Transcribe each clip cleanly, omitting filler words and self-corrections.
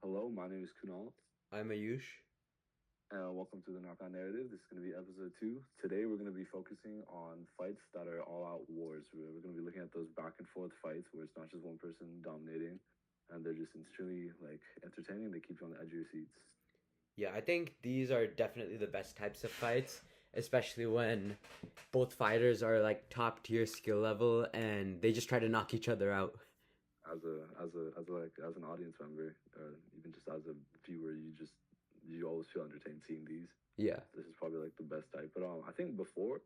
Hello, my name is Kunal, I'm Ayush. and welcome to the Knockout Narrative. This is going to be episode 2. Today, we're going to be focusing on fights that are all-out wars. We're going to be looking at those back-and-forth fights where it's not just one person dominating, and they're just extremely entertaining. They keep you on the edge of your seats. Yeah, I think these are definitely the best types of fights, especially when both fighters are like top tier skill level and they just try to knock each other out. As an audience member, or even just as a viewer, you always feel entertained seeing these. Yeah. This is probably like the best type. But I think before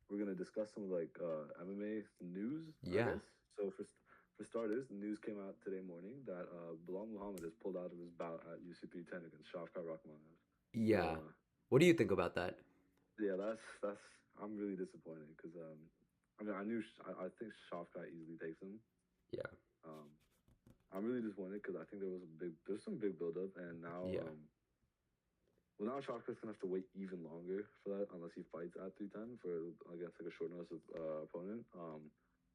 we're gonna discuss some of MMA news, I Yeah. guess. So for starters, the news came out today morning that Bilal Muhammad has pulled out of his bout at UFC 310 against Shavkat Rakhmonov. Yeah. So What do you think about that? yeah, that's I'm really disappointed because I mean I think Shavkat easily takes him. Yeah. Um, I'm really disappointed because I think there's some big build up, and now Yeah. well, now Shavkat's gonna have to wait even longer for that unless he fights at 310 for against like a short notice opponent.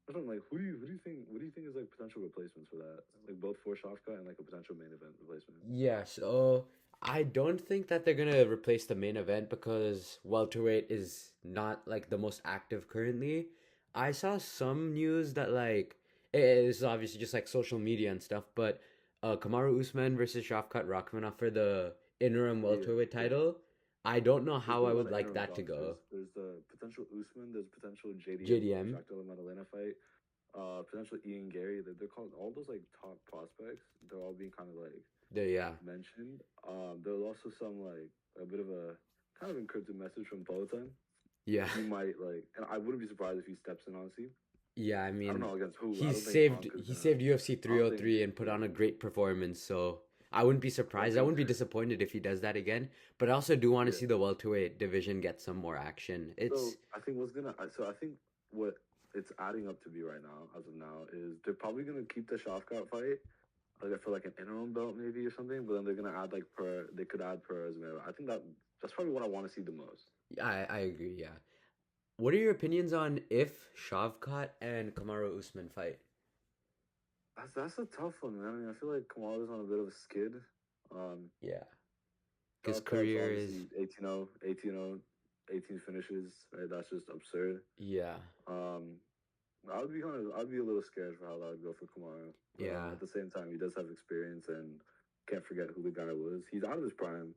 I don't like who do you think is like potential replacements for that? Like both for Shavkat and like a potential main event replacement. Yeah, so I don't think that they're gonna replace the main event because welterweight is not like the most active currently. I saw some news that like this is obviously just like social media and stuff, but Kamaru Usman versus Shavkat Rakhmonov for the interim Yeah, welterweight yeah. title. I don't know There's how been I a lot would of like interim that to talks. go. There's the potential Usman. There's potential JDM, JDM. Jack Della Maddalena fight. Potential Ian Gary. They're called all those like top prospects. They're all being kind of like Yeah. mentioned. There was also some like a bit of a kind of encrypted message from Peloton Yeah. that he might like, and I wouldn't be surprised if he steps in. Honestly, Yeah, I I don't mean, know against who. I he don't think saved Ankh is he gonna. saved UFC I don't think. 303 and put Yeah, on a great performance, so I wouldn't be I don't surprised. I think. wouldn't be disappointed if he does that again. But I also do want to Yeah. see the welterweight division get some more action. It's So I think what's gonna. So I think what it's adding up to be right now, as of now, is they're probably gonna keep the Shafkat fight like for like an interim belt maybe or something, but then they're gonna add like per. They could add per as well. I think that's probably what I want to see the most. I agree, yeah. What are your opinions on if Shavkat and Kamaru Usman fight? That's a tough one, man. I mean, I feel like Kamala's on a bit of a skid. Um, Yeah, his Shavkat's career is obviously 18-0, 18-0, 18 finishes, right? That's just absurd. yeah, Um, I'd be a little scared for how that would go for Kamara, but yeah, at the same time, he does have experience, and can't forget who the guy was. He's out of his prime,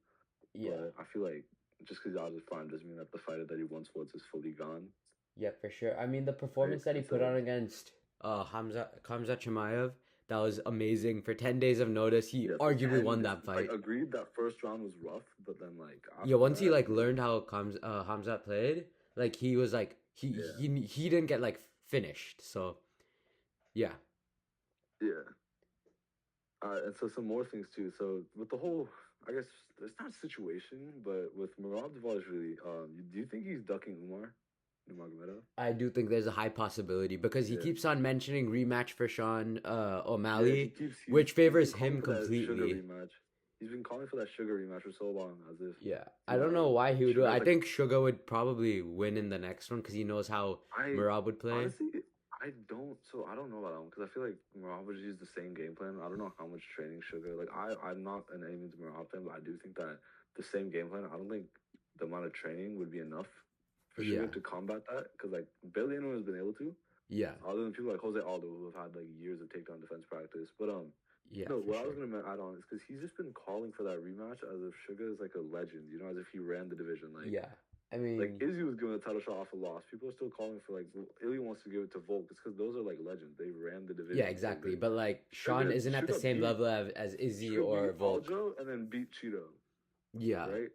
yeah, but I feel like just because he's out of his prime doesn't mean that the fighter that he once was is fully gone, yeah, for sure. I mean, the right? performance that he And put so on against Hamza Chimaev, that was amazing. For 10 days of notice, he yeah, for arguably won 10, that like fight. agreed that first round was rough, but then like Yeah, after once he that, like learned how Hamzat played, like he was like yeah, he didn't get like finished. So yeah, yeah. And so some more things too. So with the whole, I guess it's not a situation, but with Merab Dvalishvili, do you think he's ducking Nurmagomedov? I do think there's a high possibility because he Yeah, keeps on mentioning rematch for Sean yeah. O'Malley, He's which he's been favors calling him for that sugar completely. rematch. He's been calling for that sugar rematch for so long, as if Yeah, I you don't know know why he would do it. sugar's I like think Suga would probably win in the next one because he knows how I Merab would play. honestly I don't know about that one because I feel like Merab would use the same game plan. I don't know how much training sugar like I'm not an any means Merab fan, but I do think that the same game plan. I don't think the amount of training would be enough for sugar Yeah, to combat that because like barely anyone has been able to, yeah, other than people like Jose Aldo who have had like years of takedown defense practice. But yeah, no, for what I was sure. gonna add on is because he's just been calling for that rematch as if Sugar is like a legend, you know, as if he ran the division. Yeah, I Like mean, Izzy was giving a title shot off a loss. People are still calling for like Illy wants to give it to Volk. It's because those are like legends. They ran the yeah, division so exactly. good. But like Sean Sugar isn't at the Sugar same beat level as Izzy Sugar beat or Volk. Aljo and then beat Cheeto, Yeah, right?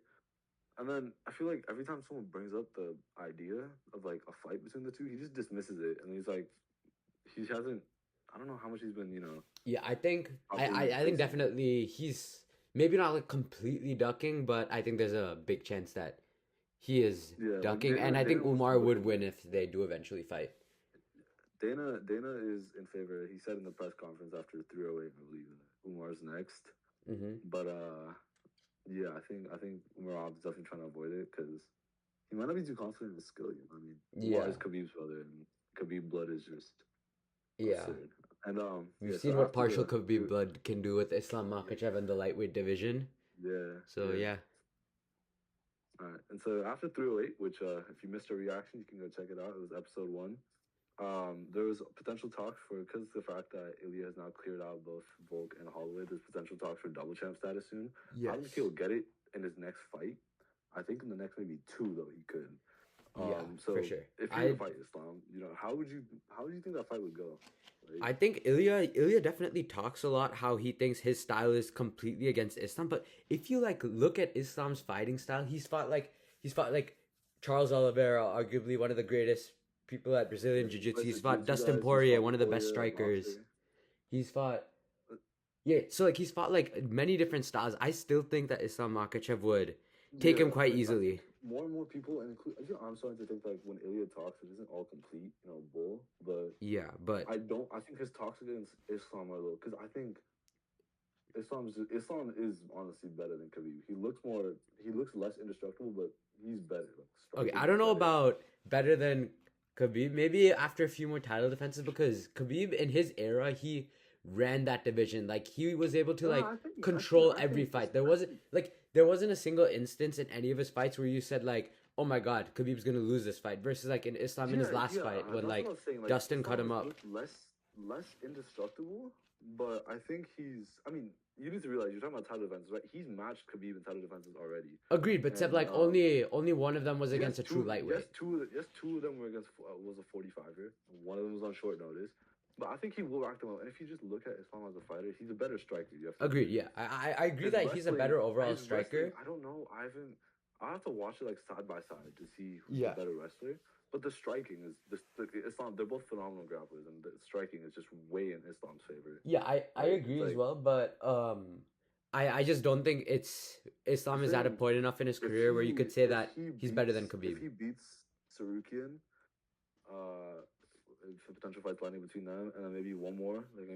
And then I feel like every time someone brings up the idea of like a fight between the two, he just dismisses it, and he's like, he hasn't. I don't know how much he's been, yeah. I think properly I think replacing it. definitely he's maybe not like completely ducking, but I think there's a big chance that he is Yeah, like ducking, and I think Dana wants to Umar put would him win in. if they do eventually fight. Dana is in favor. He said in the press conference after 308, I believe, that Umar's next. Hmm. But yeah, I think Umar's definitely trying to avoid it because he might not be too confident in his skill. You know, I mean, Umar is Yeah, Khabib's brother, and Khabib blood is just yeah. absurd. And We've yeah. seen So what after partial the Khabib blood can do with Islam Makhachev in the lightweight division. yeah, So yeah. yeah. All right. And so after 308, which if you missed our reaction, you can go check it out. It was episode 1. There was potential talks for, because of the fact that Ilya has now cleared out both Volk and Holloway, there's potential talks for double champ status soon. I don't think he'll get it in his next fight. I think in the next maybe 2 though he could. Yeah, So for sure. if he were to fight Islam, how would you think that fight would go? I think Ilya definitely talks a lot how he thinks his style is completely against Islam, but if you like look at Islam's fighting style, he's fought like Charles Oliveira, arguably one of the greatest people at Brazilian Jiu-Jitsu. He's fought Dustin Poirier, one of the best strikers. He's fought so like he's fought like many different styles. I still think that Islam Makhachev would take him quite easily. More and more people, and I'm starting to think like when Ilya talks, it isn't all complete, bull. But yeah, but I think his talks against Islam are a little, because I think Islam is honestly better than Khabib. He looks less indestructible, but he's better. Okay, I don't know about better than Khabib. Maybe after a few more title defenses, because Khabib in his era he ran that division. Like he was able to control every fight. There wasn't a single instance in any of his fights where you said like, oh my god, Khabib's gonna lose this fight. Versus like in Islam in his last fight when Dustin cut him up. Less indestructible, but I think you need to realize you're talking about title defenses, right? He's matched Khabib in title defenses already. Agreed, but except like only one of them was against a true lightweight. Yes, two of them were against was a 45er. One of them was on short notice. But I think he will rack them up. And if you just look at Islam as a fighter, he's a better striker. Agreed, yeah. I agree that he's a better overall striker. I don't know. I have to watch it like side by side to see who's a better wrestler. But the striking is Islam. They're both phenomenal grapplers, and the striking is just way in Islam's favor. Yeah, I agree as well. But I just don't think Islam is at a point enough in his career where you could say that he's better than Khabib. If he beats Sarukian, for potential fights landing between them, and then maybe one more, who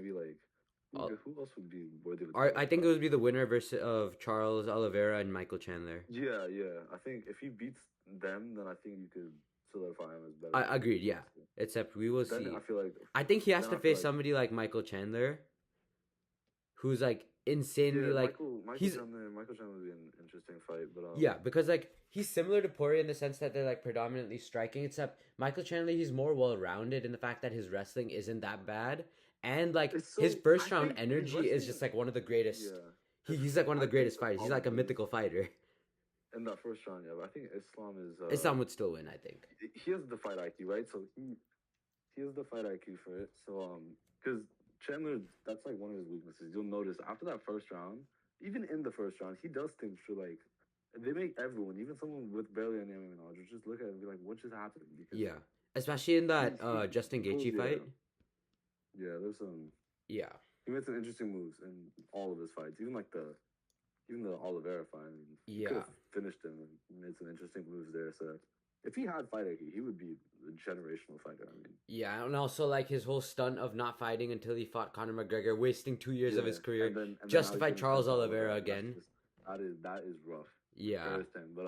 else would be worthy of I think it would be the winner of Charles Oliveira and Michael Chandler. Yeah. I think if he beats them, then I think you could solidify him as better. I agreed, yeah. Except we will see. I think he has to face somebody like Michael Chandler, who's like insanely Michael Chandler would be an interesting fight, but yeah, because like he's similar to Poirier in the sense that they're like predominantly striking, except Michael Chandler he's more well-rounded in the fact that his wrestling isn't that bad, and like his first round energy is just like one of the greatest. Yeah. He's like one of the greatest fighters. He's like a mythical fighter. In that first round, but I think Islam would still win. I think he has the fight IQ, right? So he has the fight IQ for it. So because Chandler, that's like one of his weaknesses. You'll notice after that first round, even in the first round, he does things for like they make everyone, even someone with barely any MMA knowledge, just look at it and be like, "What just happened?" Because especially in that Justin Gaethje fight. Yeah, there's some. Yeah, he made some interesting moves in all of his fights, even the Oliveira fight. He could have finished him and made some interesting moves there. So if he had fight IQ, he would be a generational fighter. Yeah, and also like his whole stunt of not fighting until he fought Conor McGregor, wasting 2 years of his career, just to fight Charles Oliveira again. That is rough. Yeah. But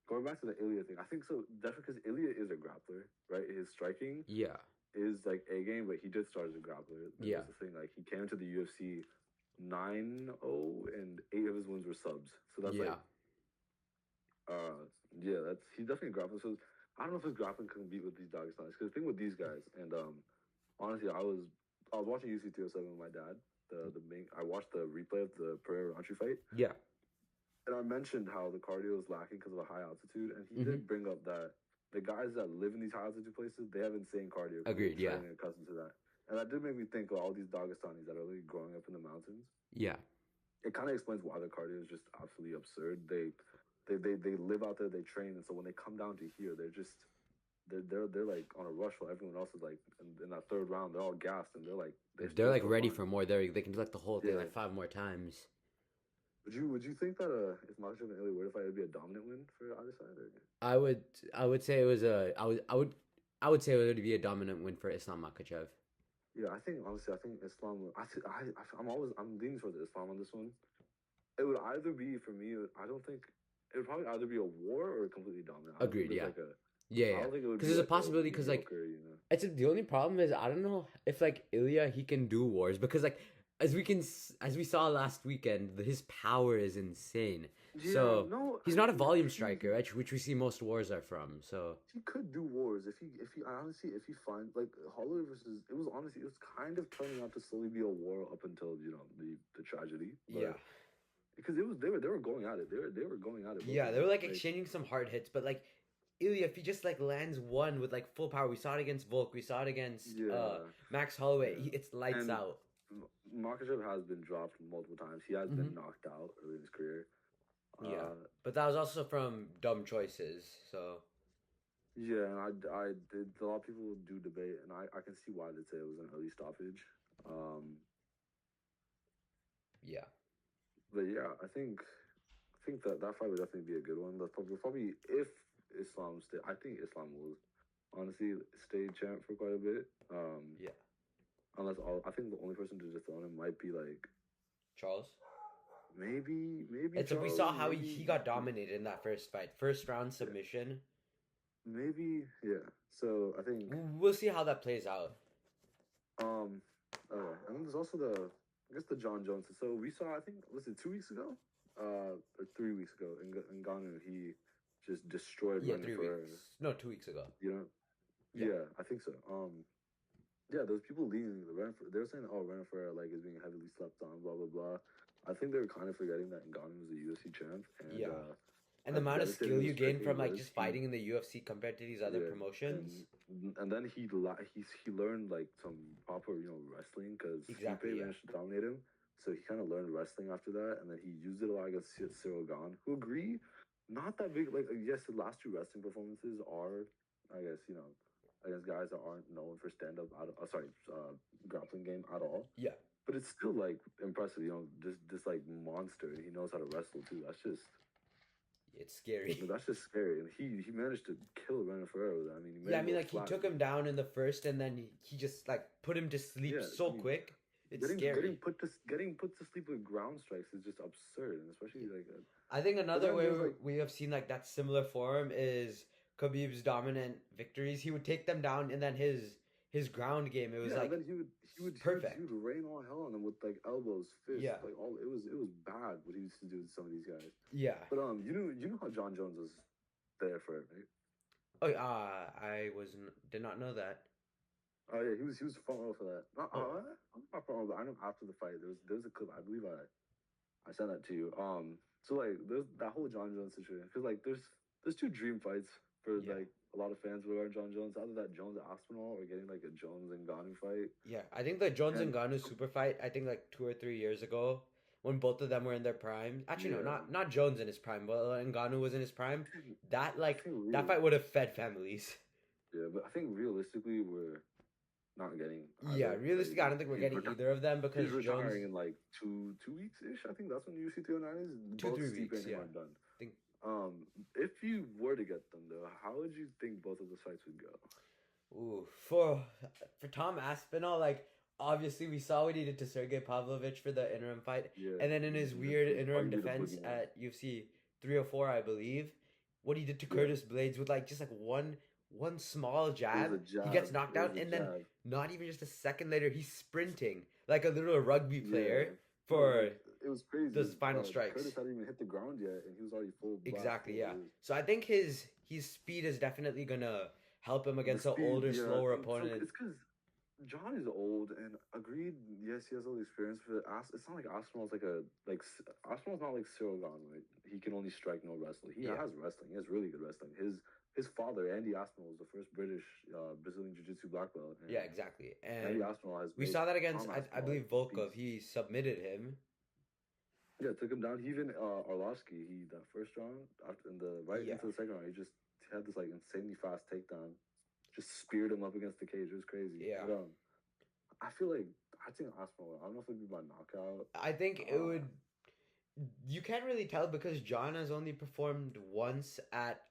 going back to the Ilya thing, I think so definitely because Ilya is a grappler, right? His striking is like a game, but he did start as a grappler. That's the thing. Like he came into the UFC 9-0 and 8 of his wins were subs. So that's he's definitely a grappler. So I don't know if his grappling can compete with these Dagestanis. Because the thing with these guys, and honestly, I was watching UFC 307 with my dad. I watched the replay of the Pereira Ranchi fight. Yeah. And I mentioned how the cardio is lacking because of the high altitude, and he did bring up that the guys that live in these high altitude places, they have insane cardio. Agreed. Yeah. Accustomed to that. And that did make me think of all these Dagestanis that are really growing up in the mountains. Yeah. It kind of explains why their cardio is just absolutely absurd. They live out there, they train, and so when they come down to here, they're like on a rush while everyone else is like in that third round, they're all gassed and they're like ready for more. They can do like the whole thing like 5 more times. Would you think that if Makhachev and Ilya were to fight, it would be a dominant win for either side? I would say it was I would say it would be a dominant win for Islam Makhachev. Yeah, I think Islam. I'm leaning towards Islam on this one. It would either be for me. I don't think it would probably either be a war or a completely dominant. Agreed. Yeah. Yeah, I yeah. don't think it would Because be there's a like a possibility. Because like, mediocre, you know. it's the only problem is I don't know if like Ilya he can do wars because like as we saw last weekend his power is insane. Yeah, So no, he's I not a mean, volume striker, right? Which we see most wars are from. So he could do wars if he honestly if he finds like Holloway versus it was honestly it was kind of turning out to slowly be a war up until the tragedy, yeah, but because it was they were going at it they were going at it both yeah, of they were them like like exchanging some hard hits, but like Ilya, if he just like lands one with like full power, we saw it against Volk, we saw it against yeah Max Holloway. yeah It's lights and out. Makachev has been dropped multiple times. He has Hmm. been knocked out early in his career. Yeah, Uh, but that was also from dumb choices. So yeah, and I did. A lot of people do debate, and I can see why they'd say it was an early stoppage. Um, yeah, but yeah, I think that fight would definitely be a good one. That's probably if Islam stay. I think Islam will honestly stay champ for quite a bit. yeah. I think the only person to dethrone him might be like Charles. maybe It's we Charles, saw how he got dominated in that first fight, first round submission. maybe yeah. So I think We'll see how that plays out. um okay, and then there's also I guess the John Jones. So we saw I think was it 2 weeks ago, or 3 weeks ago in Ngannou he just destroyed Yeah, Renan 3 weeks. No, 2 weeks ago. You know, Yeah. yeah, I think so. Yeah, there's people leaning they were saying, oh, Renan like is being heavily slept on, blah blah blah. I think they were kind of forgetting that Ngannou was a UFC champ, and Yeah. And the as amount of devastating skill you as gain striking from like was, just fighting in the UFC compared to these other yeah, promotions. and then he learned like some proper wrestling because Exactly, Stipe yeah. managed to dominate him, so he kind of learned wrestling after that, and then he used it a lot against Cyril Gane, who agree, not that big. Like yes, the last two wrestling performances are, I guess against guys that aren't known for stand up grappling game at all. Yeah. But it's still like impressive, this like monster, and he knows how to wrestle too. It's scary. That's just scary, and he managed to kill Renan Ferrero with that. I mean, he made Yeah, I him mean go like he flat. took him down in the first and then he just like put him to sleep Yeah, so quick. It's getting scary. getting put to sleep with ground strikes is just absurd, and especially like I think another then way there's, like- we have seen like that similar form is Khabib's dominant victories. He would take them down and then his ground game, it was yeah, like and then he would perfect. he would rain all hell on them with like elbows, fists, Yeah. like all it was bad what he used to do to some of these guys. Yeah. But you know how John Jones was there for it, right? Oh, I did not know that. Oh yeah, he was front row for that. Oh. I'm not front row, but I know after the fight there was a clip. I believe I sent that to you. So like there's that whole John Jones situation because like there's two dream fights for Yeah. like a lot of fans regarding John Jones. Either that Jones Aspinall or getting like a Jones and Ngannou fight. Yeah, I think the Jones and And- Ngannou super fight, I think like 2 or 3 years ago when both of them were in their prime. Actually, no, Yeah. not Jones in his prime, but Ngannou was in his prime. That like think that fight would have fed families. Yeah, but I think realistically we're not getting. Yeah, either. realistically, I don't think we're He's getting reti- either of them because He's retiring Jones in like two weeks ish. I think that's when UFC 309 is. 2, Both 3 Stipe weeks, and him yeah. are done. Think- If you were to get them though, how would you think both of the fights would go? Ooh, for Tom Aspinall, like obviously we saw what he did to Sergey Pavlovich for the interim fight, Yeah, and then in his he weird was interim arguably the defense boogeyman. at UFC 304, I believe, what he did to Yeah. Curtis Blades with like just like one small It was jab, a jab. he gets knocked It was out, a and then jab. not even just a second later, he's sprinting like a little rugby player Yeah. for It was crazy. those final strikes. Curtis hadn't even hit the ground yet, and he was already full blast. exactly, yeah. It was- So I think his speed is definitely gonna help him against the an speed, older, yeah, slower and so opponent. it's because John is old and agreed. Yes, he has all the experience, but it's not like Aspinall's Aspinall's not like Cyril Gane, right? He can only strike, no wrestle. He Yeah. has wrestling. He has really good wrestling. His father, Andy Aspinall, was the first British Brazilian Jiu-Jitsu black belt. And Yeah, exactly. Andy And Aspinall has. we made saw that against, Tom I Aspinall believe, a Volkov. beast. He submitted him. Yeah, took him down. He even Arlovsky, that first round after in the Yeah. into the second round, he just had this like insanely fast takedown, just speared him up against the cage. It was crazy. Yeah. But, I feel like I think Aspinall. I don't know if it'd be by knockout. I think it would. You can't really tell because John has only performed once at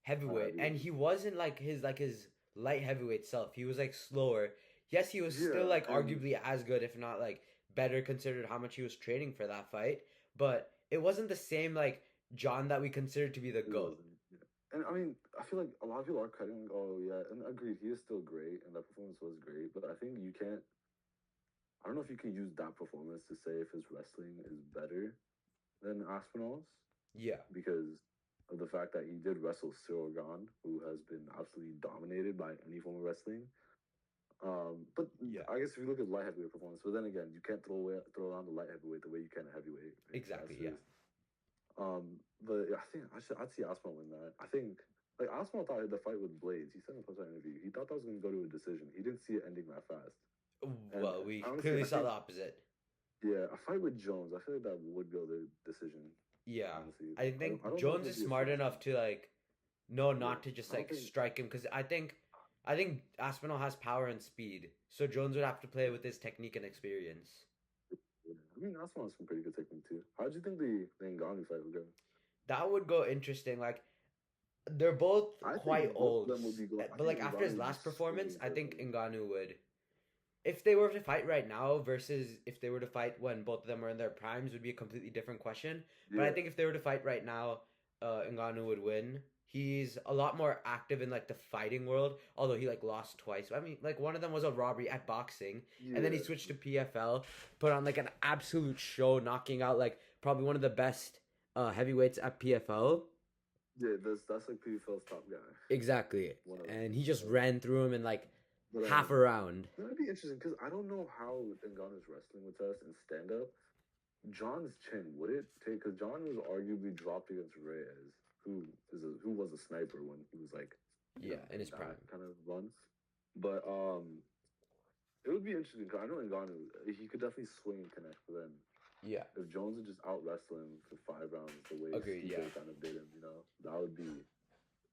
heavyweight, and he wasn't like his light heavyweight self. He was like slower. Yes, he was still Yeah, like and- arguably as good, if not like better, considered how much he was training for that fight. But it wasn't the same like John that we considered to be the It GOAT. wasn't, yeah. And I mean, I feel like a lot of people are cutting. Like, oh yeah, and agreed, he is still great, and that performance was great. But I think you can't. I don't know if you can use that performance to say if his wrestling is better than Aspinall's, Yeah. because of the fact that he did wrestle Cyril Gane, who has been absolutely dominated by any form of wrestling. But Yeah. I guess if you look at light heavyweight performance, but then again, you can't throw around the light heavyweight the way you can a heavyweight. Right? Exactly. So Yeah. but I think I'd see Aspinall win that. I think like Aspinall thought the fight with Blades. He said in a post interview he thought that was going to go to a decision. He didn't see it ending that fast. And Well, we honestly, clearly I saw think the opposite. yeah, a fight with Jones, I feel like that would go to decision. Yeah. Honestly, I think I don't know if Jones it'd is be a smart fast. enough to like know Yeah, not to just I don't like think. strike him because I think Aspinall has power and speed, so Jones would have to play with his technique and experience. Yeah. I mean, Aspinall has some pretty good technique too. How would you think the Ngannou fight would go? That would go interesting. Like they're both I quite think both of old, them would be going. I but think like after Ngannou his would be last performance, swinging I for think him. Ngannou would. If they were to fight right now versus if they were to fight when both of them are in their primes would be a completely different question. But I Yeah, think if they were to fight right now, Ngannou would win. He's a lot more active in like the fighting world, although he like lost twice. I mean, like one of them was a robbery at boxing, and then he yeah, switched to PFL, put on like an absolute show, knocking out like probably one of the best heavyweights at PFL. yeah. That's like PFL's top guy. Exactly, One of them. and he just ran through him in like But half a round. that'd be interesting because I don't know how Ngannou's wrestling with us in stand up. John's chin would it take? Because John was arguably dropped against Reyes, who was a sniper when he was like, Yeah, in his that prime. kind of run. But it would be interesting because I know Ngannou he could definitely swing and connect. But then Yeah, if Jones would just out wrestle him for 5 rounds the way agreed. Yeah. Stipe kind of did him, that would be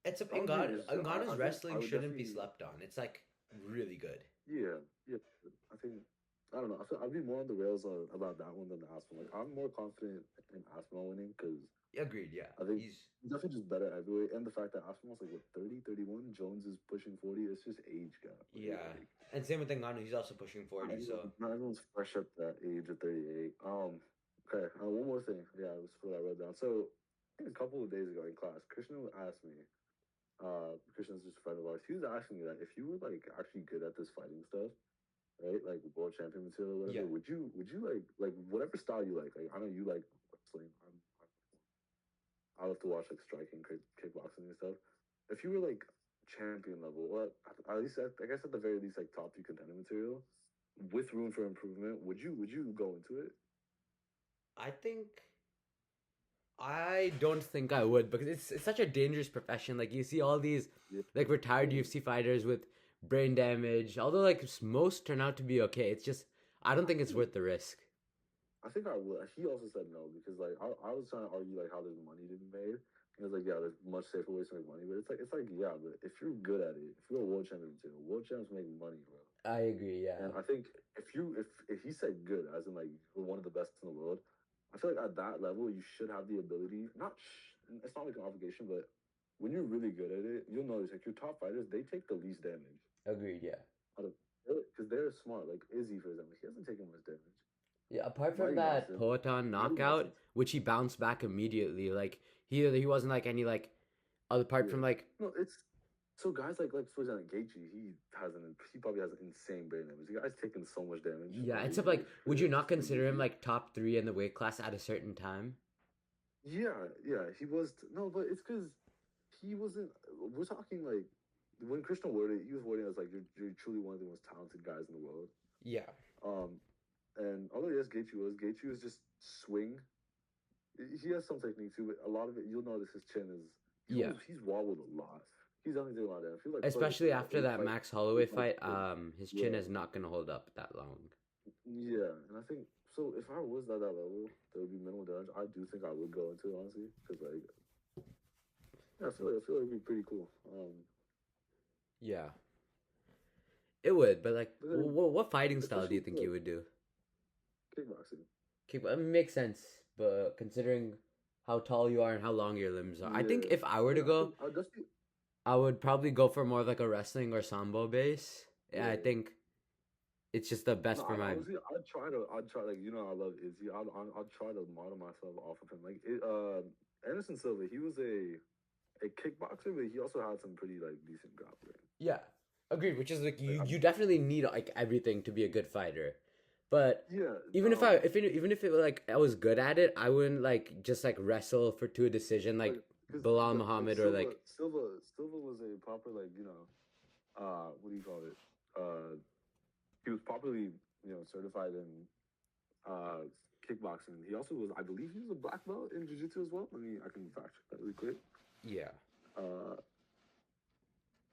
that would be Ngannou, interesting. Ngannou's I think I wrestling would shouldn't be definitely. slept on. It's like really good. Yeah, yeah. I think I don't know. I'd be more on the rails about that one than the Aspinall. Like I'm more confident in Aspinall winning because Agreed. Yeah, I think he's he's definitely just better at heavyweight, and the fact that Aspinall's like what 30, 31, Jones is pushing 40. It's just age gap. Right? yeah, and same with Ngannou. He's also pushing Not 40. So not everyone's fresh at that age of 38. Okay. One more thing. Yeah, it was what I wrote down. So I think a couple of days ago in class, Krishna asked me. Krishna's just a friend of ours. He was asking me that if you were like actually good at this fighting stuff, right? Like world champion material or whatever. yeah, Would you like whatever style you like? Like I know you like wrestling. I love to watch like striking, kickboxing and stuff. If you were like champion level, or at least I guess at the very least like top 3 contender material, with room for improvement, would you go into it? I think I don't think I would because it's such a dangerous profession. Like you see all these Yeah. like retired UFC fighters with brain damage. Although like most turn out to be okay. It's just I don't think it's worth the risk. I think I would. He also said no because like I was trying to argue like how there's money to be made. He was like, yeah, there's much safer ways to make money, but it's like yeah, but if you're good at it, if you're a world champion too, world champs make money, bro. I agree. Yeah. And I think if he said good, as in like you're one of the best in the world, I feel like at that level you should have the ability. It's not like an obligation, but when you're really good at it, you'll notice like your top fighters they take the least damage Agreed. Yeah. out of because they're smart. Like Izzy, for example, he hasn't taken much damage. Yeah, apart from Mike that Watson, Poatan Mike Watson, knockout, which he bounced back immediately, like he wasn't like any like other apart yeah. from like No, it's so guys like for example Gaethje, he probably has an insane brain damage. The guy's taking so much damage. yeah, Like, except like would you not it's consider him ridiculous. like top 3 in the weight class at a certain time? Yeah, he was. No, but it's because he wasn't. We're talking like when Krishna worded it, he was wording it as like you're truly one of the most talented guys in the world. Yeah. Um, and although yes, Gaethje was just swing. He has some technique too, but a lot of it you'll notice his chin is Yeah. he's wobbled a lot. He's definitely doing a lot of that. I feel like Especially after that Max Holloway eight fights fight, in. his chin Yeah, is not gonna hold up that long. yeah, and I think so. If I was at that level, there would be minimal damage. I do think I would go into it honestly, because like yeah, I feel like it'd be pretty cool. Yeah. It would, but like But then, what fighting style do especially you think for you like would do? kickboxing. I mean, makes sense, but considering how tall you are and how long your limbs are, I think Yeah, if I were to yeah. go, I'd just be I would probably go for more of like a wrestling or sambo base. Yeah, I yeah. think it's just the No, best for my. honestly, I'd try like I love Izzy. I'd try to model myself off of him. Like Anderson Silva, he was a a kickboxer, but he also had some pretty like decent grappling. Yeah, agreed. Which is like Like, you definitely need like everything to be a good fighter. But yeah, even if it like I was good at it, I wouldn't like just like wrestle for to a decision like because Bilal Muhammad or like Silva was a proper like what do you call it? He was properly certified in kickboxing. He also was, I believe, he was a black belt in jiu-jitsu as well. I can fact check that really quick. yeah. Uh,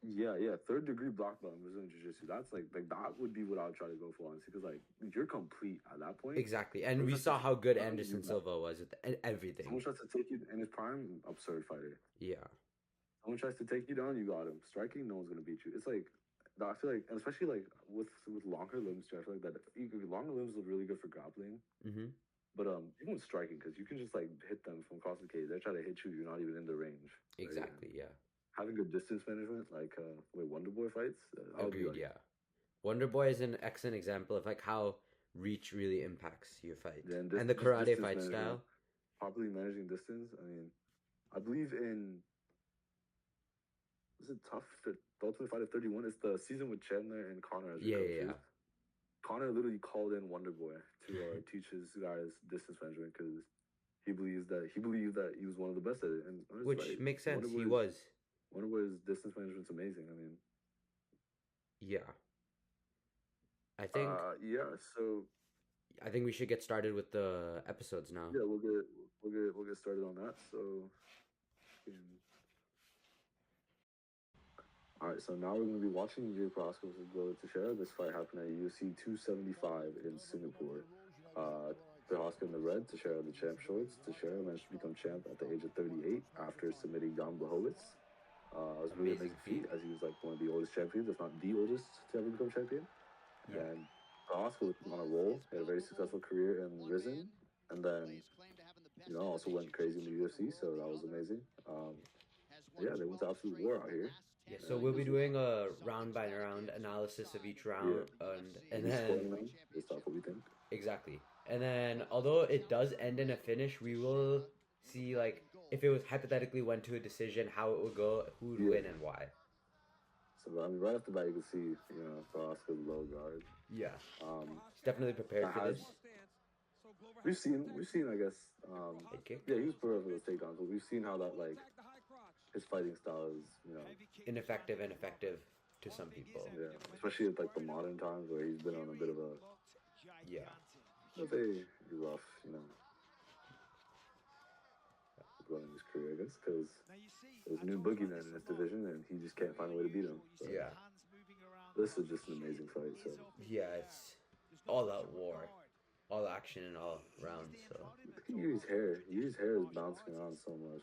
yeah, third degree black belt in Brazilian jiu-jitsu. That's like that would be what I would try to go for, honestly, because like you're complete at that point. Exactly, and we saw how good Anderson Silva was with everything. Someone tries to take you in his prime, absurd fighter. Yeah. Someone tries to take you down, you got him. Striking, no one's gonna beat you. It's like I feel like, and especially like with longer limbs too. I feel like that longer limbs are really good for grappling. Mm-hmm. But even with striking, because you can just like hit them from across the cage. They try to hit you, you're not even in the range. Exactly. Right? Yeah. Having good distance management, like Wonder Boy fights. Agreed. Yeah. Wonder Boy is an excellent example of like how reach really impacts your fight, yeah, and the karate fight style. Properly managing distance. I mean, I believe in. Is it tough? The Ultimate Fighter 31. It's the season with Chandler and Connor as yeah. Connor literally called in Wonder Boy to teach his guys distance management because he believed that he was one of the best at it, and which makes sense. He was. Wonder Boy's distance management's amazing. I mean, yeah. I think. So. I think we should get started with the episodes now. Yeah, we'll get started on that. So. All right, so now we're going to be watching Prochazka versus Teixeira. This fight happened at UFC 275 in Singapore. Prochazka in the red, Teixeira in the champ shorts. Teixeira managed to become champ at the age of 38 after submitting Jan Blachowicz. It was really amazing feat, as he was like one of the oldest champions, if not the oldest, to ever become champion. Yeah. And Prochazka was on a roll. He had a very successful career in Risen, and then also went crazy in the UFC. So that was amazing. Yeah, they went to absolute war out here. Yeah, so we'll be doing a round by round analysis of each round, and then based off what we think. Exactly, and then although it does end in a finish, we will see like if it was hypothetically went to a decision, how it would go, who would win, and why. So I mean, right off the bat, you can see Prochazka's low guard. Yeah, he's definitely prepared for this. We've seen, I guess. Yeah, he was prepared for those takedowns, but we've seen how that like. His fighting style is, ineffective and effective to some people. Yeah, especially at like the modern times where he's been on a bit of a rough, going in his career, I guess, because there's new boogeyman in this division and he just can't find a way to beat him. So. Yeah, this is just an amazing fight. So yeah, it's all out war. All action in all rounds. So look at Yuri's hair. Yuri's hair is bouncing around so much.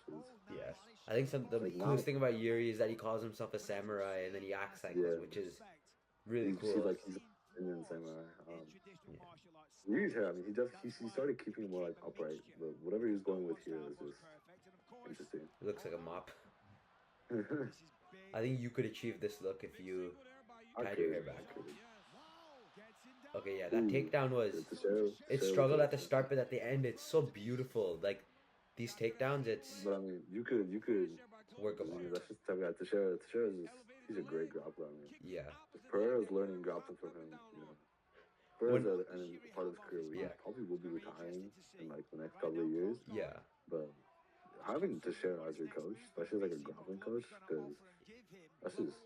Yes, I think the coolest thing about Yuri is that he calls himself a samurai and then he acts like this, which is really cool. Like he's an Indian samurai. Yuri's hair. I mean, he started keeping it more like upright, but whatever he was going with here is just interesting. It looks like a mop. I think you could achieve this look if you tied your hair back. Okay, yeah, that takedown was. It struggled at the start, but at the end, it's so beautiful. Like these takedowns, it's. But I mean, you could work about it. That's just the type of guy. Teixeira's he's a great grappler. I mean, yeah. Pereira's learning grappling from him. Pereira's at the end part of his career. He probably will be retiring in like the next couple of years. Yeah. But having Teixeira as your coach, especially like a grappling coach, because that's just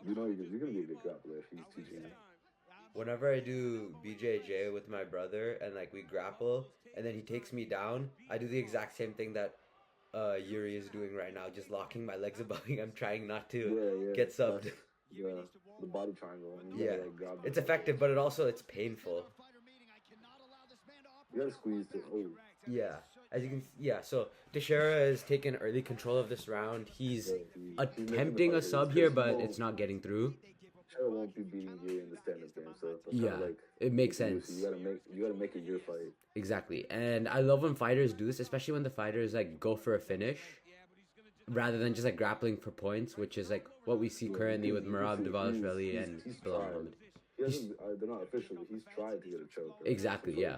you're gonna be a good grappler if he's teaching you. Whenever I do BJJ with my brother and like we grapple and then he takes me down, I do the exact same thing that Yuri is doing right now, just locking my legs above me. I'm trying not to get subbed. The body triangle. It's effective, but it's painful. You gotta squeeze it. Oh. Yeah, as you can. So Teixeira has taken early control of this round. He's attempting a sub here, but it's not getting through. Teixeira won't be beating Yuri in the stand-up game, so it makes sense. You gotta make it your fight. Exactly, and I love when fighters do this, especially when the fighters like go for a finish, rather than just like grappling for points, which is like what we see currently with Merab Dvalishvili and Bilal Muhammad. They're not official, but he's tried to get a choke. Right? Exactly, yeah.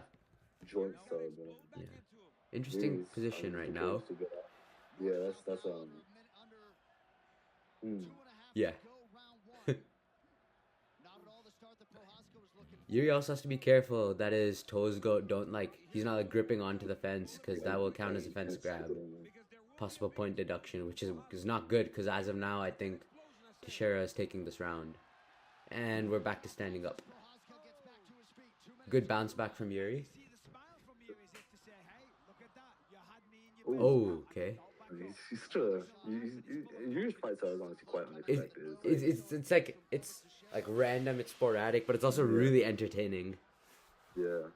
Joint sub. Yeah. Interesting position right now. Yeah, that's hmm. Yeah. Yuri also has to be careful that his toes don't like he's not like gripping onto the fence because that will count as a You fence can't stick grab. it in there. Possible point deduction, which is not good because as of now I think Teixeira is taking this round, and we're back to standing up. Good bounce back from Yuri. Oh, okay. He's such a Yuri's fight style is honestly quite It's unexpected. it's like random, it's sporadic, but it's also Yeah. really entertaining. Yeah.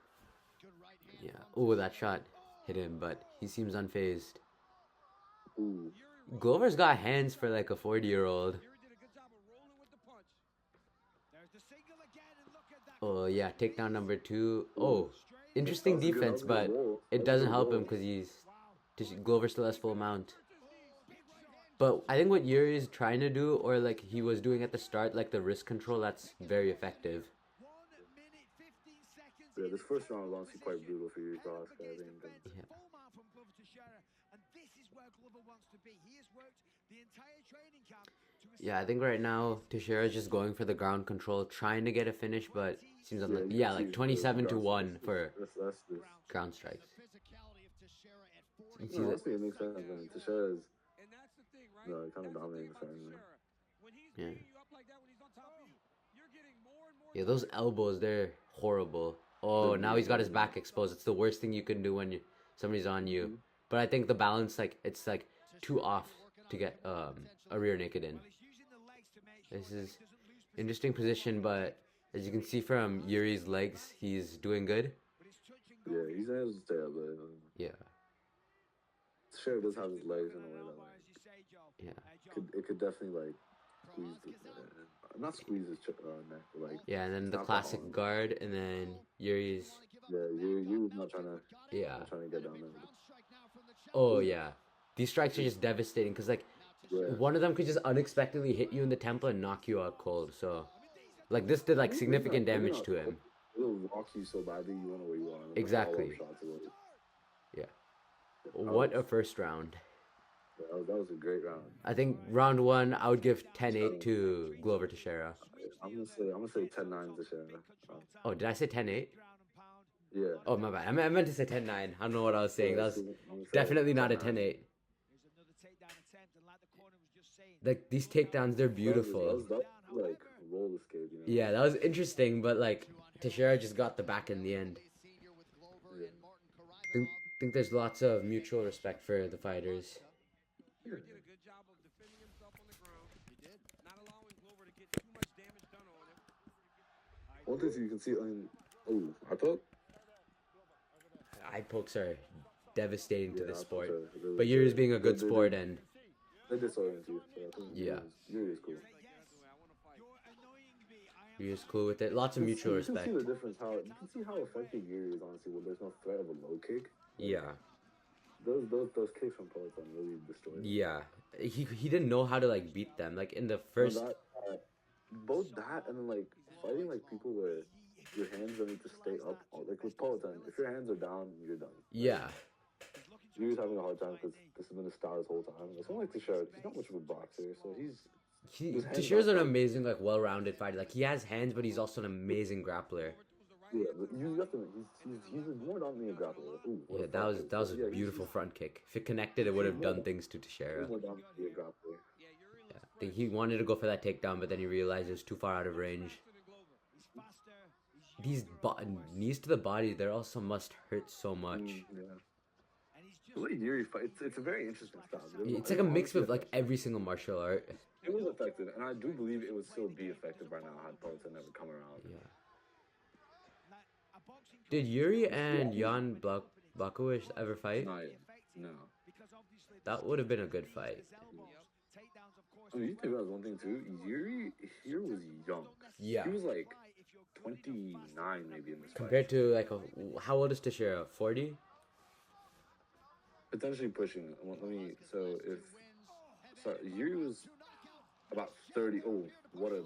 Yeah. Oh, that shot hit him, but he seems unfazed. Ooh. Glover's got hands for like a 40-year-old. Oh yeah, takedown number 2. Oh, interesting That was a defense, good but roll. it That was a doesn't good help roll. him because Glover still has full mount. But I think what Yuri is trying to do, or like he was doing at the start, like the wrist control, that's very effective. Yeah, this first round was honestly quite brutal for Yuri Prochazka, I think. Yeah. Yeah, I think right now Teixeira is just going for the ground control, trying to get a finish, but seems Yeah, unlucky. you Yeah, can like see 27 to the 1 for that's this. ground strikes. You see No, that? honestly, it makes sense. I mean, Teixeira's kind of dominating this round. Yeah. Yeah, those elbows, they're horrible. Oh, now he's got his back exposed. It's the worst thing you can do when somebody's on you. Mhm. But I think the balance, like, it's like too off to get a rear naked in. This is interesting position, but as you can see from Yuri's legs, he's doing good. Yeah, he's able to stay up, but Yeah, Teixeira does have his legs in a way that yeah, it could definitely like squeeze not squeeze his neck, but like yeah. And then the snap classic arm. guard, and then Yuri's. Yeah, you not trying to Yeah. get down there. Oh yeah. These strikes are just devastating because like Yeah. one of them could just unexpectedly hit you in the temple and knock you out cold. So like this did like significant damage to him. It'll rock you so badly you won't know where you are. Exactly. Yeah. What a first round. Yeah, that was a great round. I think round 1 I would give 10-8 to Glover Teixeira. I'm gonna say 10-9 Teixeira. Oh, did I say 10-8? Yeah. Oh, my bad. I meant to say 10-9. I don't know what I was saying. That was definitely not a 10-8. Like these takedowns, they're beautiful. That was like roll escape, you know? Yeah, that was interesting, but like Teixeira just got the back in the end. Yeah. I think there's lots of mutual respect for the fighters. One thing you can see on I thought Eye pokes are devastating to this sport, really but Yuri's being a good sport and they disorient you. So I think yeah, Yuri is cool. Yuri's cool with it. Lots of mutual respect. You can see the difference. You can see how effective Yuri is honestly when there's no threat of a low kick. Yeah. Those kicks from Peloton really destroyed him. Yeah, he didn't know how to like beat them. Like in the first, both that and then like fighting like people where your hands don't need to stay up. Like with Peloton, if your hands are down, you're done. Yeah. Yuri's having a hard time because this has been his style his whole time. It's not like Teixeira. He's not much of a boxer, so Teixeira's an amazing, like, well-rounded fighter. Like he has hands, but he's also an amazing grappler. Yeah, but you have to. He's more dominant grappler. Yeah, that was a beautiful front kick. If it connected, it would have done things to Teixeira. More dominant grappler. Yeah, I think he wanted to go for that takedown, but then he realized it was too far out of range. These knees to the body, they also must hurt so much. Yeah. The way Yuri fights, it's a very interesting style. It's like a mix with like every single martial art. It was effective, and I do believe it would still be effective right now had Peloton never come around. Yeah. Did Yuri and Jan Blachowicz ever fight? Not yet. No. That would have been a good fight. I mean, you think about one thing too. Yuri here was young. Yeah. He was like 29 maybe in this Compared fight. to like how old is Teixeira? 40? Potentially pushing. Yuri was about 30. Oh,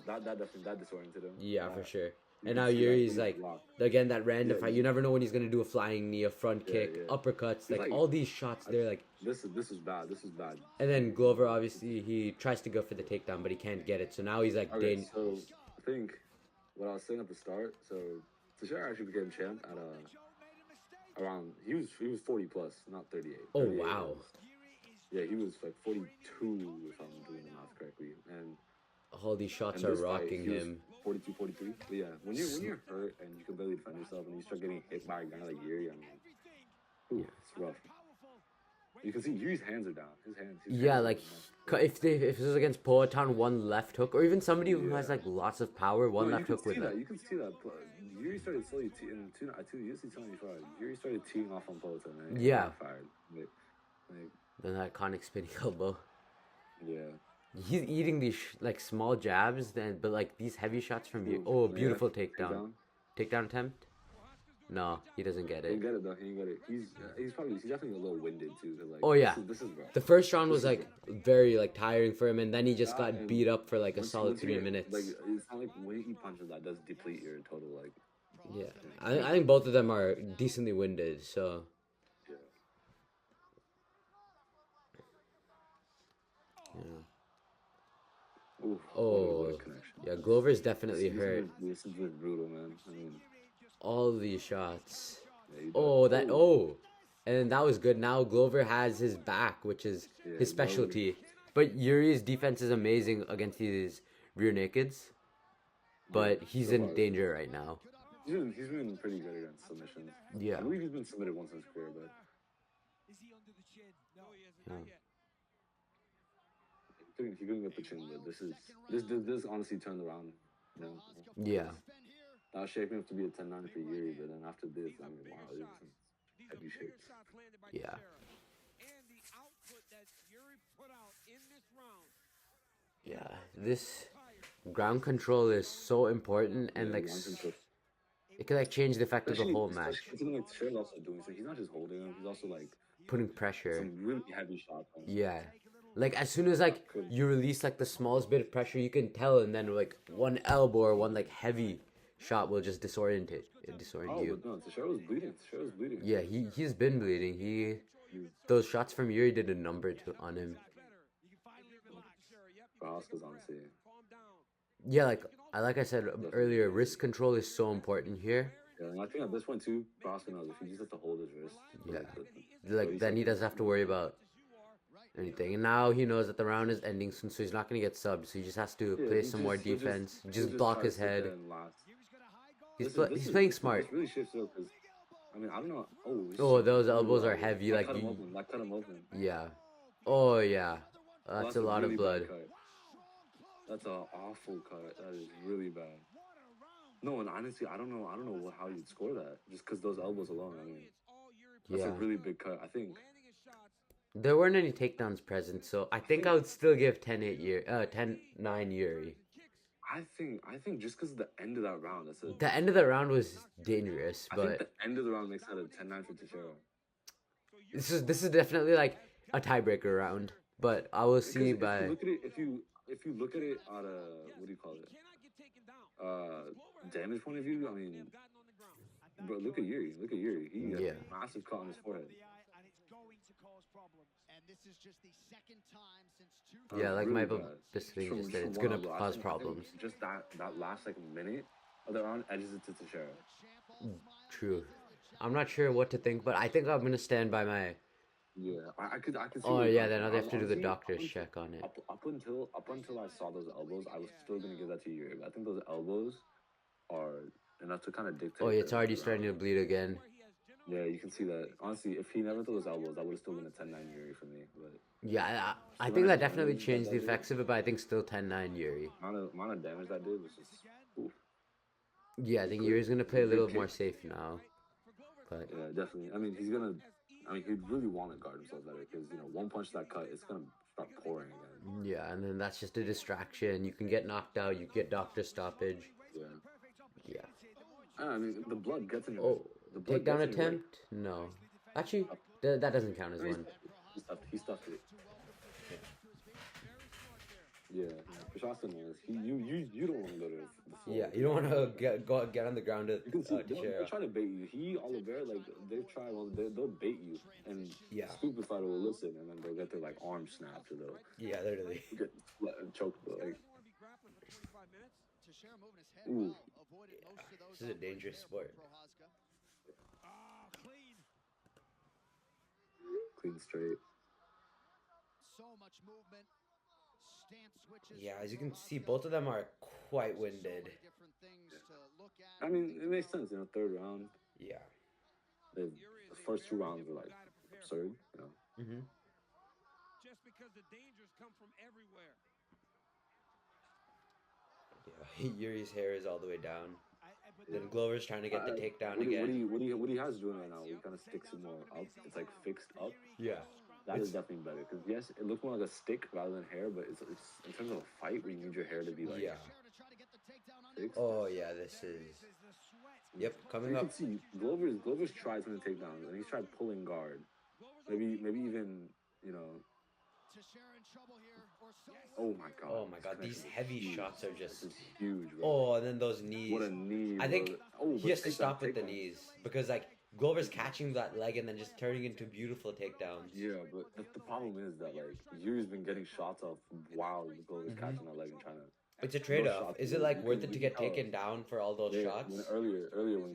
that disoriented him. Yeah, for sure. You And can now see that Yuri's he's like, locked. again, that random Yeah, fight. You never know when he's gonna do a flying knee, a front yeah, kick, yeah. uppercuts, He's like like, all these shots. They're like, this is bad. This is bad. and then Glover obviously he tries to go for the takedown, but he can't get it. So now he's like, Okay, so I think what I was saying at the start. So Teixeira actually became champ at around he was 40 plus, not 38. oh 38 wow, was, yeah, he was like 42 if I'm doing the math correctly. all these shots And are this fight, rocking he was him. 42, 43. But yeah, when you're hurt and you can barely defend yourself and you start getting hit by a guy like Yuri, I mean, ooh, it's rough. You can see Yuri's hands are down. His hands. Yeah, are like down. if it was against Poatan, one left hook, or even somebody who has Yeah. like lots of power, one No, left hook with it. You can see that. Yuri started slowly in UFC 25. Yuri started teeing off on Poatan, and Yeah. backfired. Like, Then that iconic spinning elbow. yeah. He's eating these like small jabs, but like these heavy shots from you. Ooh, Oh, yeah. beautiful takedown. Takedown attempt? No, he doesn't get He it. didn't get it though. He didn't get it. He's definitely a little winded too. Like, Oh yeah. This is rough. The first round This was is like very like tiring for him, and then he just got and beat up for like a once- solid once you 3 get- minutes. Like it's not like when he punches that does deplete your total like. Yeah, I think both of them are decently winded. So Yeah. yeah. Ooh, Oh, what a connection. yeah. Glover's definitely hurt. This is just brutal, man. I mean, All these shots. yeah, you Oh, did. that. Oh, and that was good. Now Glover has his back, which is Yeah, his specialty. But Yuri's defense is amazing against these rear nakeds. But he's so in far. danger right now. He's been pretty good against submissions. Yeah. I believe he's been submitted once in his career, but he couldn't get the chin. But this honestly turned around. You know. Yeah. That was shaping up to be a 10-9 for Yuri, but then after this, I mean, wow, it was some heavy shapes. Yeah. Yeah. This ground control is so important, and like it could like change the effect of the whole match. Something like Teixeira's also doing, so he's not just holding him, he's also like Putting pressure. some really heavy shots on him. Yeah. Like as soon as like you release like the smallest bit of pressure, you can tell, and then like one elbow or one like heavy shot will just disorient you. But no, Teixeira was bleeding. Yeah, he's been bleeding. Those shots from Yuri did a number on him. Prochazka's honestly. Yeah, like I said earlier, wrist control is so important here. Yeah, and I think at this point too, Prochazka knows if he just has to hold his wrist. Yeah. Like then he doesn't have to worry about anything. And now he knows that the round is ending soon, so he's not gonna get subbed. So he just has to play some more defense. Just block his head. He's playing smart. It's really shifts though, because I mean I don't know. Oh, those elbows are heavy. That cut him open. Yeah. Oh yeah. That's a lot of really blood. bad cut. That's an awful cut. That is really bad. No, and honestly, I don't know how you'd score that. Just because those elbows alone. I mean, that's a really big cut. I think. There weren't any takedowns present, so I think I would still give 10-9 Yuri. I think just because the end of that round, the end of the round was dangerous, I but think the end of the round makes that a 10-9 for Teixeira. this is definitely like a tiebreaker round. But I will see by. If you look at it at a what do you call it? Damage point of view. I mean, bro, look at Yuri. He got a massive cut on his forehead. Yeah, like really my this thing just said, it's gonna cause problems. Just that last like minute of the round edges it to Teixeira. True. I'm not sure what to think, but I think I'm gonna stand by my. Yeah, I could. See oh yeah, then I'll have to do the doctor's check on it. Up until I saw those elbows, I was still gonna give that to Yuri. But I think those elbows are enough to kind of dictate. Oh, it's already starting to bleed again. Yeah, you can see that. Honestly, if he never threw those elbows, that would have still been a 10-9 Yuri for me. But yeah, I think that definitely changed the effects of it, but I think still 10-9 Yuri. Amount of damage that did was just. Oof. Yeah, I think Yuri's gonna play a little more safe now. But yeah, definitely. I mean, he'd really want to guard himself better because one punch that cut, it's gonna start pouring again. Yeah, and then that's just a distraction. You can get knocked out. You get doctor stoppage. Yeah. I mean, the blood gets in. Oh, takedown attempt? No, actually, that doesn't count as one. He stuffed it. Yeah, Prochazka knows. You don't want to go to the floor. Yeah, you don't want to get on the ground to You can see they'll Teixeira. try to bait you. Oliver, like they've tried. Well, they'll bait you, and Yeah. stupid fighter will listen, and then they'll get their like arm snapped or they'll literally get choked. Like, ooh, this is a dangerous sport. Clean straight. So much movement. Yeah, as you can see, both of them are quite winded. I mean, it makes sense, third round. Yeah. The first 2 rounds were like absurd, Mm-hmm. Just because the dangers come from everywhere. Yeah, Yuri's hair is all the way down. Then Glover's trying to get the takedown again. What he has doing right now, he kind of sticks it more up. It's like fixed up. Yeah. That is definitely better because yes, it looks more like a stick rather than hair, but it's in terms of a fight where you need your hair to be like fixed. Oh yeah, this is. Yep, coming up. You can see Glover's tried some takedowns and he's tried pulling guard. Maybe even Oh my god, these heavy shots are just huge. Bro. Oh, and then those knees. What a knee! I think he has to stop with the takedown. knees because like Glover's catching that leg and then just turning into beautiful takedowns. Yeah, but the problem is that like Yuri's been getting shots off while Glover's catching that leg and trying to. It's a trade-off. Is it like worth it to get taken down for all those shots? Earlier when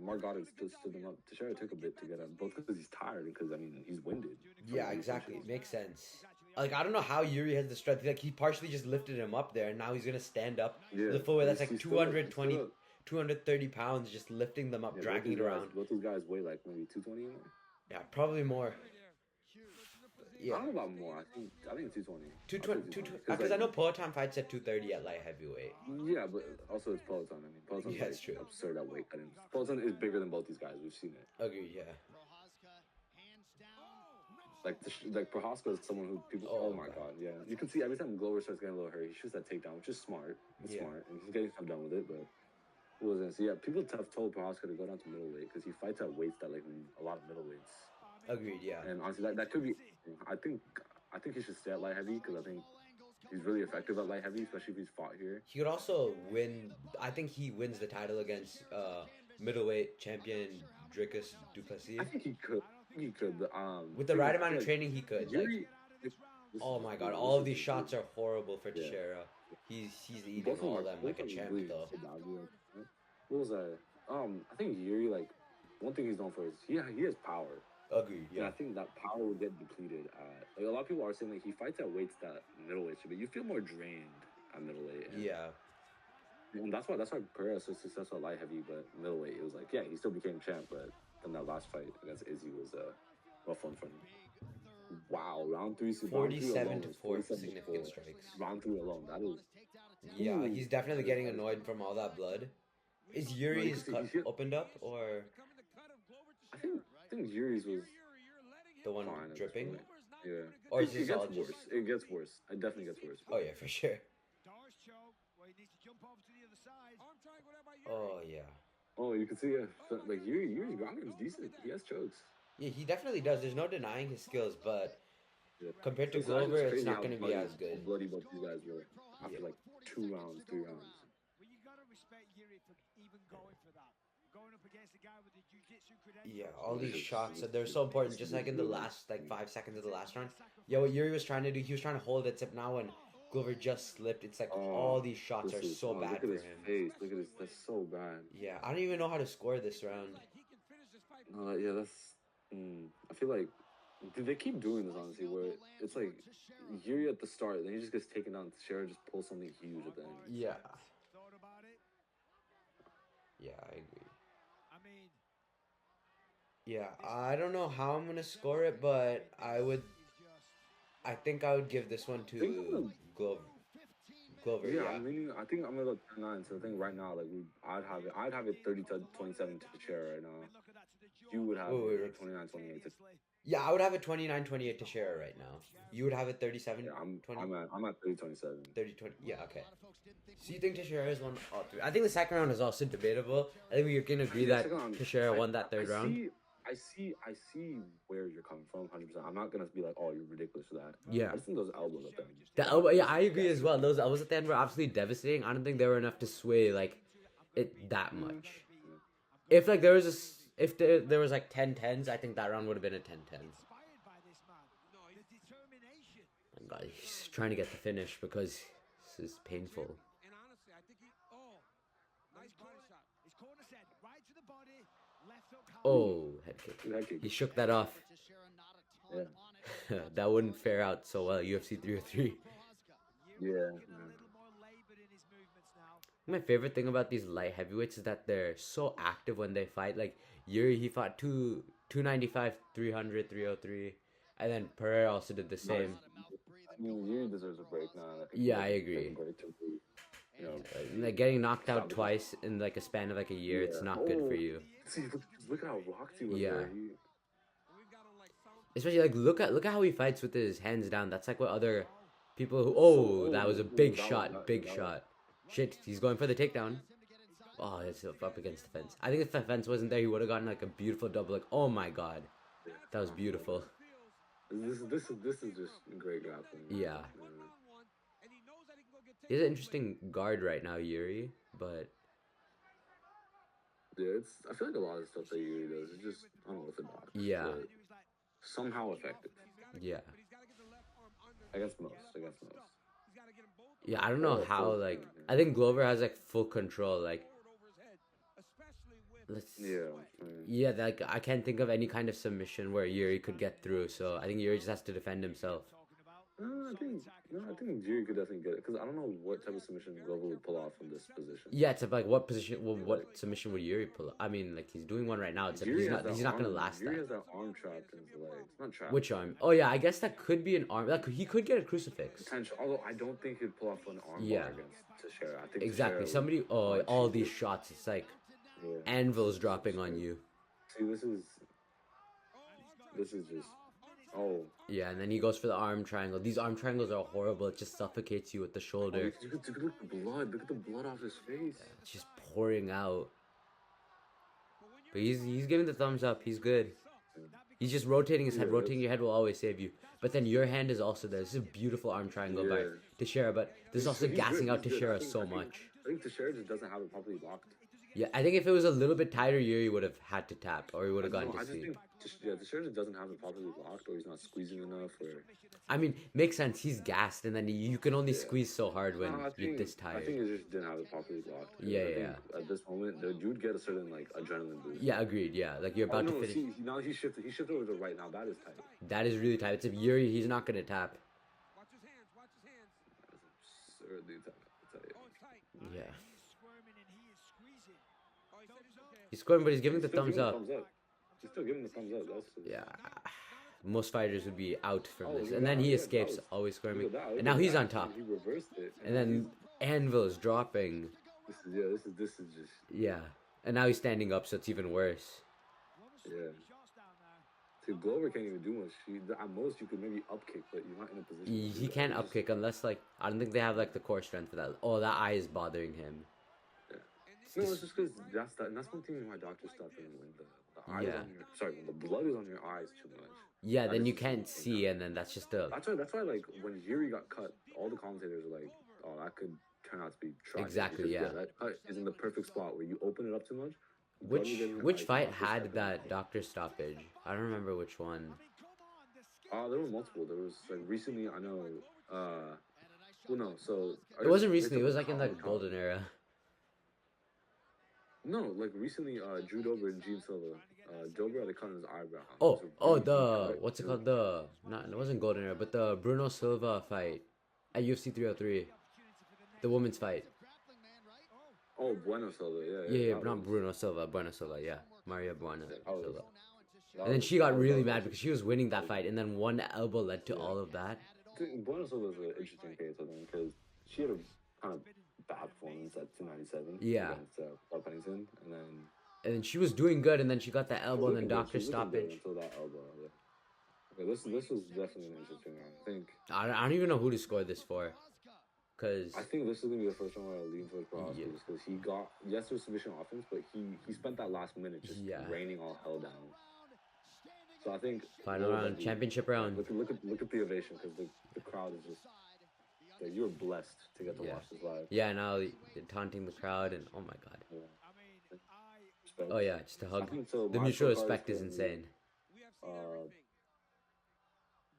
Mark Goddard stood him up, Teixeira took a bit to get him, both because he's tired and because he's winded. Yeah, exactly. It makes sense. Like I don't know how Yuri has the strength. Like he partially just lifted him up there, and now he's gonna stand up. Yeah, the full way that's like 220, 230 pounds, just lifting them up, dragging it around. Both these guys weigh like maybe 220 in there. Yeah, probably more. Yeah. I don't know about more. I think 220. 220. Because I know Peloton fights at 230 at light heavyweight. Yeah, but also it's Peloton. Peloton's it's true. Absurd at weight cutting. Peloton is bigger than both these guys. We've seen it. Agreed. Yeah. Like Prochazka is someone who people. Oh my god. Yeah. You can see every time Glover starts getting a little hurt, he shoots that takedown, which is smart. It's smart, and he's getting stuff done with it. But what was it? So yeah, people have told Prochazka to go down to middleweight because he fights at weights that like a lot of middleweights. Agreed. Yeah. And honestly, that could be. I think he should stay at light heavy because I think he's really effective at light heavy, especially if he's fought here. He could also win. I think he wins the title against middleweight champion Dricus Duplessis. I think he could. With the right amount of training, he could. Oh my god, all of these shots are horrible for Teixeira. He's eating all of them like a champ though. What was that? I think Yuri, like, one thing he's known for is he has power. Agreed. Yeah. And I think that power will get depleted at, like, a lot of people are saying like he fights at weights that middleweight should be. You feel more drained at middleweight. Yeah. And that's why Pereira was so successful at light heavy, but middleweight it was like he still became champ, but then that last fight against Izzy was rough one for him. Wow, round 3, 47 to 4 significant strikes. Round 3 alone, that is. Yeah, he's definitely getting annoyed from all that blood. Is Yuri's cut opened up or? I think Yuri's was the one dripping. Yeah. Or is it gets worse. It gets worse. It definitely gets worse. Oh yeah, for sure. Oh yeah. Oh, you can see like Yuri's ground game's decent. He has chokes. Yeah, he definitely does. There's no denying his skills, but compared to Glover, it's not going to be as good. Bloody both these guys were after like 2 rounds, 3 rounds. Well, you got to respect Yuri for even going for that. Going up against a guy with the jiu-jitsu credentials. Yeah, all these shots, they're so important. Just like in the last 5 seconds of the last round. Yeah, what Yuri was trying to do, he was trying to hold it, except now when Glover just slipped, it's like all these shots are so bad for him. Look at his face. Look at his. That's so bad. Yeah, I don't even know how to score this round. Yeah, that's. I feel like they keep doing this honestly, where it's like Yuri at the start, then he just gets taken down. Teixeira just pulls something huge at the end. Yeah. Yeah, I agree. Yeah, I don't know how I'm gonna score it, but I think I would give this one to Glover. Yeah, I think I'm gonna go 10-9. So I think right now, like I'd have it 30-27 to Teixeira right now. You would have it 29-28. Yeah, I would have it 29-28 to Teixeira right now. You would have it 37. Yeah, I'm at 30-27. 30-20. Yeah, okay. So you think Teixeira has won all 3? I think the second round is also debatable. I think we can agree that Teixeira won that third round. I see where you're coming from, 100%. I'm not gonna be like, oh, you're ridiculous for that. Yeah. I just think those elbows at them. The elbow, yeah, I agree as well. Those elbows at the end were absolutely devastating. I don't think they were enough to sway like it that much. If like there was if there was like 10-10s, I think that round would have been a 10-10. Inspired by this man. The determination. Oh my God, he's trying to get the finish because this is painful. And honestly, I think nice body shot. His corner set right to the body. Left hook. Oh, head kick. Head kick. He shook that off. Yeah. That wouldn't fare out so well. UFC 303. Yeah. A little more labored in his movements now. My favorite thing about these light heavyweights is that they're so active when they fight. Like Yuri, he fought 295, 300, 303, and then Pereira also did the same. I mean, Yuri deserves a break now. Yeah, I agree. You know, Like getting knocked out twice in like a span of like a year, it's not good for you. See, look at how rocked he was. Yeah. There. We've got him like sound. Especially like look at how he fights with his hands down. That's like what other people who. Oh, that was a big shot. Big shot. Shit, he's going for the takedown. Oh, it's up against the fence. I think if the fence wasn't there, he would have gotten like a beautiful double. Like, oh my God, that was beautiful. This is just great grappling. Yeah. And he knows that he can go get He has an interesting guard right now, Yuri, but Yeah, I feel like a lot of stuff that Yuri does is just unorthodox. yeah, but somehow effective. yeah, But he's got to get the left arm under. Against most. Against most. He's got to get them both yeah. I don't know how. Like, I think Glover has like full control. Like, forward over his head, especially with let's. Yeah. Yeah, like I can't think of any kind of submission where Yuri could get through. So I think Yuri just has to defend himself. I think Yuri could definitely get it because I don't know what type of submission Glover would pull off from this position. Yeah, it's like what position? Well, what submission would Yuri pull? I mean, like he's doing one right now. It's like Yuri he's not gonna last Yuri that. has that arm trapped in his legs. Not trapped. Which arm? Oh yeah, I guess that could be an arm. Like he could get a crucifix. Potential. Although I don't think he'd pull off an arm Yeah. bar against Teixeira. I think Exactly. Teixeira Somebody. would Oh, punch all you. these shots. It's like Yeah. anvils dropping on you. See, this is just. Oh. Yeah, and then he goes for the arm triangle. These arm triangles are horrible. It just suffocates you with the shoulder. Look at the blood. Look at the blood off his face. It's just pouring out. But he's giving the thumbs up. He's good. He's just rotating his head. Yeah, Rotating your head will always save you. But then your hand is also there. This is a beautiful arm triangle by Yeah. Teixeira. But this is also He's gassing good, out he's good. Teixeira I think- so I think- much. I think Teixeira just doesn't have it properly locked. Yeah, I think if it was a little bit tighter, Yuri would have had to tap, or he would have No, gone I to just sleep. think Teixeira just doesn't have it properly locked, or he's not squeezing enough, or. I mean, makes sense. He's gassed, and then you can only Yeah. squeeze so hard when No, I you're think, this I think tired. it just didn't have it properly locked. 'Cause Yeah, I think yeah. At this moment, you'd get a certain like adrenaline boost. Yeah, agreed. Yeah, like you're Oh about no! to finish. See, now he shifted. He shifted over to the right now. That is tight. That is really tight. It's if Yuri, he's not gonna tap. watch his hands, watch his hands. That is absurdly tight. Oh, it's tight. Yeah. He is squirming and he is squeezing. Oh, he said he's okay. He's scoring, but he's giving the Still thumbs giving up. Thumbs up. He's still giving the thumbs up. That's just, Yeah. Most fighters would be out from Oh, this. look at And then that. he Look at escapes, that. always Look squirming. at that. Look And now at he's that. on top. He reversed it. And then Anvil is dropping. This is just Yeah. And now he's standing up, so it's even worse. yeah. See, Glover can't even do much. At most, you could maybe upkick, but you're not in a position. He, to do he that. can't It's just- upkick unless, like, I don't think they have, like, the core strength for that. Oh, that eye is bothering him. No, it's just because that's one thing my doctor stopped doing when the eyes Yeah. on your when the blood is on your eyes too much. Yeah, That then is you just can't something see, and then that's just a... That's why like when Yuri got cut, all the commentators were like, "Oh, that could turn out to be tragic." Exactly, Because, yeah. that cut is in the perfect spot where you open it up too much. blood will get in your Which eyes, fight doctor had stoppage. that doctor stoppage? I don't remember which one. There were multiple. There was like recently. I know. Well, no. So It wasn't recently, it was, like, in the Colin- golden era. No, like recently, Drew Dober and Gene Silva. Dober had a cut on his eyebrow. It Oh, was a really deep cut. what's it called? It wasn't golden era, but the Bruno Silva fight at UFC 303. The women's fight. Oh, Bueno Silva, Yeah, that not was- Bruno Silva, Bueno Silva, yeah. Maria Bueno that was- Silva. that And then was- she got that was- really that mad was- because she was winning that fight, and then one elbow led to all of that. I think Bueno Silva is an interesting case, I think, because she had a kind of bad performance at 297 Yeah. against Bob Pennington, and then And then she was doing good, and then she got that elbow, and then She was doctor looking good stoppage. until that elbow. Yeah. Okay, this was definitely an interesting one. I don't even know who to score this for. Because, I think this is gonna be the first one where I lean towards Prochazka Yeah. just because he got yes, there's submission offense, but he spent that last minute just Yeah. raining all hell down. So I think Final Will round, Benji- championship round. Look at the ovation because the crowd is just. Yeah, you were blessed to get to Yeah. watch this live. Yeah, now they're taunting the crowd, and oh my god. Yeah. I mean, Respect. Oh yeah, just a hug. I think so. The My mutual scorecard respect is gonna be, insane. We have seen Uh, everything.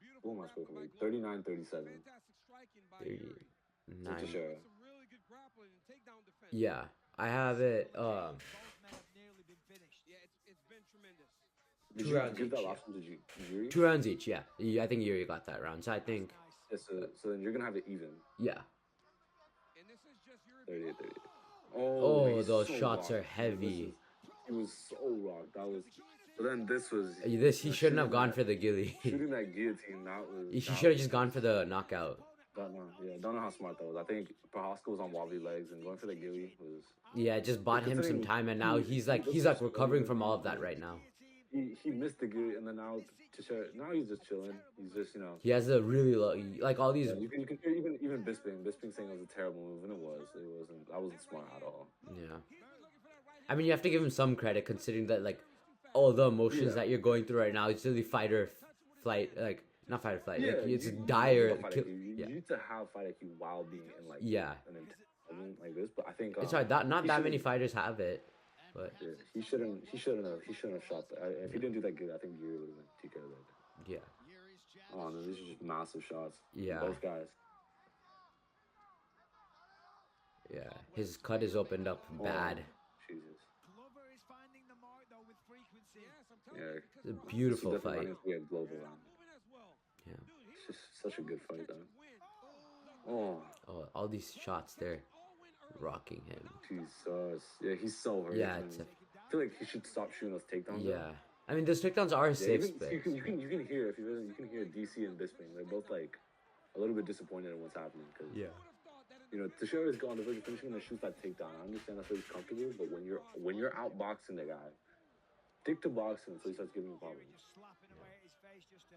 What Beautiful am I grappling supposed to by make? Glover. 39-37. Fantastic striking by Yuri. 39. Teixeira. Some really good grappling and takedown defense. Yeah, I have it. both men have nearly been finished. Yeah, it's been tremendous. Did Two you rounds give that each, last one to Yuri? 2 rounds each. Yeah, I think Yuri got that round. So I think Nice. Yeah, so then you're gonna have it even. yeah. And this is just Yuri. 38-38. Oh, he's those so shots are rocked. heavy. He was so rocked. That was. But then this was. This he shouldn't have shooting gone that- for the gilly. Shooting that guillotine. That was. He that should have was- just gone for the knockout. Don't know how smart that was. I think Prochazka was on wobbly legs and going for the gilly was. Yeah, it just bought him some time, and now he's like recovering from all of that right now. He missed the gilly and then now now he's just chilling. He's just He has a really low, like all these. Yeah, you can hear even Bisping saying it was a terrible move, and it wasn't. That wasn't smart at all. Yeah. I mean, you have to give him some credit considering that, like, all the emotions that you're going through right now. It's really fight or flight, like, not fight or flight. Like, it's you dire. need fight IQ. You need to have fight IQ while being in like Yeah. an environment like this. But I think It's hard. Not he that many shouldn't- fighters have it, but Yeah, he shouldn't have shot that. If he didn't do that good, I think Yuri would have been TK that day. yeah. Oh no, these are just massive shots. Yeah. Both guys. Yeah. His cut is opened up bad. Jesus. Glover is finding the mark though with frequency. Yes, I'm telling Yeah. you. It's a because Rock- beautiful This is definitely fight. running to be a global He's not round. moving as well. Yeah. Dude, he It's just such a good fight, catch though. and win. Oh, Oh, all these shots there, All win early. rocking him. Jesus. Yeah, he's so hurt. Yeah, man. it's a, I feel like he should stop shooting those takedowns. though. yeah. I mean, those takedowns are Yeah, safe, even, but you can hear if you listen, you can hear DC and Bisping. They're both like a little bit disappointed in what's happening because yeah. Teixeira is on the verge of finishing and shoots that takedown. I understand that's where he's comfortable, but when you're outboxing the guy, stick to boxing until he starts giving you problems. Just slapping away at his face just to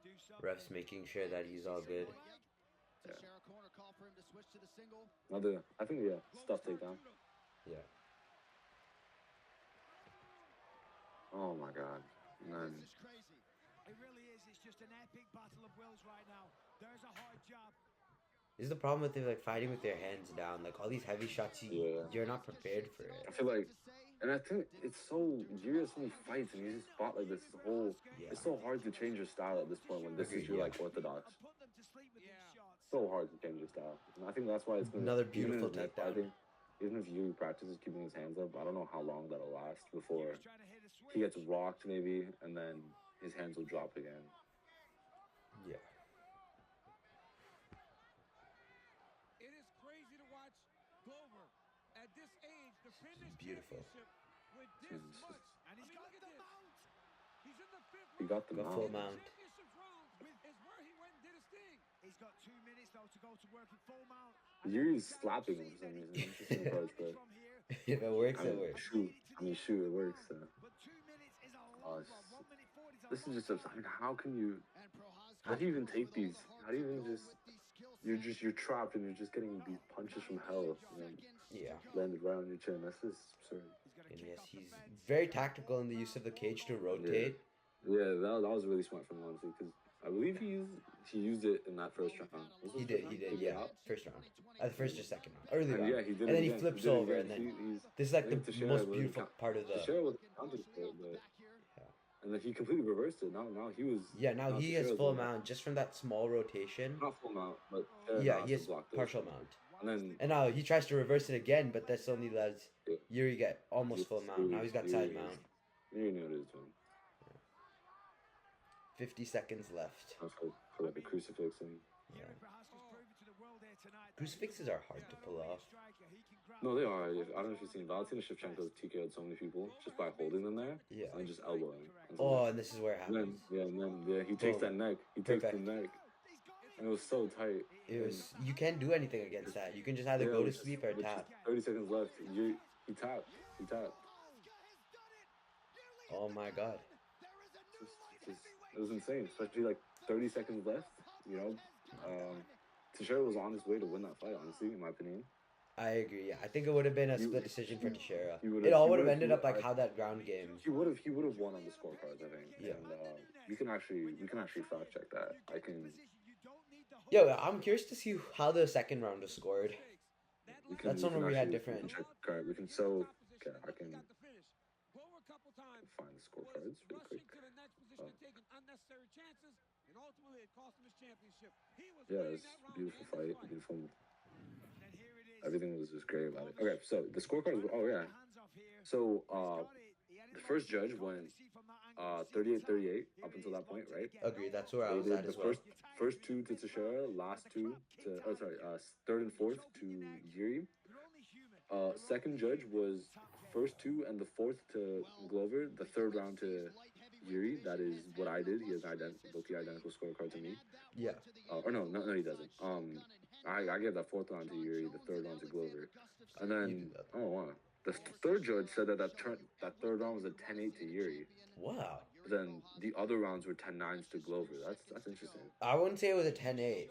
do something. Refs making sure that he's all good. I think stuff takedown. Yeah. Oh my god, man. It really is. It's just an epic battle of wills right now. There's a hard job. This is the problem with like fighting with their hands down. Like all these heavy shots, you're not prepared for I it. feel like, and I think it's so you have so many fights and you just fought like this whole. Yeah. It's so hard to change your style at this point when this is your Yeah. like orthodox. And put them to sleep with these shots. So hard to change your style. And I think that's why it's gonna Another even in beautiful his next takedown. fighting, even if Yuri practices keeping his hands up, I don't know how long that'll last before He's trying to hit a switch. he gets rocked maybe, and then his hands will drop again. Yeah. It is crazy to watch Glover at this age defend his Beautiful. championship with this It's much. And he's got look at the this. mount. He's in the fifth He round. got the Got mount. full mount. Championship rounds is where he went and did his thing. He's got 2 minutes though to go to work in full mount. Yuri's slapping him for some reason. Interesting approach, but From here, If it works, it works. shoot, it works. but 2 minutes is a Oh, long it's- one. 1 minute 40 is a This is long just. I mean, how do you even take these? How do you even just? You're trapped and you're just getting these punches from hell and Yeah. landed right on your chin. That's just absurd. He's gonna And kick yes, off the he's fence. very tactical in the use of the cage to rotate. Yeah, that was really smart from him, honestly, because I believe he used it in that first round. Was it He first did, round? he did, Took it yeah. out? First round. The first or second round. Early And round. yeah, he did. And it then he again. flips did it over, again. and then He's, this is like I the think Teixeira most was beautiful count- part of the. Teixeira was counted for it, but and then he completely reversed it. Now he was. Yeah, now he has Teixeira's full the one. mount just from that small rotation. Not full mount, but Yeah, he has partial mount. And then And now he tries to reverse it again, but this only lets Yeah. Yuri get almost full mount. Now he's got side mount. You know what it is, man. 50 seconds left. I feel like a crucifix and. Yeah. Yuri Prochazka's proven to the world here tonight that Crucifixes are hard to pull off. striker, he can grab No, they are. I don't know if you've seen Valentina Shevchenko's TKO'd so many people just by holding them there Yeah. and just elbowing. And Oh, and this is where it and then, happens. he takes that neck. He takes the Perfect. neck. And it was so tight. It was. You can't do anything against that. You can just either go to sleep or with just tap. 30 seconds left. He tapped. He tapped. Oh my god. It was insane, especially like 30 seconds left. Teixeira was on his way to win that fight, honestly, in my opinion. I agree. I think it would have been a You- split decision for Teixeira. he would've- It all he would have would've- ended he up like would- how that ground game. He would have won on the scorecards, I think. Yeah. And we can actually fact check that. I can. Yo, I'm curious to see how the second round was scored. We can That's we something can we had actually- different. We can check. Okay, we can. So okay, I can Glover a couple times find the was scorecards really rushing quick. to the next position and taking unnecessary chances, and ultimately it cost him his championship. He was Yeah, winning it's that round beautiful and this fight. Beautiful. And here it is. Everything was just great about it. Okay, so the scorecards. Oh yeah. So the first judge went 38-38 up until that point, right? Agreed. That's where I They was did at the as well. first two to Teixeira, last two to third and fourth to Yuri. Second judge was first two and the fourth to Glover. The third round to Yuri. That is what I did. He has both the identical scorecard to me. Yeah. Or no, he doesn't. I gave that fourth round to Yuri, the third round to Glover, and then wow, the third judge said that that third round was a 10-8 to Yuri. Wow. But then the other rounds were 10-9s to Glover. That's interesting. I wouldn't say it was a 10-8.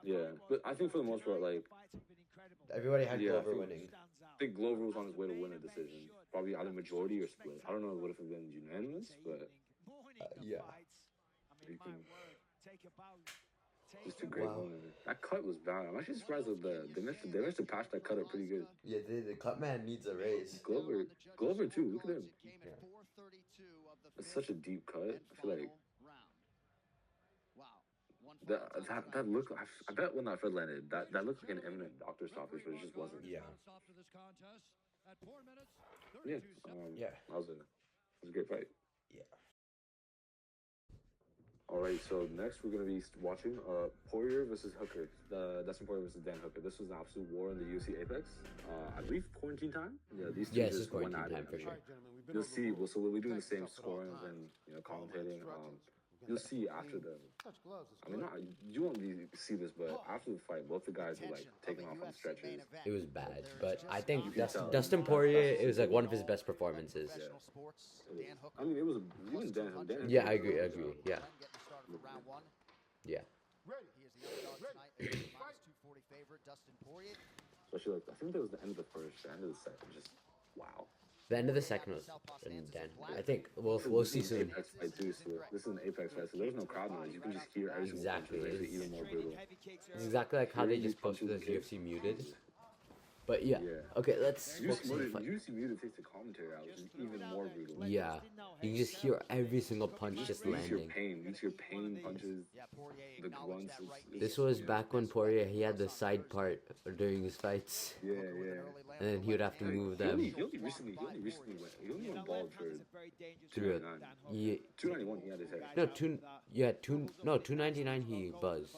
Yeah, but I think for the most part, like Everybody had Yeah, I Glover think- winning. I think Glover was on his way to win a decision, probably either majority or split. I don't know what if it been unanimous, but Yeah. you can. Just a great Wow. moment. That cut was bad. I'm actually surprised that they managed to patch that cut up pretty good. Yeah, the cut man needs a raise. Glover too. Look at him. Yeah. It's such a deep cut. I feel like that look. I bet when that first landed, that looked like an imminent doctor stoppage, but it just wasn't. Yeah. Yeah. Yeah. That was a great fight. Yeah. All right, so next we're gonna be watching Poirier versus Hooker, the Dustin Poirier versus Dan Hooker. This was an absolute war in the UFC Apex. I believe quarantine time. Yeah, these two Yeah, this is just went quarantine at time it. for sure. You'll see. So we'll be doing the same scoring and commentating. You'll see after the. I mean, you won't see this, but after the fight, both the guys were like taking off on stretchers. It was bad, but I think can tell. Dustin Poirier, it was like one of his best performances. I mean, it was even Dan. Yeah, I agree. Yeah. Yeah. Especially like I think that was the end of the first, the end of the second. Just wow. The end of the second was and then I think we'll see This is an soon. Apex fight too, so this is an Apex fight, so there's no crowd noise. You can just hear every single punch. Exactly. It's actually even more brutal. It's exactly like how they just posted this UFC muted. But yeah. Okay, let's focus on the fight. UFC muted takes the commentary out, which is even more brutal. Yeah. You can just hear every single punch just You just hear landing. pain. You just hear pain punches, the grunts. This was back when Poirier he had the side part during his fights. Yeah. And then he would have to move He them. only recently went. He only went bald for Through 299. Yeah. 291 he had his hair. No, 299 he buzzed.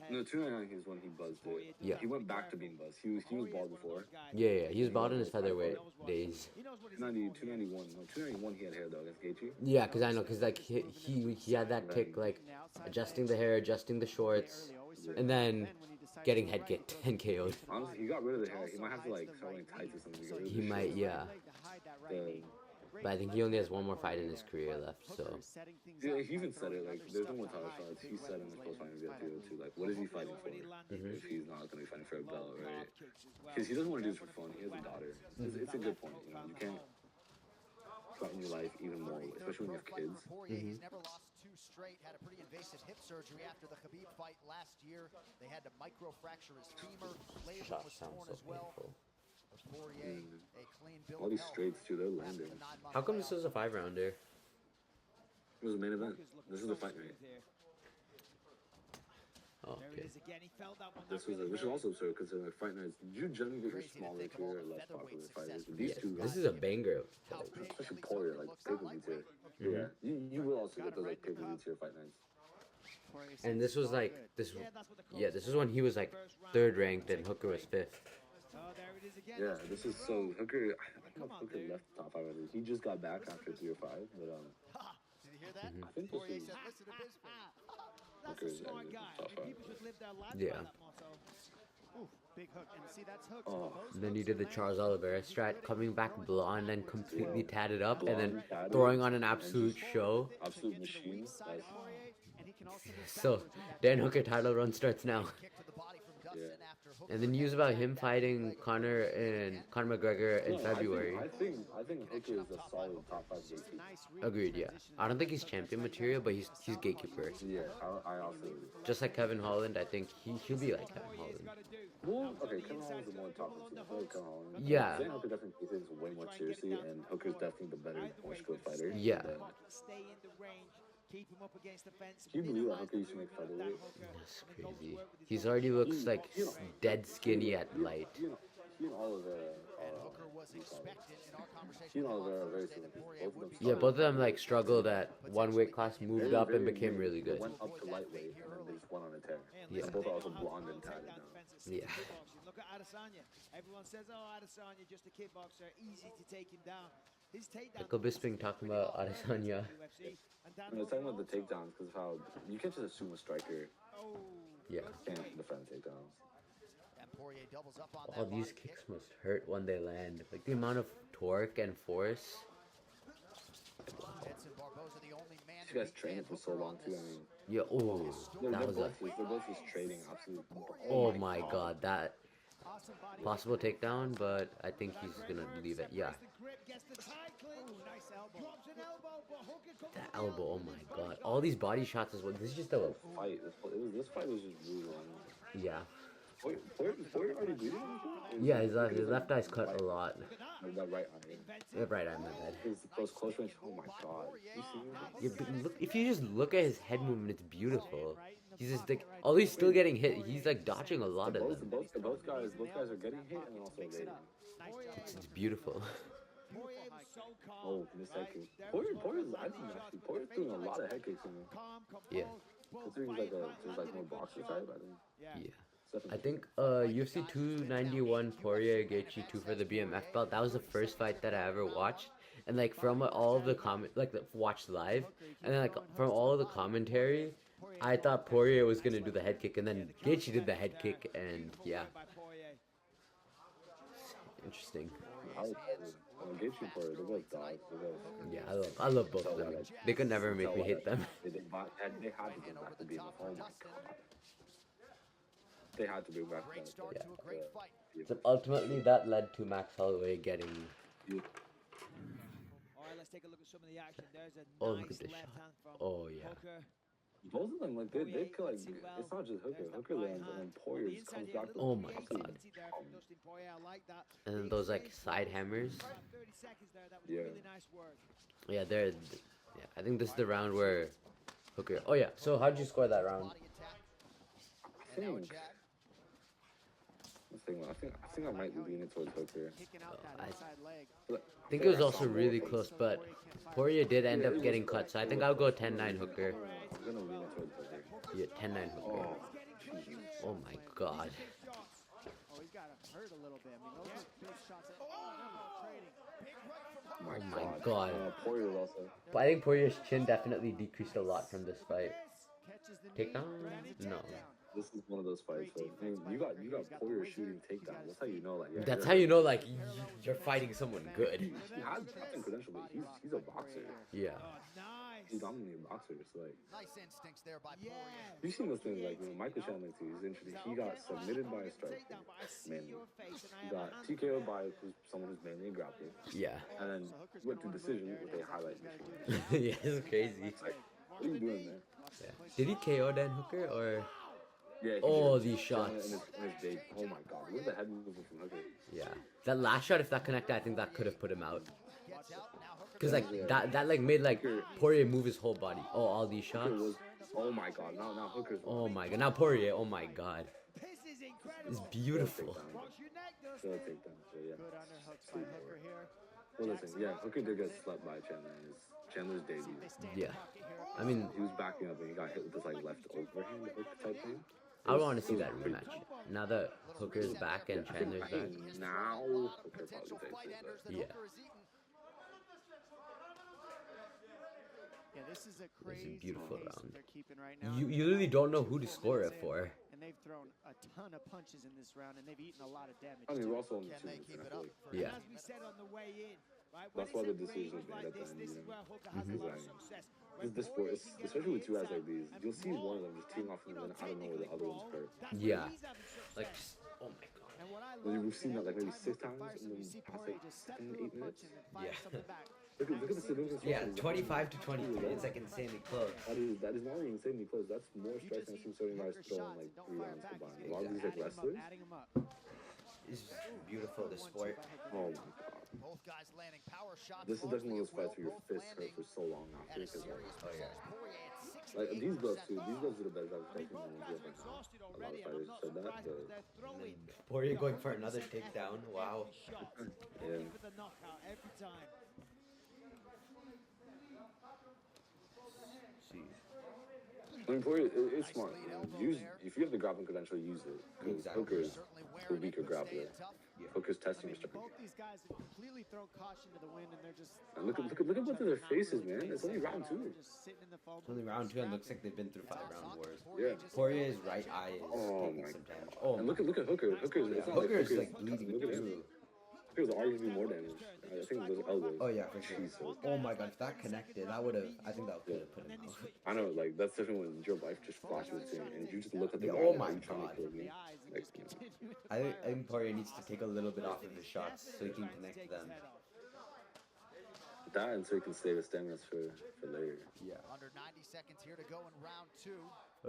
No, 299 is when he buzzed it. Yeah. He went back to being buzzed. He was bald before. Yeah, he was bald in his featherweight days. 291. No, 291 he had hair though against Gaethje. Yeah, cause I know, cause like he had that tick, like adjusting the hair, adjusting the shorts, and then getting head kicked and KO'd. Honestly, he got rid of the hair. He might have to like start wearing tights or something to get rid of He the might, shit. yeah. But I think he only has one more fight in his career left, so. Yeah, he even said it, like, there's no more title shots. He said in his post-fight interview too, like, what is he fighting for if he's not going to be fighting for a belt, right? Because he doesn't want to do this for fun. He has a daughter. It's a good point, you know. You can't threaten your life even more, especially when you have kids. He's never lost two straight, had a pretty invasive hip surgery after the Khabib fight last year. They had to microfracture his femur. Labrum Shot was sounds torn so as well. painful. Poirier, a clean bill All of these health straights too, they're after landing. the 9-month How come this layoff. was a 5-rounder? It was a main event. This is the fight night. Oh, okay. Which is also absurd because like fight nights, you generally get your smaller tier or less popular fighters. But these Yes, two, this is a banger. especially Poirier, like pay-per-view tier. Yeah, you will also get those like pay-per-view tier fight nights. And this was like this. Yeah, this is when he was like 3rd ranked and Hooker was 5th. Yeah, this is so Hooker. I don't know if Hooker left the top 5. He just got back after 3 or 5, but Did you hear that? I think this Poirier is said, listen to his fan. Hooker's top 5. Yeah. Big hook, and see that's hooks. Oh. Those And then he hooks did the are Charles meant Oliveira to strat, keep coming back going. blonde and completely tatted up, and then Blonde, tatted, throwing on an and absolute just show. absolute machine. Like, So, Dan Hooker title run starts now. yeah. And the news about him fighting Conor McGregor in No, February. I think Hooker is a solid top 5 gatekeeper. Agreed, yeah. I don't think he's champion material, but he's gatekeeper. Yeah, I also agree. Just like Kevin Holland, I think he'll be like Kevin Holland. Well, okay, Kevin Holland's the more top of the two. I feel like Kevin Holland. Yeah. Dan Hooker definitely takes things way more seriously, and Hooker's definitely the better, more skilled fighter. Yeah. Stay in the range, keep him up against the fence. Can you believe that Hooker used to make featherweight? That's crazy. He's already looks like dead skinny at light. He and Oliver, he and Oliver are very similar. Both of them Yeah, both of them like struggled at one weight class, moved up, and became really They good. went up to lightweight, and then they just went on a tear. Yeah. And both are also blonde and tatted now. Yeah. Look at Adesanya. Everyone says, oh, Adesanya, just a kickboxer, easy to take him down. His takedown. Michael Bisping talking about Adesanya. And they're talking about the takedowns because of how you can't just assume a striker Yeah. can't defend takedowns. All these kicks must hurt when they land. Like the amount of torque and force. These guys trained for so long too. I mean, Yeah. Oh, that was a. they're both just trading absolute. Oh my God, that possible takedown, but I think he's gonna leave it. Yeah. That elbow. Oh my God. All these body shots as well. This is just a. Fight. This fight was just really long. Yeah. Poirier already bleeding? Yeah, his left eye's cut a lot. That right eye. Yeah, right eye, my bad. Those close range. Oh my God. You see Yeah, but look, if you just look at his head movement, it's beautiful. He's just like, although he's still getting hit, he's like dodging a lot of them. Both guys are getting hit and also evading. It's beautiful. Oh, this head kick. Poirier's, I think actually, Poirier's doing a lot of head kicks in him. Yeah. Considering he's like more boxer type, I think. Yeah. I think UFC 291 Poirier Gaethje 2 for the BMF belt. That was the first fight that I ever watched, and like from all of the watched live, and then like from all of the commentary, I thought Poirier was gonna do the head kick, and then Gaethje did the head kick, and yeah, interesting. Gaethje and Poirier, they're both dogs. Yeah, I love both of them. They could never make me hate them. They had to go back to BMF. Oh my God. They had to be back to that. Yeah. So ultimately, that led to Max Holloway getting. All right, let's take a look at some of the action. There's a Oh, nice look at this left shot. hand from Oh yeah. Hooker. Both of them, like they kill like it's not just Hooker. Hooker lands and then Poirier just comes back. Oh my God. And then those like side hammers. Yeah. Yeah, yeah, I think this is the round where Hooker. Oh yeah. So how'd you score that round? I think I might lean it towards Hooker. I think it was also really close, but Poirier did end up getting cut, so I think I'll go 10-9 Hooker. I'm gonna lean it towards Hooker. Yeah, 10-9 Hooker. Oh my God. Oh my God. Poirier also. But I think Poirier's chin definitely decreased a lot from this fight. Takedown? No. This is one of those fights where I mean, you got Poirier shooting takedowns. That's how you know, like. Yeah, That's how you know, like, you're fighting someone good. He has nothing credential, but he's a boxer. Yeah. He's dominating boxers. Like. Nice instincts there by Poirier. You've seen those things, like Michael Chandler too. He's interesting. He got submitted by a striker, mainly. He got TKO by someone who's mainly a grappler. Yeah. And then went to decision with a highlight machine. Yeah, it's crazy. Like, what are you doing, man? Yeah. Did he KO Dan Hooker or? Yeah. Oh, these shots. In his big, oh my God! Look at the head movement from Hooker. Yeah. That last shot, if that connected, I think that could have put him out. Cause like that like made like Poirier move his whole body. Oh, all these shots. Oh my God! Now Hooker's. Oh my God! Now Poirier. Oh my God. It's beautiful. Still take down. Yeah. Well, listen. Yeah, Hooker did get slept by Chandler in Chandler's debut. Yeah. I mean, he was backing up and he got hit with this like left overhand hook type thing. I want to see that rematch. Now that Hooker's back and Chandler's back. Now Hooker probably takes it. Yeah. Yeah, this is a beautiful pace round. they're keeping right now. You literally don't know who to score it for. And they they've thrown a ton of punches in this round, and they've eaten a lot of damage. I mean, we're also on Can they keep it up? Yeah. As we said on the way in, right? That's why the decision was made at the end, This you is know. where Hooker has a lot of success. This sport, especially with two guys like these, you'll see one of them just teeing off and then out of nowhere the other one's hurt. Yeah. Like, oh my god. And what I We've love seen that like maybe is 6 time times with in you the see past Poirier like just step 7, through 8 a punch minutes. and then fire Yeah. something back. Look at the significance. Yeah, 25 to 23. It's like insanely close. That is not even insanely close. That's more You strikes just than I've seen eat certain guys Hooker's throw in shots like and don't 3 fire rounds back. combined. You A lot of get these like adding 'em up, wrestlers. adding 'em up. It's beautiful, the sport. Oh my god. Both guys landing power shots. This is definitely one of those fights where your Both fists hurt landing for so long at after. a Because serious Oh, yeah. percentage. Poirier at like these gloves 68%. too. These gloves are the best I've I mean, taken both in the guys are gym right now. exhausted A lot already, of and I'm fighters not said that, surprised but because they're throwing. Poirier going for Hooker's another every takedown. Wow. shot, Yeah. looking for the knockout every time. See. I mean, Poirier, it's smart. You know, if you have the grappling credential, use it. Because Exactly. Hooker's Certainly a wearing it, weaker but grappler. staying tough. Hooker's I testing mean, your strength. both these guys have completely thrown caution to the wind, and they're just. And look at fighting both each of other, their not faces, really man. It's only facing round at all. 2. They're just sitting in the phone It's only booth, round 2 and looks scrapping. like they've been through 5-round wars. Yeah. Poirier's right eye is Oh taking my some damage. god. Oh And my. look at Hooker. Hooker's Yeah, it's not like Hooker's Hooker's like bleeding look at him. through. Hooker's arguably more damaged. I think those elbows. Oh yeah, for sure. Jesus. Oh my god, if that connected, that would have. I think that could have put him out. I know, like that's different when your life just flashes between and you just look at the Yeah, guy. oh and my you trying to God. kill me. The eyes and Like, just continue to I fire think Poirier needs to take a little bit off of his shots so he can connect them. that and so you can save his stamina for later. Yeah. Under 90 seconds here to go in round 2.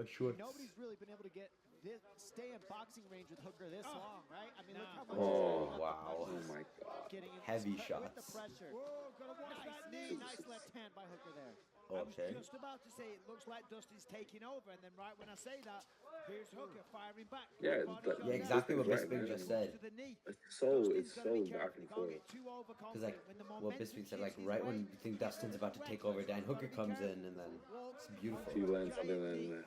Sure. Nobody's really been able to get this, stay in boxing range with Hooker this long, right? I mean, look how much Oh, he's wow. Oh my god. getting in Heavy with shots. the pressure. Whoa, gotta watch that Nice knee. knee, nice left hand by Hooker there. Okay. I was just about to say it looks like Dustin's taking over, and then right when I say that, here's Hooker firing back. Yeah, Body but- shot Yeah, down. exactly what Right, Bisping man. just said. To the knee. It's so Dustin's gotta be back careful. and He can't forth. get too overconfident. Because like When the what momentum Bisping said, shifts like his right way, when you think Dustin's about to take over, Dan Hooker comes in and then it's beautiful. He lands something and then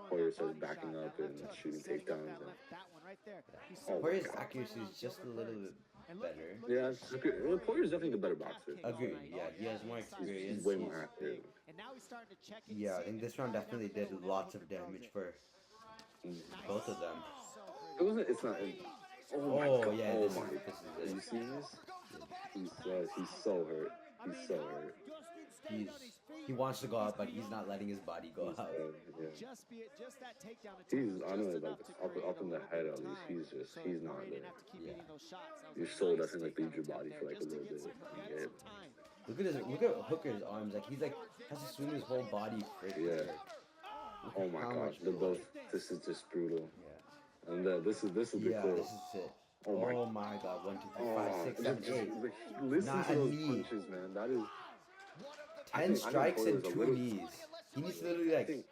Poirier starts backing up and shooting takedowns. And, Poirier's accuracy is just a little bit better. yeah, Poirier's definitely the better boxer. Agreed. Yeah, he has more He's experience. way more active. And now he's starting to check Yeah, I think this round definitely did lots of damage for both of them. It wasn't. It's not. Oh my Oh god. yeah, Oh this my. is You it. see this? He's so hurt. He's so hurt. He wants to go out, but he's not letting his body go out. Yeah. Just that takedown attempt He's was I know just like enough to up in the create head a at little least. bit of He's just time. he's So not Poirier didn't there. have to keep Yeah. hitting those shots. That was Your a soul nice doesn't like leave your takedown body attempt for like a there, little bit. just to get You some get it. time. Look at Hooker's arms. Like he's like has to swing his whole body freaking. Yeah. Oh my How gosh, much- they're both. This is just brutal. Yeah. And this is the Yeah, clip. this is it. Oh my. Oh my god, 1, 2, 3, 4, 5, Oh, 6, 7, 8. listen Not to a those knee. punches, man. That is. 10 think strikes and Poirier's a 2 little- knees. He needs to literally I like think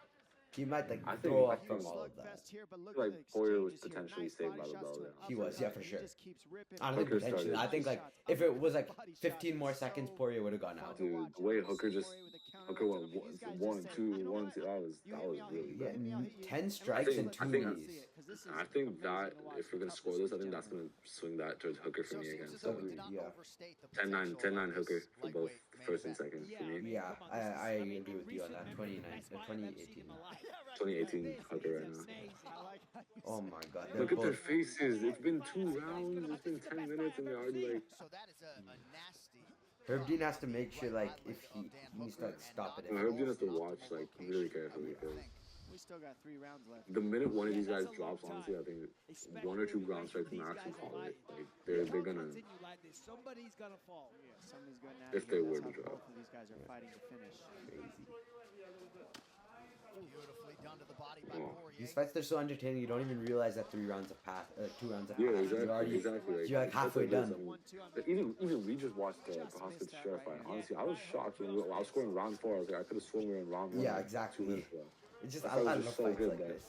he might like I think- throw I up from think- all of that. like Poirier was potentially saved by the bell there. He was, yeah, for sure. I don't think Hooker potentially. started- I think like if it was like 15 more seconds, Poirier would have gone out. Dude, the way Hooker went 1, 2, 1, 2. That was really Yeah, bad. 10 strikes and 2 I think- knees. I think that if we're gonna score this, I think that's gonna swing that towards Hooker for So it me seems again. as though So we did not yeah. overstate the 10-9 potential of Hooker this for both lightweight main first and event. second for me. Yeah, I agree with you on that. 2018. 2018 Hooker right now. Oh my god, they're Look at their both. faces. It's been 2 rounds. It's been 10 minutes, and they're already like. So that is a nasty. Herb Dean has to make sure like if he needs to like stop it. Herb Dean has to watch like really carefully because We still got 3 rounds left. the minute one of these guys drops, honestly, I think 1 or 2 ground strikes max and call it. Like they're gonna. Somebody's gonna fall. Yeah, somebody's gonna. If they were to That's how drop. both of these guys are fighting to finish. Beautifully done to the body by Oh. Poirier. These fights, they're so entertaining. You don't even realize that 3 rounds have passed. 2 rounds have Yeah, passed. You're already, exactly. you're like halfway done. Even we just watched the Prochazka Teixeira fight. Honestly, I was shocked when I was scoring round 4. I was like, I could have sworn we were in round 1. Yeah, like, exactly. 2 minutes ago. It's just That I fight was love just so fights good like that- this.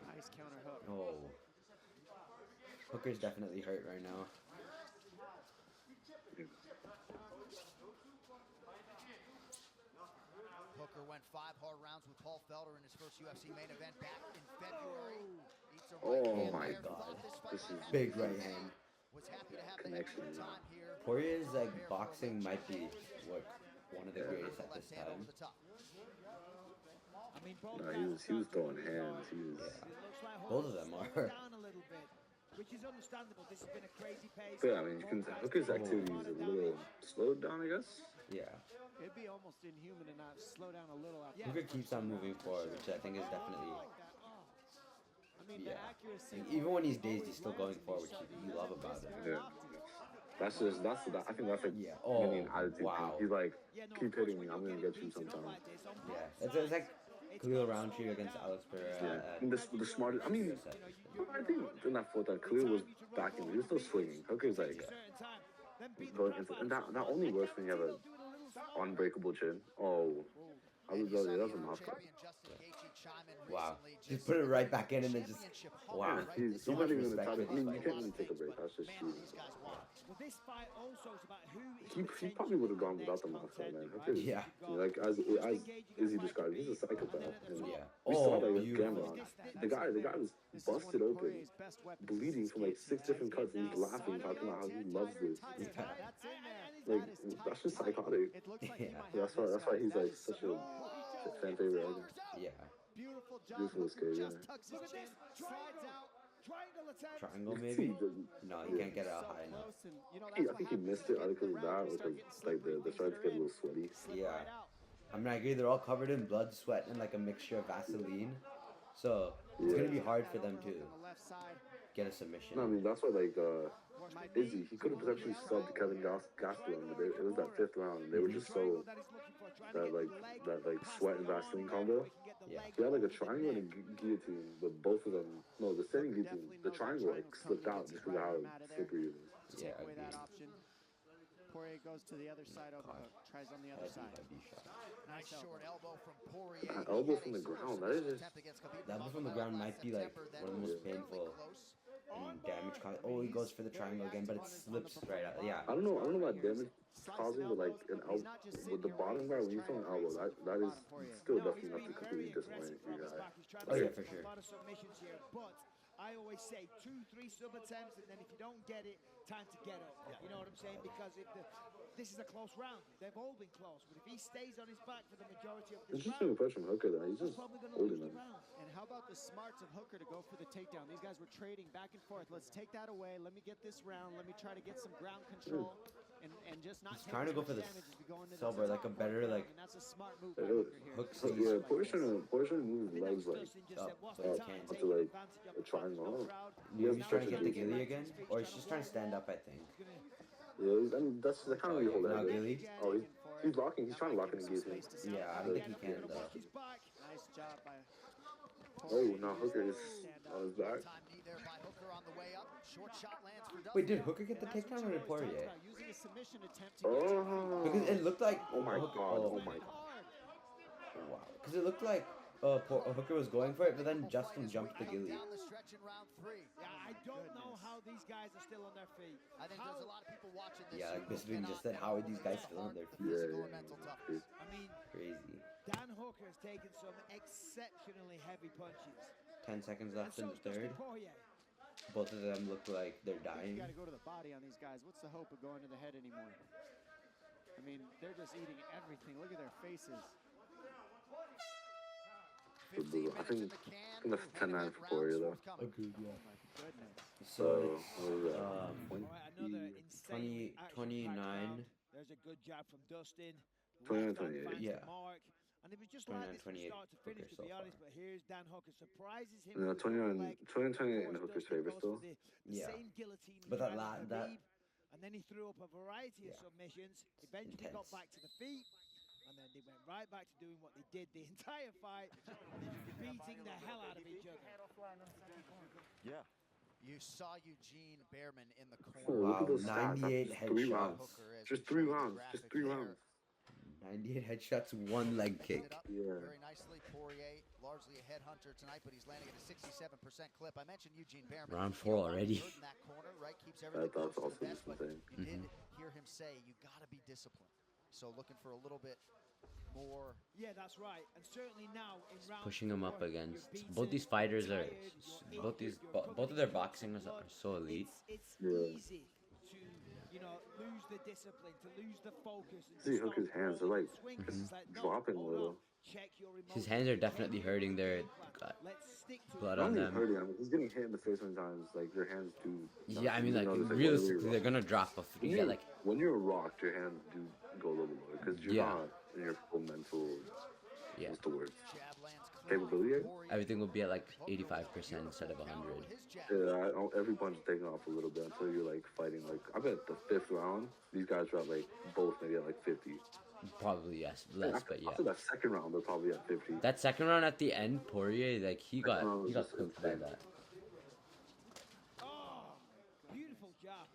Nice counter hook. Oh, Hooker's definitely hurt right now. Hooker went 5 hard rounds with Paul Felder in his first UFC main event back in February. Eats a right Oh hand my there. God. Thought this fight This might is have Big been right close. hand. Was happy to have the Connection. extra time here. Poirier's like boxing might be what one of the Yeah. greatest at this Left hand over time. the top. I mean, both No, guys he was are throwing starting to hands. really He was. hard. It looks like Both of Hooker's them slowing are. down a little bit, which is understandable. This has been a crazy pace. But yeah, I mean, you can, Both guys Hooker's taking activity a is lot a of little damage. slowed down, I guess. Yeah. It'd be almost inhuman to not slow down a little after. Hooker the keeps first on two moving rounds, forward, for which sure. I think is definitely. I mean, the Yeah. accuracy. Like, of even when he's Poirier dazed, he's still always going forward, lands which in you these love shots. about it. Yeah. That's just that. I think that's like Yeah. winning Oh, attitude. wow. He's like, Yeah, no, keep of course, hitting when me. I'm you're gonna getting get you beaten up sometime. like this on Yeah. both It's sides, like it's Khalil gotta Roundtree slow against down. Alex Pereira. Yeah. And the smart. I mean, I think in that fourth that Khalil was backing. He was still swinging. Hooker's like, going into, and that only works when you have a unbreakable chin. Oh, I And was you saw that the was a mouth champion Justin Gaethje chime in Wow. recently, Just put it right back in and then just. championship Wow. hunger, right? He's This So is much not even gonna respect try to. for I mean, this you fight. can't even take a break. That's just man, cheating. these guys want. Well, this fight also is about who is He probably would have gone without the mouth, man. Hooker, Yeah. like as Izzy described, he's a psychopath. And Yeah. we saw Oh, that with beautiful. Gamrot. The guy was This is one busted of open, Poirier's best weapons. bleeding from like 6 different cuts, and he's laughing, talking about how he loves this. That's in there. Like, That is tight, that's just tight. psychotic. It looks like Yeah. he might Yeah, have that's why this, he's guys. like That is such so a fan favorite. I guess. Yeah. beautiful job. Beautiful Hooker escape, just yeah. tucks Look his at chin, this. slides out. Triangle attempt. Triangle He maybe? doesn't- No, he can't get it high enough. Close and, you know, I that's what think he happens missed when it you either get because in of the that round, or you start because getting like the slippery, starts things get a that little are sweaty. in, slip Yeah. right out. I mean, I agree. They're all covered in blood, sweat, and like a mixture of Vaseline. So it's gonna be hard for them to On the left side. get a submission. No, I mean that's why like Might be. Izzy, he could have potentially subbed Kevin Gastelum. But it was that 5th round. And they were just so that sweat and Vaseline combo. Yeah. He had like a triangle and a guillotine, but both of them, no, the standing guillotine, the triangle like slipped out just because of how slippery it was. Yeah, Take away that agreed. option. Poirier goes to the other side of the hook. Tries on the other Heavy, side. heavy shot. Nice short elbow from Poirier. That He elbow had from a the sort of ground, that is submission just- attempt against Khabib That elbow from the Nurmagomedov ground last might be like September that one of the was most fairly painful close. and damage causing. Oh, he goes for the triangle again, but it slips right out. Yeah. I don't know what damage causing, but like an elbow with the bottom guard when you throw an elbow, that is still definitely enough to completely disappoint your guy. Oh, yeah, for sure. A lot of submissions here, but I always say 2-3 sub attempts, and then if you don't get it, time to get up. You know what I'm saying? Because this is a close round. They've all been close, but if he stays on his back for the majority of this Interesting round, approach from Hooker though. He's he's just probably going to holding lose the them. round. And how about the smarts of Hooker to go for the takedown? These guys were trading back and forth. Let's take that away. Let me get this round. Let me try to get some ground control. And just not He's take trying to as go much for the damage as we go into silver, this like a better, round. like, And that's a smart move by Like, Hooker here. hook So, sees. yeah, Portion moves legs like Dustin just up, said, what's so the he time? can't. Taking Onto, like, advantage of a the triangle. crowd. He has He's such trying a to get the big- Gilly again, or he's just trying to stand up. I think. Yeah, I mean that's the kind of way you hold Now that. Gilly. Oh, he's locking. He's trying to lock in the guillotine. Yeah, I don't think he can though. He's back. Nice job by Oh, now Hooker is on his back. Time knee there by Hooker on the way up. Short shot lands for Dustin. Wait, did Hooker get the takedown or did Poirier? Using a submission attempt to get Oh. Because it looked like Oh my Hooker, god. oh, Oh my god. wow. Because it looked like Hooker was going for it, but then Justin jumped the Gilly. Down the stretch in round 3. Yeah, I don't know how these guys are still on their feet. I think there's a lot of people watching this. Yeah, like who Bisping just cannot said, how are these guys comprehend still on their the feet? physical and mental toughness. I mean, Crazy. Dan Hooker has taken some exceptionally heavy punches. 10 seconds And left so in the has Dustin third. Poirier. Both of them look like they're You dying. got to go to the body on these guys. What's the hope of going to the head anymore? I mean, they're just eating everything. Look at their faces. 15 I minutes in think the can. that's with 10-9 one-and-a-half for rounds Poirier, though. forthcoming. Agreed, yeah. Oh my goodness. So So, it's what was that? All right, another insane 29. round. There's a good jab from Dustin. 29, Left hand 28. finds Yeah. the mark. And it was just 29, like this from 28 start to finish, Hooker to be so honest. far. But here's Dan Hooker. Surprises him. No, with the double 29, leg. 28 in Forced Hooker's Dustin favor goes still. for the Yeah. same guillotine he But that tried la- on that- Khabib, and then he threw up a variety of Yeah. submissions. Eventually got Intense. back to the feet. And then they went right back to doing what they did the entire fight, beating the hell out of each other. Yeah. You saw Eugene Behrman in the Oh, corner. look at Wow, those stats. 98 That's just 3 headshots. rounds. Hooker, as Just we 3 showed the rounds. graphic Just 3 there. rounds. 98 headshots, one leg Cleaned kick. it up Yeah. very nicely. Poirier, largely a headhunter tonight, but he's landing at a 67% clip. I mentioned Eugene Behrman. Round You 4 know, already. good in that corner, right? Keeps everything That's close to also the vest, just but insane. you did hear him say you got to be disciplined. So looking for a little bit more. Yeah, that's right. And certainly now in round Pushing him 4, up you're against beaten, both these fighters are tired, you're both injured, these you're both covered of their in boxing blood. are so elite. It's Yeah. easy to you know, lose the discipline, to lose the focus. And See to start Hooker's hands are falling like swings. It's like, no, dropping a hold little. on. Check your His emotions, hands are check definitely your hurting. They're game plan. got Let's stick to blood it. on Not only them. hurting, I mean, he's getting hit in the face many times. Like your hands do. Yeah, I mean, you like notice, realistically, they're gonna drop if you get like. when you're rocked, your hands do go a little lower because you're Yeah. not in your full mental. Yeah. What's the word? Jab lands clean. Capability. Everything will be at like 85% instead of 100. Yeah, every punch is taking off a little bit until you're like fighting. Like I bet the 5th round, these guys are at like both maybe at like 50. Probably yes, less, but yeah. After that 2nd round, they're probably at 50. That second round at the end, Poirier, like he got just cooked by insane. that. Oh, beautiful job.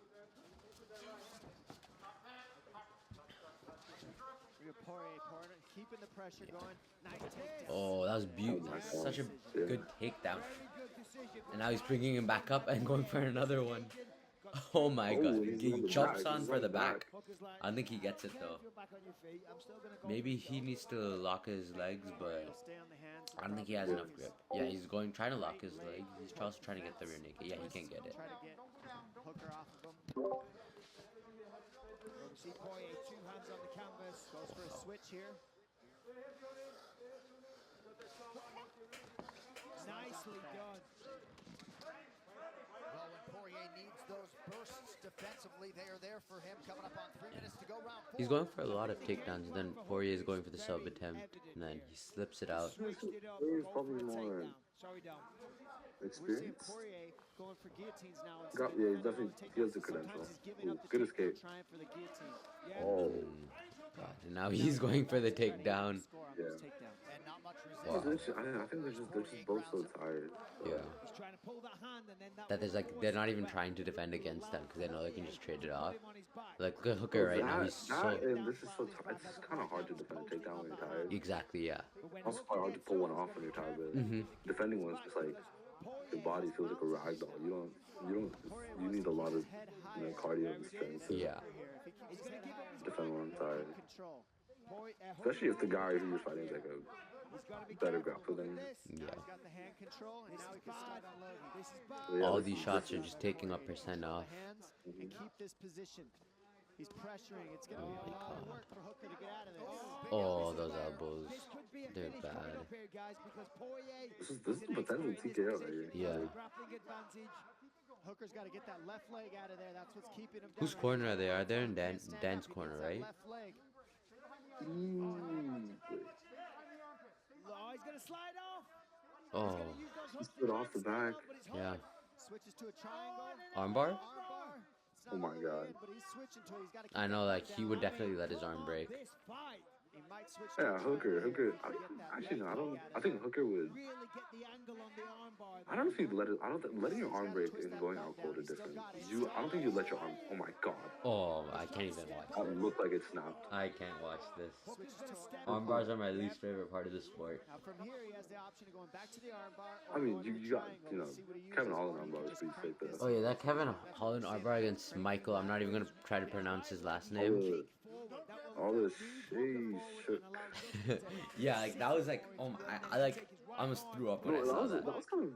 Poirier, keeping the pressure going. Nice takedown. Oh, that was beautiful. my God. Such a Yeah. good takedown. Very good decision. And now he's bringing him back up and going for another one. Oh my Oh, god. he's He on the chomps back, on he's for on the the back. Hooker's like, I don't think he gets it "Okay, though. if you're back on your feet, I'm still gonna go Maybe for he the needs to lock his legs, but Stay on the hands. I don't think he has enough grip. Yeah, he's trying to lock his legs. He's also trying to get the rear naked. Yeah, he can't get it. Try to get Hooker off of him. We see Poirier, 2 hands on the canvas. Goes for a switch here. Nicely done. Well, when Poirier needs those bursts defensively, they are there for him. Coming up on 3 minutes to go, round 4. He's going for a lot of takedowns, and then Poirier is going for the sub attempt, and then he slips it out. Switched it up. Poirier's Go probably for a more takedown. Sorry, Dom. We're seeing Experience. Poirier going for guillotines now. Yeah, he's definitely he has the credential. Ooh, good escape. Trying for the guillotine. Yeah. Oh, God, and now he's going for the takedown. Score on Yeah. those takedowns. And not much Wow. resistance. I think they're just both so tired. Yeah. He's trying to pull that hand and then That there's like they're not even trying to defend against them because they know they can just trade it off. Like look at Hooker right now. He's so And this is so tired. It's kind of hard to defend a takedown when you're tired. exactly yeah. Also quite hard to pull one off when you're tired. But defending one is just like your body feels like a rag doll. You need a lot of cardio and strength to Yeah. defend one tired. Control. Especially if the guy who you're fighting is like a better grappler than you. Yeah. He's got the hand control, and now he can start unloading. This is bad. So, yeah, All this these is- shots this are is- just taking up percent off. Hands and keep this position. He's pressuring. It's going to be a lot of work for Hooker to get out of this. Oh, those elbows. This could be a They're finish coming bad. up here, guys, because Poirier This is an the potential expert in this TKO right position. here. Yeah. Grappling advantage. Hooker's got to get that left leg out of there. That's what's keeping him down. Whose corner are they? Are they in Dan's corner, right? Left leg. Oh, he's gonna slide off. Oh, He slid off the back. yeah. Switches to a triangle. Armbar? Armbar. It's Oh not my all the way God. in, but he's switching to it. He's gotta keep I know, that like leg he down. would definitely let his arm break. This fight He might switch to Yeah, a Hooker. triangle. Actually, no. I think Hooker would. really get the angle on the armbar. I don't know if you'd let it. I don't think letting your arm break and going out cold are different. I don't think you'd let your arm. Oh my God. Oh, I can't even watch. That looked like it snapped. I can't watch this. Switches to a Arm bars are my least favorite part of the sport. Now from here, he has the option of going back to the armbar. I mean, you got Kevin Holland arm bar was pretty sick though. Oh yeah, that Kevin Holland armbar against Michael. I'm not even gonna try to pronounce his last name. All this shit. Yeah, like that was like, oh my, I like almost threw up when I No, saw that that. was kind of.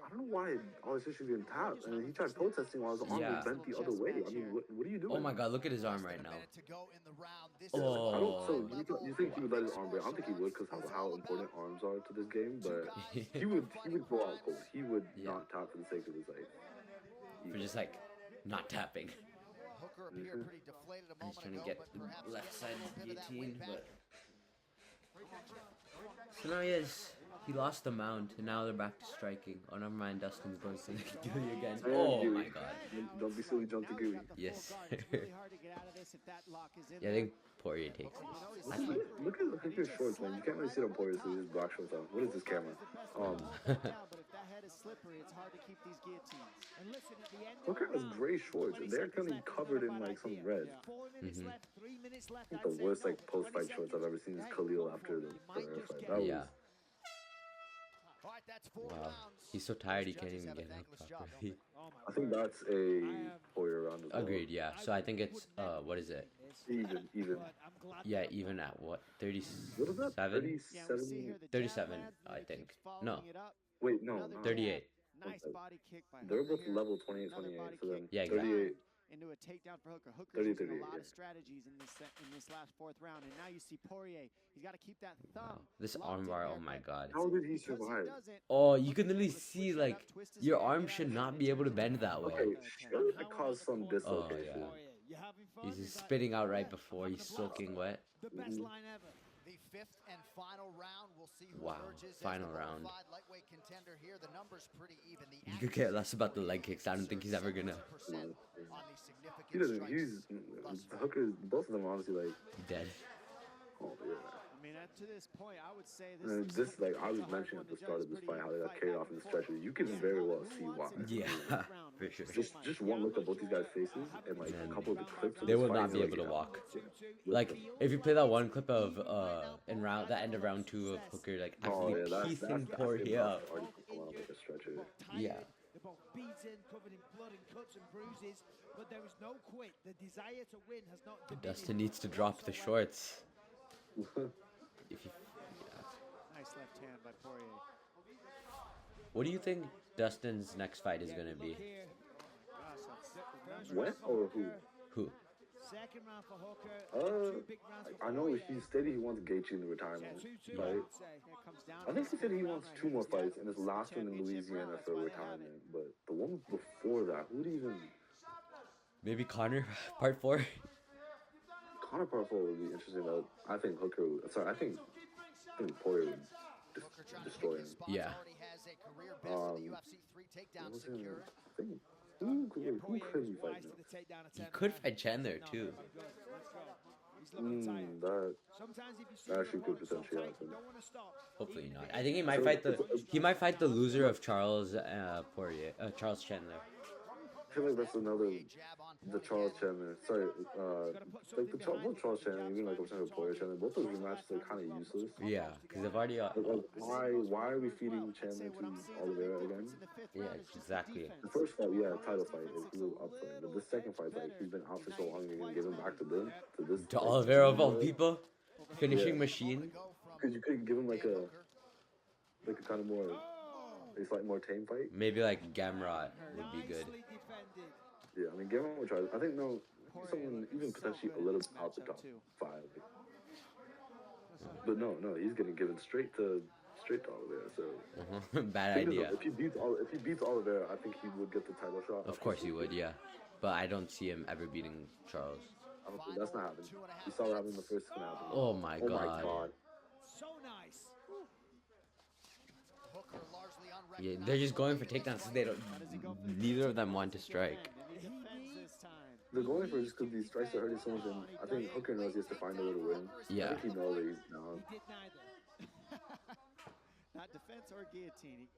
I don't know why all this shit should be in tapped. And he tried protesting while his arm Yeah. was bent the other way. I mean, what are you doing? Oh my God, look at his arm right now. Minute to go in the round. This I don't. So Oh, you think he would let his arm break? I don't think he would because how important arms are to this game. But he would go out cold. He would Yeah. not tap for the sake of his like. for just like not tapping. Hooker appeared pretty deflated a He's moment trying to ago, get but the perhaps left side a little bit of that guillotine, weight but back. so now he lost the mount, and now they're back to striking. Oh, never mind, Dustin's going for the Gilly again. And Oh Gooey. my God. Don't be silly, jump to Gooey. Yes. It's really hard to get out of this if that lock is in Yeah, I think Poirier takes this. Look at your shorts, man. You can't really see them Poirier, so you just black shorts on. What is this camera? but if that head is slippery, it's hard to keep these guillotines. And listen, at the end of Hooker the has round, gray shorts, and 20 they're seconds currently left, covered not a in bad like some idea. red. 4 minutes left, 3 minutes left. I think I'd the say worst no. like post-fight 20 shorts I've ever seen is seconds. Khalil Right, after go the for it. You might Ferrer just fight. get That was Yeah. All right, that's 4 Wow. rounds. He's so tired he Those can't judges even have a get up thankless job, don't properly. Oh my I think word. that's a Poirier round as well. Agreed, yeah. So I think it's, what is it? Even. But I'm glad Yeah, that- even at what, What is that? 37? Yeah, we see here the jab 37, lands, I Louis think. keeps following No. it up. Wait, no. Another no. jab. 38. Nice Okay. body kick by They're Hooker both here. level 20 and Another 28, body so then kick. Yeah, exactly. 38. into a takedown for Hooker. Hooker's 30, using a 38, lot yeah. of strategies in this last fourth round, and now you see Poirier. He's got to keep that thumb. This locked in armbar, there, oh my but god. How did he because survive? doesn't, Oh, you can Hooker's literally able to see switch it like up, twist his your hand, arm get out should of not it, be able to and bend turn that it way. Okay, around. surely How that caused some about the dislocation. yeah. You having fun? He's He's just like, spitting out right yeah, before having he's a blast. soaking wet. The best line ever. The fifth and final round. We'll see who Wow, emerges final as the round. bona fide lightweight contender here. The number's pretty even. The You could care less about the leg kicks. I don't think he's ever gonna on the significant He doesn't. strikes He's thus far. Hooker. Both of them are honestly like, dead. oh yeah. I mean, to this point, I would say this. And looks this, like like I it's was a hard mentioning one at the to start judge. of this Pretty fight, how they got fight carried back off in and the forth. stretcher. You can Yeah, very who well see why. wants it to Yeah, be the fourth round? for sure. Just one look at both these guys' faces and like a couple of the clips. Of They this will fight, not be you're able to yeah. walk. Yeah. Like if you play that one clip of in round the end of round 2 of Hooker like Oh yeah, absolutely that's piecing him Poirier up. already going on like a stretcher. Yeah. They're both beaten, covered in blood and cuts and bruises, but there is no quit. The desire to win has not diminished. Dustin needs to drop the whatsoever. shorts. If you, Nice left hand by Poirier. what do you think Dustin's next fight is gonna be? Look here. First When round for or who? Hooker, Who? second round for Hooker, two big rounds for I know Poirier. he stated he wants Gaethje in the Yeah, retirement 2-2, I fight. would say. It comes down I think to he said he this wants round 2 right more here. fights and his last one in Louisiana for retirement. But the one before that, who'd even Maybe Connor, part 4. Conor Parfall would be interesting though. I think Hooker. I think Poirier would Hooker trying to destroy pick him. his spots. Yeah. Already has a career best in the UFC 3 What takedowns was it? secured. I think who could he fight now? He could fight Chandler too. That actually could potentially happen. Hopefully not. I think he might fight the loser of Charles Poirier, Charles Chandler. I feel like that's another Jab on the point Charles again. Chandler. Sorry, like both Charles Chandler, even like I'm saying with Poirier Chandler, both those rematches are kind of useless. Yeah, because they've already. Like, why are we feeding Chandler to Oliveira again? Yeah, exactly. The first fight, yeah, title fight, he was up for it. But the second fight, like he's been out for so long, you're gonna give him back to this. To Oliveira of all people, finishing machine. Because you could give him like a kind of more, a slightly more tame fight. Maybe like Gamrot would be good. Yeah, I mean, give him a try. I think someone even potentially a little out the top 5. But no, he's getting given straight to Oliveira. So Bad idea. If he beats Oliveira, I think he would get the title shot. Of course he would, yeah. But I don't see him ever beating Charles. I don't think that's not happening. You saw that happen in the first round. Oh my god. So nice. Hooker largely Yeah, unrecognizable. they're just going for takedowns. So they don't. Neither of them want to strike. They're going for it just because these strikes are hurting so much, and I think Hooker knows he has to find a way to win. Yeah. I think he knows that he's down. He did neither. Not defense or guillotine.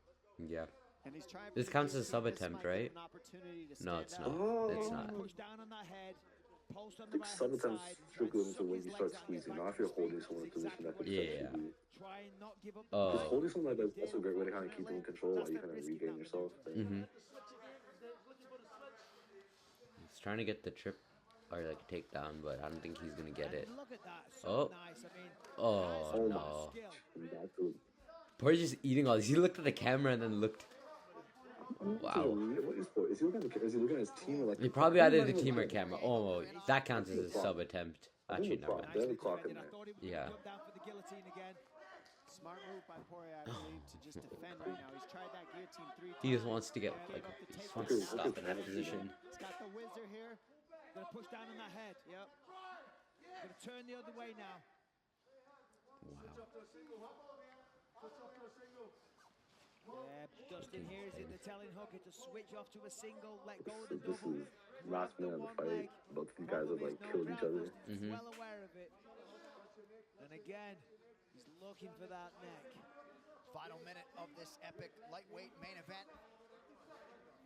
Yeah. And he's trying This to counts give as a sub this attempt, fight right? an opportunity to No, stand it's out. not. Oh. It's not. Push down on that head. Post on the I think some right-hand attempts side. strictly Try and until suck when his you start legs out, squeezing. get Not back if you're to holding his someone in a feet. position that could Yeah. potentially be. Try and not give up. Oh. Just holding someone like that's also a great way to kind of keep them in control while you kind of regain yourself. Mm-hmm. He's trying to get the trip or like a takedown, but I don't think he's gonna get it. And look at that. Oh. So nice. I mean, Oh Oh my no. skill. And back to Poirier's just eating all this. He looked at the camera and then looked. Wow. What is Poirier? Is he looking at his team or like? He probably either the team or camera. Oh, that counts as a sub attempt. Actually, never mind. They have a clock in I there. thought he would Yeah. jump down for the guillotine again. Smart move by Poirier, I believe, to just defend right now. He's tried that guillotine 3 times. He just wants to get like. He just wants to stop in that position. He's got the whizzer here. Gonna push down on that head. Yep. Gonna turn the other way now. Wow. Yeah, Dustin here is it. They're telling Hooker to switch off to a single, let go of the This double. is last minute of the one fight. leg. Both of these guys have like killed each other. He's well aware of it. And again, he's looking for that neck. Final minute of this epic lightweight main event.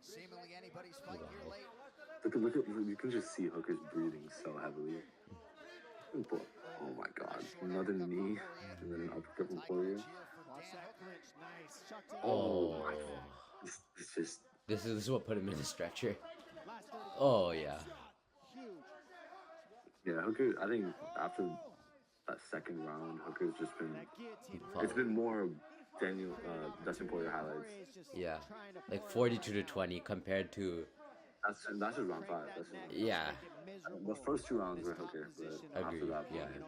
Seemingly anybody's fight here late. You can just see Hooker's breathing so heavily. Oh my god. Another knee and then an uppercut from Poirier. Watch that clinch. Nice. Chuck to Oh. It's just. This is what put him in the stretcher. Last 30 Oh yeah. huge. Yeah, Hooker, I think after that second round, Hooker's just been. That guillotine. It's been more Dustin Poirier highlights. Poirier is just Yeah. trying to Like pour it 42 to right now. 20 compared to That's just round 5. That's just round 5. Yeah. The first 2 rounds were Hooker, but after Agreed, that yeah. point,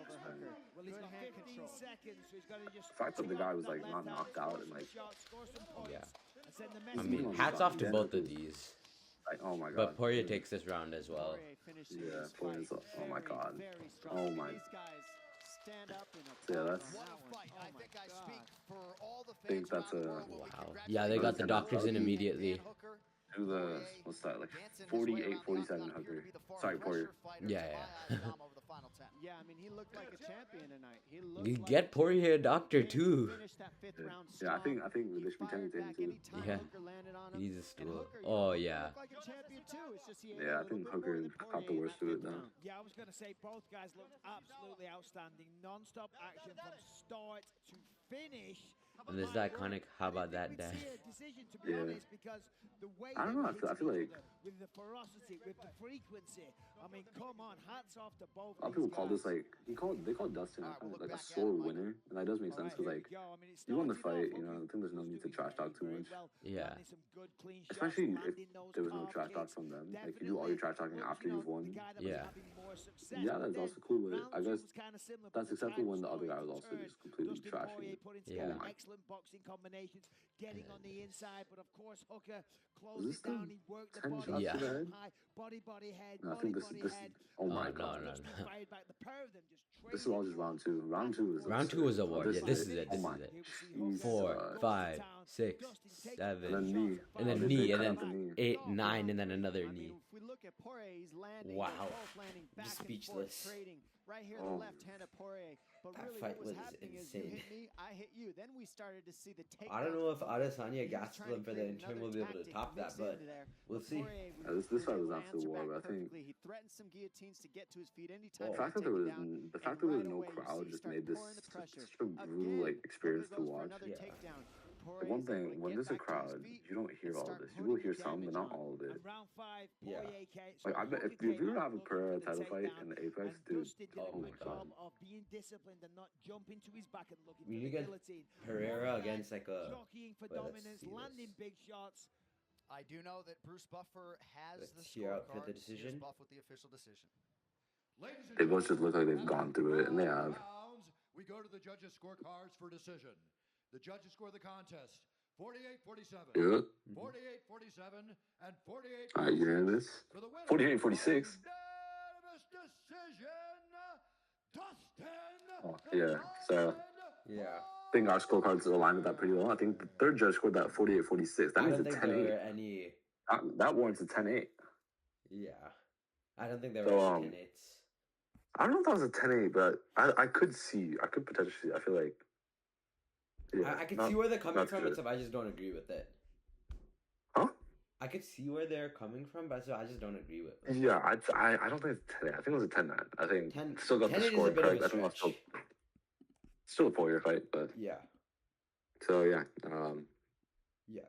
Well, he's got 15 seconds, so he's got to just the fact that the guy was like left not hand, knocked score out and some like, shots, score some points, Yeah. and send the I message mean, on the hats ground. off to Yeah, both of because- these. like, oh my god. But Poirier takes this round as well. Yeah, Poirier's, oh my god. Very strong. Oh my. These guys stand up and Yeah, applaud that's- on What that a one. fight. Oh I my think I God. speak for all the Think fans that's around the a- world when we Wow. congratulate Yeah, they got the Dan doctors in Hooker, immediately. Dan Hooker, Do the, Poirier, what's that, like dancing his way 48, around the 47 octagon, appeared to Hooker. be the far Sorry, Poirier. pressure fighter Yeah, to my yeah. eyes, Dom, over the final 10. Yeah, I mean, he looked like a champion tonight. He looked You like get Poirier a doctor he too. finished that fifth Yeah. round Yeah, I think strong. they He should be fired tempting him back too. anytime Yeah. Hooker landed on He him. needs a And stool. Hooker, Oh, Hooker yeah. looked like a champion too. It's just he ate Yeah, I a little think bit Hooker more than caught the Poirier in worst that of it fifth now. round. Yeah, I was going to say both guys looked absolutely outstanding. Non-stop action from start to finish. And there's the iconic "How about that, Dad?" Dad?" Decision, to be Yeah. honest, because the way I don't they know, were I feel hitting each like- other, with the ferocity, with the frequency. I mean, come on, hats off to both. A lot of these people call this guys. like they call Dustin All right, we'll look like a back at sore it, Michael. winner, and that does make All sense right, because here like we go. I mean, it you won the started fight, off, you know, I Hooker think there's no was need to doing trash talk too very much. well, Yeah. landing some good clean shots, Especially if landing those there was no calf trash talk kicks. from them. Like you do all your trash talking Definitely after was, you've won. the guy that Yeah. was having more success. Yeah, But that's then also cool. But round I two guess was kind of similar, but that's the acceptable tide when the other guy started was to also turn. just completely Dustin trashing Poirier it. putting Yeah. together Oh my. excellent boxing combinations, getting on the inside, but of course Hooker Was closed this it down. the He worked the 10 body, shots Yeah. to the head? high, body head, No, I think body this head. oh my Oh, no, god. no, Dustin no. fired back. The pair of them just This is all just round 2. Round 2 is Round 2 absurd. was a war. Yeah, this is fight- it. Oh This my. is it. Jesus. 4, 5, 6, And 7, then knee. and then They knee, cut and out the then knee. 8, 9, and then another I knee. mean, if we look at Poirier, he's landing. Wow. They're both landing back and Speechless. forth, trading. Right here, Oh. the left hand of Poirier. But That really, fight what was was happening insane. is you hit me, I hit you. Then we started to see the takedown. I don't know if from Hooker. Adesanya, He was trying Gastelum to for the create interim another will be able to tactic top that, mixed but into there. we'll see. Poirier This was fight was able to absolute answer war, back but I think perfectly. He threatened some guillotines to get to his feet anytime. Oh. the he fact that was there was taken down, the and fact that there was right no away, you see crowd he just started made this pouring the pressure. such a brutal Again, like experience Hooker to goes for watch. another Yeah. takedown. The Poirier's one able to thing, when get there's a back to his crowd, feet you don't hear and all start this. You will putting hear the some, but damage not on. all of it. And round 5, Yeah. Poirier came. Like I bet Hooker if you came were to out have a looking Pereira for the title fight takedown, in the Apex, and dude. Dustin did Oh a my good God. job of being disciplined and not jumping to his back and looking When for you the get guillotine. Pereira One against like a jockeying for wait, let's dominance, see this. landing big shots. I do know that Bruce Buffer has Let's the hear out for scorecard. the Here's decision. Buff with the official decision. Ladies and They both just look like they've gentlemen, gone through it, and they have. rounds, we go to the judges' scorecards for decision. The judges score the contest 48-47, Yeah. 48-47, and 48. All right, unanimous. For the winner, 48-46. by unanimous decision, Dustin. Oh, yeah. So Yeah. I think our scorecards aligned with that pretty well. I think the third judge scored that 48-46. That I means don't a think there were 10-8. any. That warrants a 10-8. Yeah. I don't think there So, were any 10-8s. I don't know if that was a 10-8, but I could potentially, I feel like. Yeah, I could not- see where they're coming not from, good. except I just don't agree with it. Huh? I could see where they're coming from, but so I just don't agree with it. Yeah, I don't think it's 10-8. I think it was a 10-9. I think 10 still got the 10-8 is score a bit of correct. a I think that's stretch. still a Poirier fight, but Yeah. so yeah. Yeah.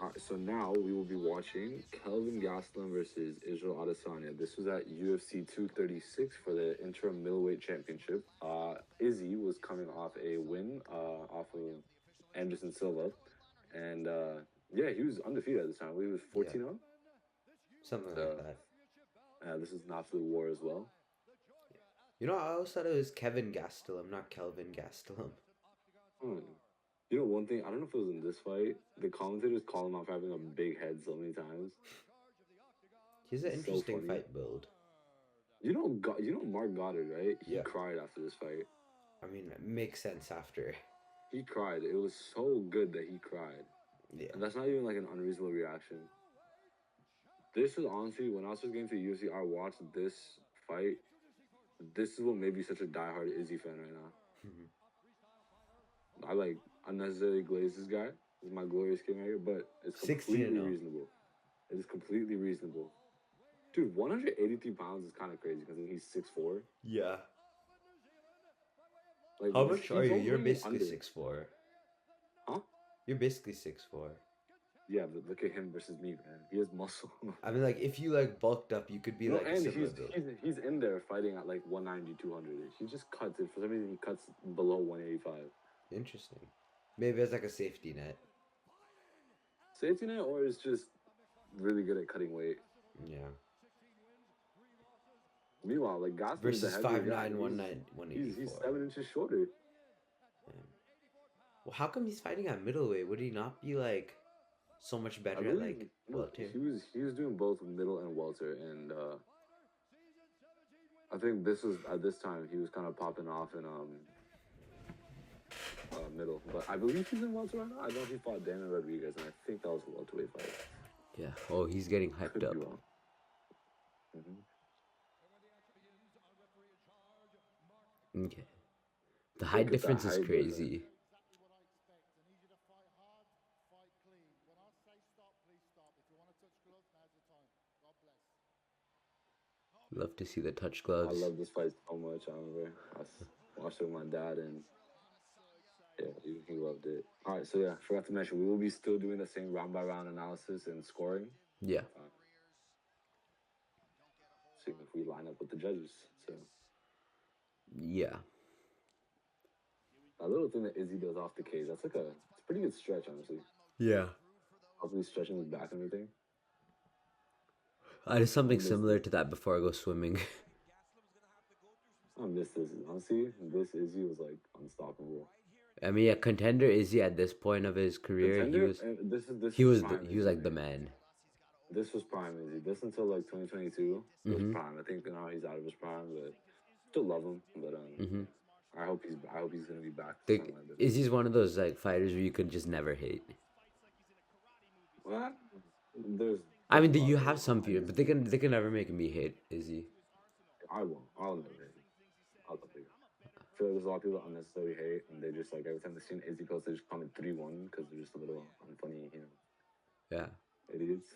All right, so now we will be watching Kelvin Gastelum versus Israel Adesanya. This was at UFC 236 for the interim middleweight championship. Izzy was coming off a win off of Anderson Silva, and yeah, he was undefeated at the time. He was 14-0. Something So- like that. This is an absolute war as well. You know, I always thought it was Kevin Gastelum, not Kelvin Gastelum. You know, one thing, I don't know if it was in this fight, the commentators call him out for having a big head so many times. He's an So interesting funny. fight build. You know Mark Goddard, right? He Yeah. cried after this fight. I mean, it makes sense after. He cried. It was so good that he cried. Yeah. And that's not even like an unreasonable reaction. This is honestly, when I was first getting to the UFC, I watched this fight. This is what made me such a diehard Izzy fan right now. I like unnecessarily glaze this guy. This is my glorious king right here, but it's 16 completely and 0. reasonable. It is completely reasonable. Dude, 183 pounds is kind of crazy because he's 6'4". Yeah. Like, How he's much are you? You're only basically under. 6'4". Huh? You're basically 6'4". Yeah, but look at him versus me, man. He has muscle. I mean, like, if you, like, bulked up, you could be, No, like, and similar build. he's in there fighting at like 190, 200. He just cuts it. For some reason, he cuts below 185. Interesting. Maybe as, like, a safety net. Safety net, or it's just really good at cutting weight. Yeah. Meanwhile, like Gastelum, Versus the heavier 5'9", guy, 184. he's 7 inches shorter. Well, how come he's fighting at middleweight? Would he not be like so much I better at believe like no, welter? he was doing both middle and welter, and I think this was at this time he was kind of popping off in middle, but I believe he's in welter right now. I know he fought Daniel Rodriguez, and I think that was a welterweight fight. Yeah. Oh, he's getting hyped Could up. be wrong. Okay. The height difference is crazy. Love to see the touch gloves. I love this fight so much. I remember I watched it with my dad, and yeah, he loved it. All right, so yeah, forgot to mention we will be still doing the same round by round analysis and scoring. Yeah. Seeing if we line up with the judges. So Yeah. that little thing that Izzy does off the cage, it's a pretty good stretch, honestly. Yeah. Hopefully stretching his back and everything. I did something similar to that before I go swimming. I miss this. Honestly, this Izzy was like unstoppable. I mean, yeah, contender Izzy at this point of his career, Contender, he was like the man. This was prime Izzy. This until like 2022 was prime. I think now he's out of his prime, but still love him. But I hope he's gonna be back. Like, Izzy's one of those like fighters where you could just never hate. What? I mean, you have some fear, but they can never make me hate Izzy. I won't. I'll never hate him. I'll never hate him. I feel like there's a lot of people that unnecessarily hate, and they just like every time they see an Izzy post, they just comment 3-1 because they're just a little unfunny, Yeah. idiots.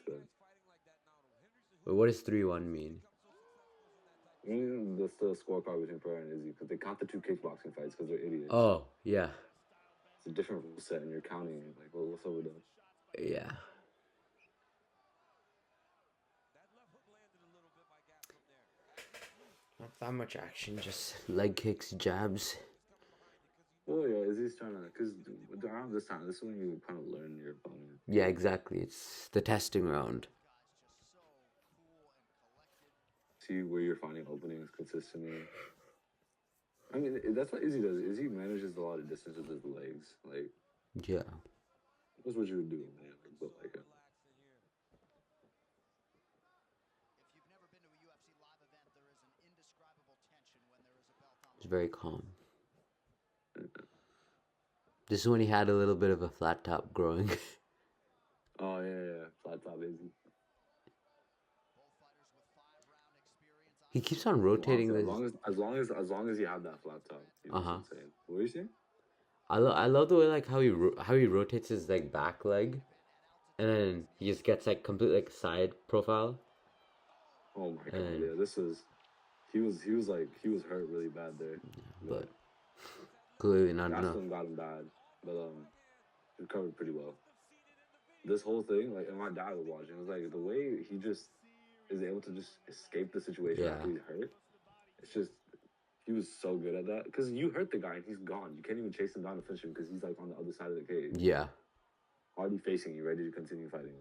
But what does 3-1 mean? I mean, that's the scorecard between Pereira and Izzy because they count the 2 kickboxing fights because they're idiots. Oh, yeah. It's a different rule set, and you're counting like, well, what's up with that? Yeah. Not that much action, just leg kicks, jabs. Well, yeah, Izzy's trying to, because around this time, this is when you kind of learn your opponent. Yeah, exactly. It's the testing round. See where you're finding openings consistently. I mean, that's what Izzy does. Izzy manages a lot of distance with his legs. Like, yeah. That's what you would do, man. But like, It's very calm. This is when he had a little bit of a flat top growing. Oh yeah, flat top Izzy. He keeps on rotating this. As long as you have that flat top. What were you saying? I love the way like how he rotates his like back leg, and then he just gets like complete like side profile. Oh my god! Yeah, this is. He was hurt really bad there. But clearly not enough. Gastelum got him bad, but recovered pretty well. This whole thing, like, and my dad was watching. It was like the way he just is able to just escape the situation after he's hurt. It's just he was so good at that because you hurt the guy and he's gone. You can't even chase him down to finish him because he's like on the other side of the cage. Yeah. Already facing you, ready to continue fighting.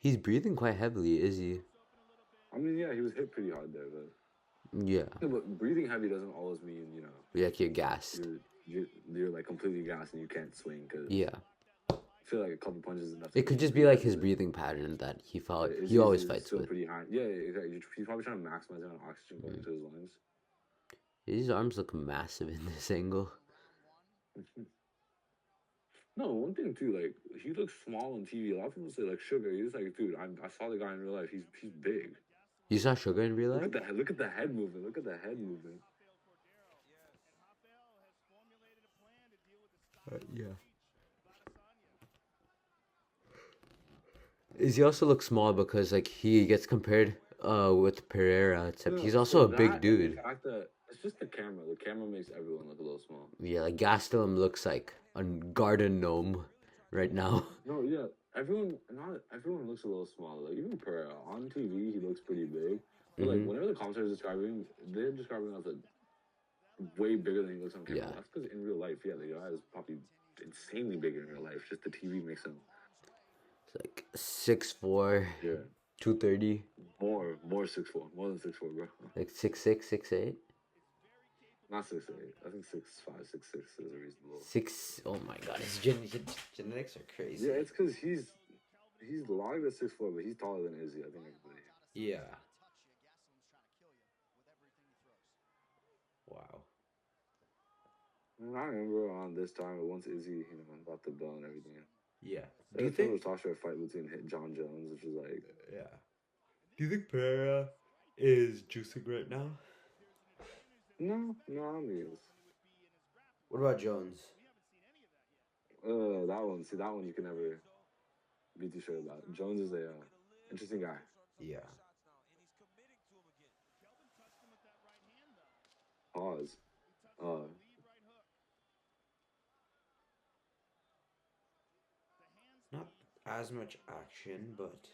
He's breathing quite heavily, is he? I mean, yeah, he was hit pretty hard there, but yeah, but breathing heavy doesn't always mean like you're gassed. You're like completely gassed and you can't swing. Cause I feel like a couple punches is enough. It could just be like his breathing pattern that he fought. He always fights with. Pretty high. Yeah, exactly. He's probably trying to maximize the amount of oxygen going into his lungs. His arms look massive in this angle. No, one thing too, like he looks small on TV. A lot of people say like Sugar. He's like, dude, I saw the guy in real life. He's big. You saw Sugar in real life? Look at the head movement. Look at the head movement. Yeah. He also looks small because like he gets compared with Pereira, except he's also a big dude. The fact that it's just the camera. The camera makes everyone look a little small. Yeah, like Gastelum looks like a garden gnome right now. No, yeah. Not everyone looks a little small. Like even Pereira on TV, he looks pretty big. But like whenever the commentators describe him, they're describing him as way bigger than he looks on camera. Yeah. That's because in real life, yeah, the guy is probably insanely bigger in real life. Just the TV makes him It's like 6'4", yeah 230, more 6'4", more than 6'4", bro. like 6'6", 6'8". Not 6'8". I think 6'5", 6'6" is a reasonable. Oh my god, his genetics are crazy. Yeah, it's because he's logged at 6'4", but he's taller than Izzy. I think everybody. Yeah. Wow. And I remember around this time, once Izzy, got the belt and everything. Yeah. Do Do you think? was a fight between John Jones, which was like. Yeah. Do you think Pereira is juicing right now? No, I don't think it is. What about Jones? That one. See, that one you can never be too sure about. Jones is a interesting guy. Yeah. Pause. Not as much action, but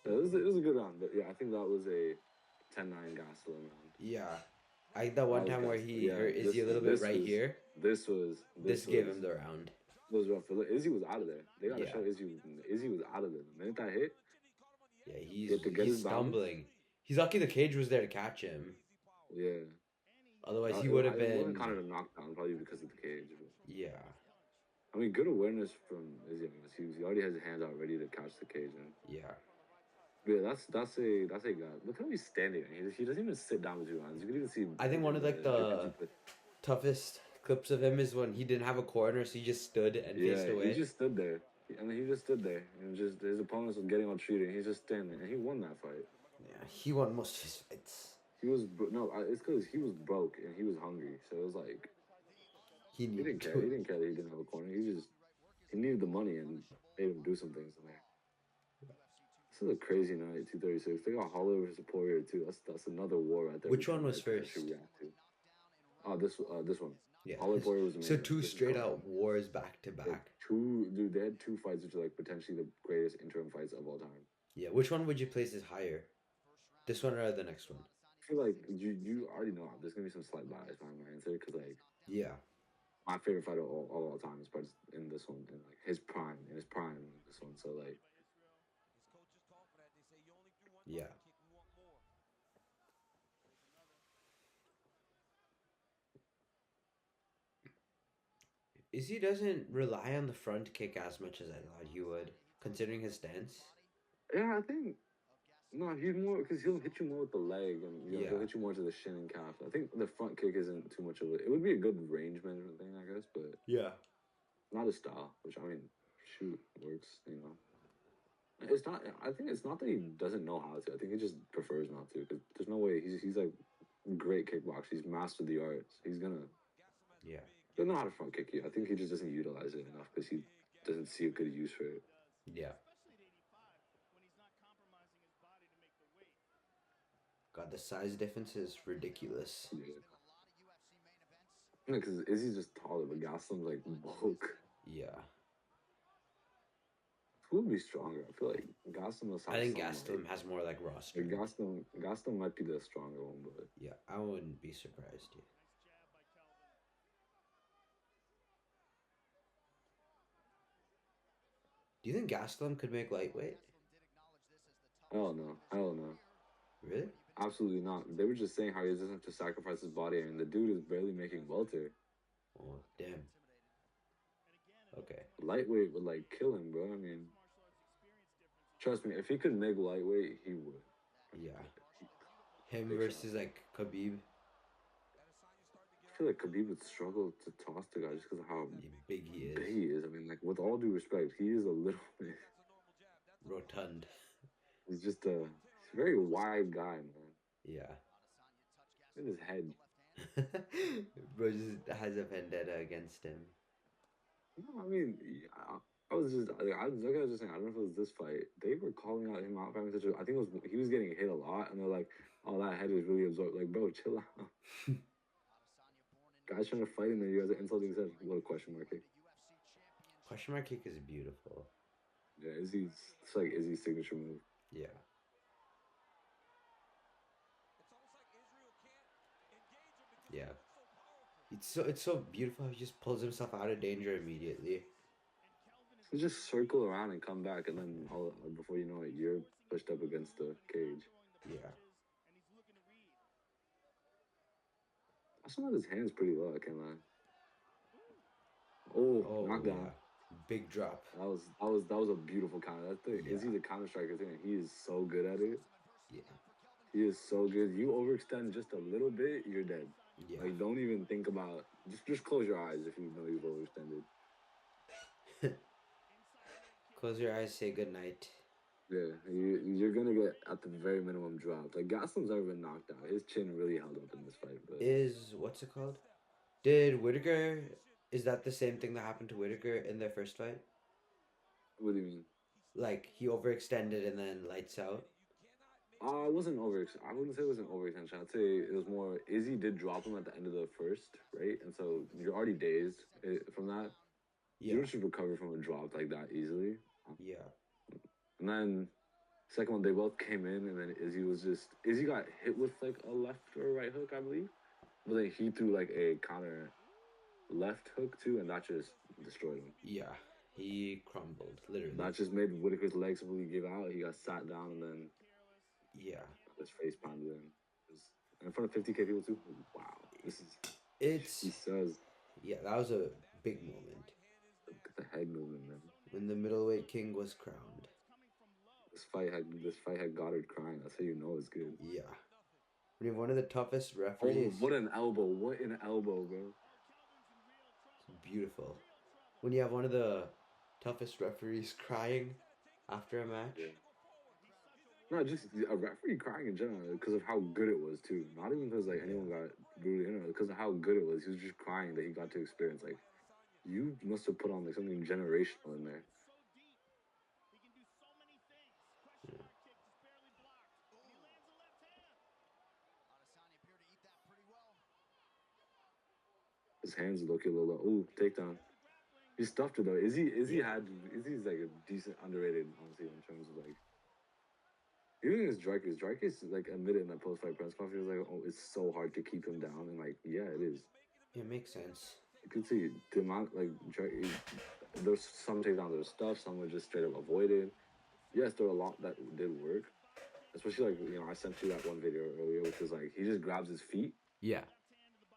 Yeah, it was a good round, but yeah, I think that was a 10-9 Gastelum round. yeah. I think that one time where he hurt Izzy a little bit here. This gave him the round. It was rough. Izzy was out of there. They gotta Yeah. show Izzy was out of there. The minute that hit, Yeah, he had to get he's his balance. stumbling. He's lucky the cage was there to catch him. Yeah. Otherwise, he would have It been. kind of a knockdown, probably because of the cage. But, Yeah. I mean, good awareness from Izzy. He already has his hands out ready to catch the cage. And, Yeah. yeah, that's a guy. Look how he's standing. He doesn't even sit down between rounds. You can even see. I think one of like the toughest clips of him is when he didn't have a corner, so he just stood and faced away. He just stood there. And he just stood there. And just his opponents was getting all treated. And he's just standing. And he won that fight. Yeah, he won most of his fights. He was it's because he was broke and he was hungry. So it was like he didn't care. He didn't care that he didn't have a corner. He needed the money and made him do some things in there. This is a crazy night, 236. They got Holler versus Poirier too. That's another war right there. Which one was first? This one. Yeah. Holler Poirier was the main. So two straight out wars back to back. They had two fights which are like potentially the greatest interim fights of all time. Yeah. Which one would you place as higher? This one or the next one? I feel like you already know there's gonna be some slight bias behind my answer because yeah, my favorite fighter of all time is probably in this one, in like his prime in this one. So like, yeah. Izzy doesn't rely on the front kick as much as I thought he would, considering his stance. Yeah, I think. No, he's more because he'll hit you more with the leg and he'll hit you more to the shin and calf. I think the front kick isn't too much of it. It would be a good range management thing, I guess, but not his style. Which I mean, shoot, works. It's not. I think it's not that he doesn't know how to. I think he just prefers not to because there's no way he's like great kickboxer. He's mastered the arts. He's gonna he'll know how to front kick you. I think he just doesn't utilize it enough because he doesn't see a good use for it. Yeah. God, the size difference is ridiculous. Yeah, because Izzy's just taller, but Gastelum's like bulk. Yeah. Who would be stronger? I feel like Gastelum must have. I think Gastelum has more like raw strength. Gastelum might be the stronger one, but yeah, I wouldn't be surprised. Yeah. Do you think Gastelum could make lightweight? Hell no. Really? Absolutely not. They were just saying how he doesn't have to sacrifice his body, and the dude is barely making welter. Oh, damn. Okay. Lightweight would like kill him, bro. I mean, trust me, if he could make lightweight, he would. Yeah. Him versus like Khabib. I feel like Khabib would struggle to toss the guy just because of how big he is. I mean, like with all due respect, he is a little bit rotund. He's just a very wide guy, man. Yeah. In his head. Bro just has a vendetta against him. No, I mean, I was just saying, I don't know if it was this fight. They were calling out him out for having such a. I think he was getting hit a lot, and they're like, "Oh, that head was really absorbed." Like, bro, chill out. Guys trying to fight, and then you guys are insulting his head. What a question mark kick. Question mark kick is beautiful. Yeah, it's like Izzy's signature move. Yeah. Yeah. It's so beautiful. He just pulls himself out of danger immediately. You just circle around and come back, and then before you know it, you're pushed up against the cage. Yeah. I saw that his hand's pretty low. I can't lie. Oh, knockdown. Yeah. Big drop. That was a beautiful counter. That's the Izzy's a counter striker too, and he is so good at it. Yeah. He is so good. You overextend just a little bit, you're dead. Yeah. Like, don't even think about. Just close your eyes if you know you've overextended. Close your eyes, say goodnight. Yeah, you're gonna get at the very minimum dropped. Like Gastelum's never been knocked out. His chin really held up in this fight. But What's it called? Did Whitaker? Is that the same thing that happened to Whitaker in their first fight? what do you mean? Like he overextended and then lights out. It wasn't over. I wouldn't say it was an overextension. I'd say it was more. Izzy did drop him at the end of the first, right? And so you're already dazed from that. Yeah. You don't should recover from a drop like that easily. Yeah. And then second one, they both came in, and then Izzy got hit with like a left or a right hook, I believe. But then he threw like a counter left hook too, and that just destroyed him. Yeah. He crumbled, literally. That just made Whitaker's legs completely give out. He got sat down, and then his face pounded in. In front of 50K people too. Wow, he says. Yeah, that was a big moment. Look at the head movement, man. When the middleweight king was crowned. This fight had Goddard crying. That's how you know it's good. Yeah. When you have one of the toughest referees. Oh, what an elbow! What an elbow, bro. It's beautiful. When you have one of the toughest referees crying after a match. Yeah. No, just a referee crying in general because of how good it was too. Not even because like anyone got brutally injured, because of how good it was. He was just crying that he got to experience. Like, you must have put on like something generational in there. His hands look a little low. Ooh, takedown. He stuffed it though. Izzy's like a decent underrated, honestly, in terms of like. Even against Dreykus like admitted in that post-fight press conference, he was like, "Oh, it's so hard to keep him down," and like, yeah, it is. It makes sense. You can see the amount like there's some takedowns that were stuff, some were just straight up avoided. Yes, there were a lot that did work, especially like I sent you that one video earlier, which was like he just grabs his feet. Yeah.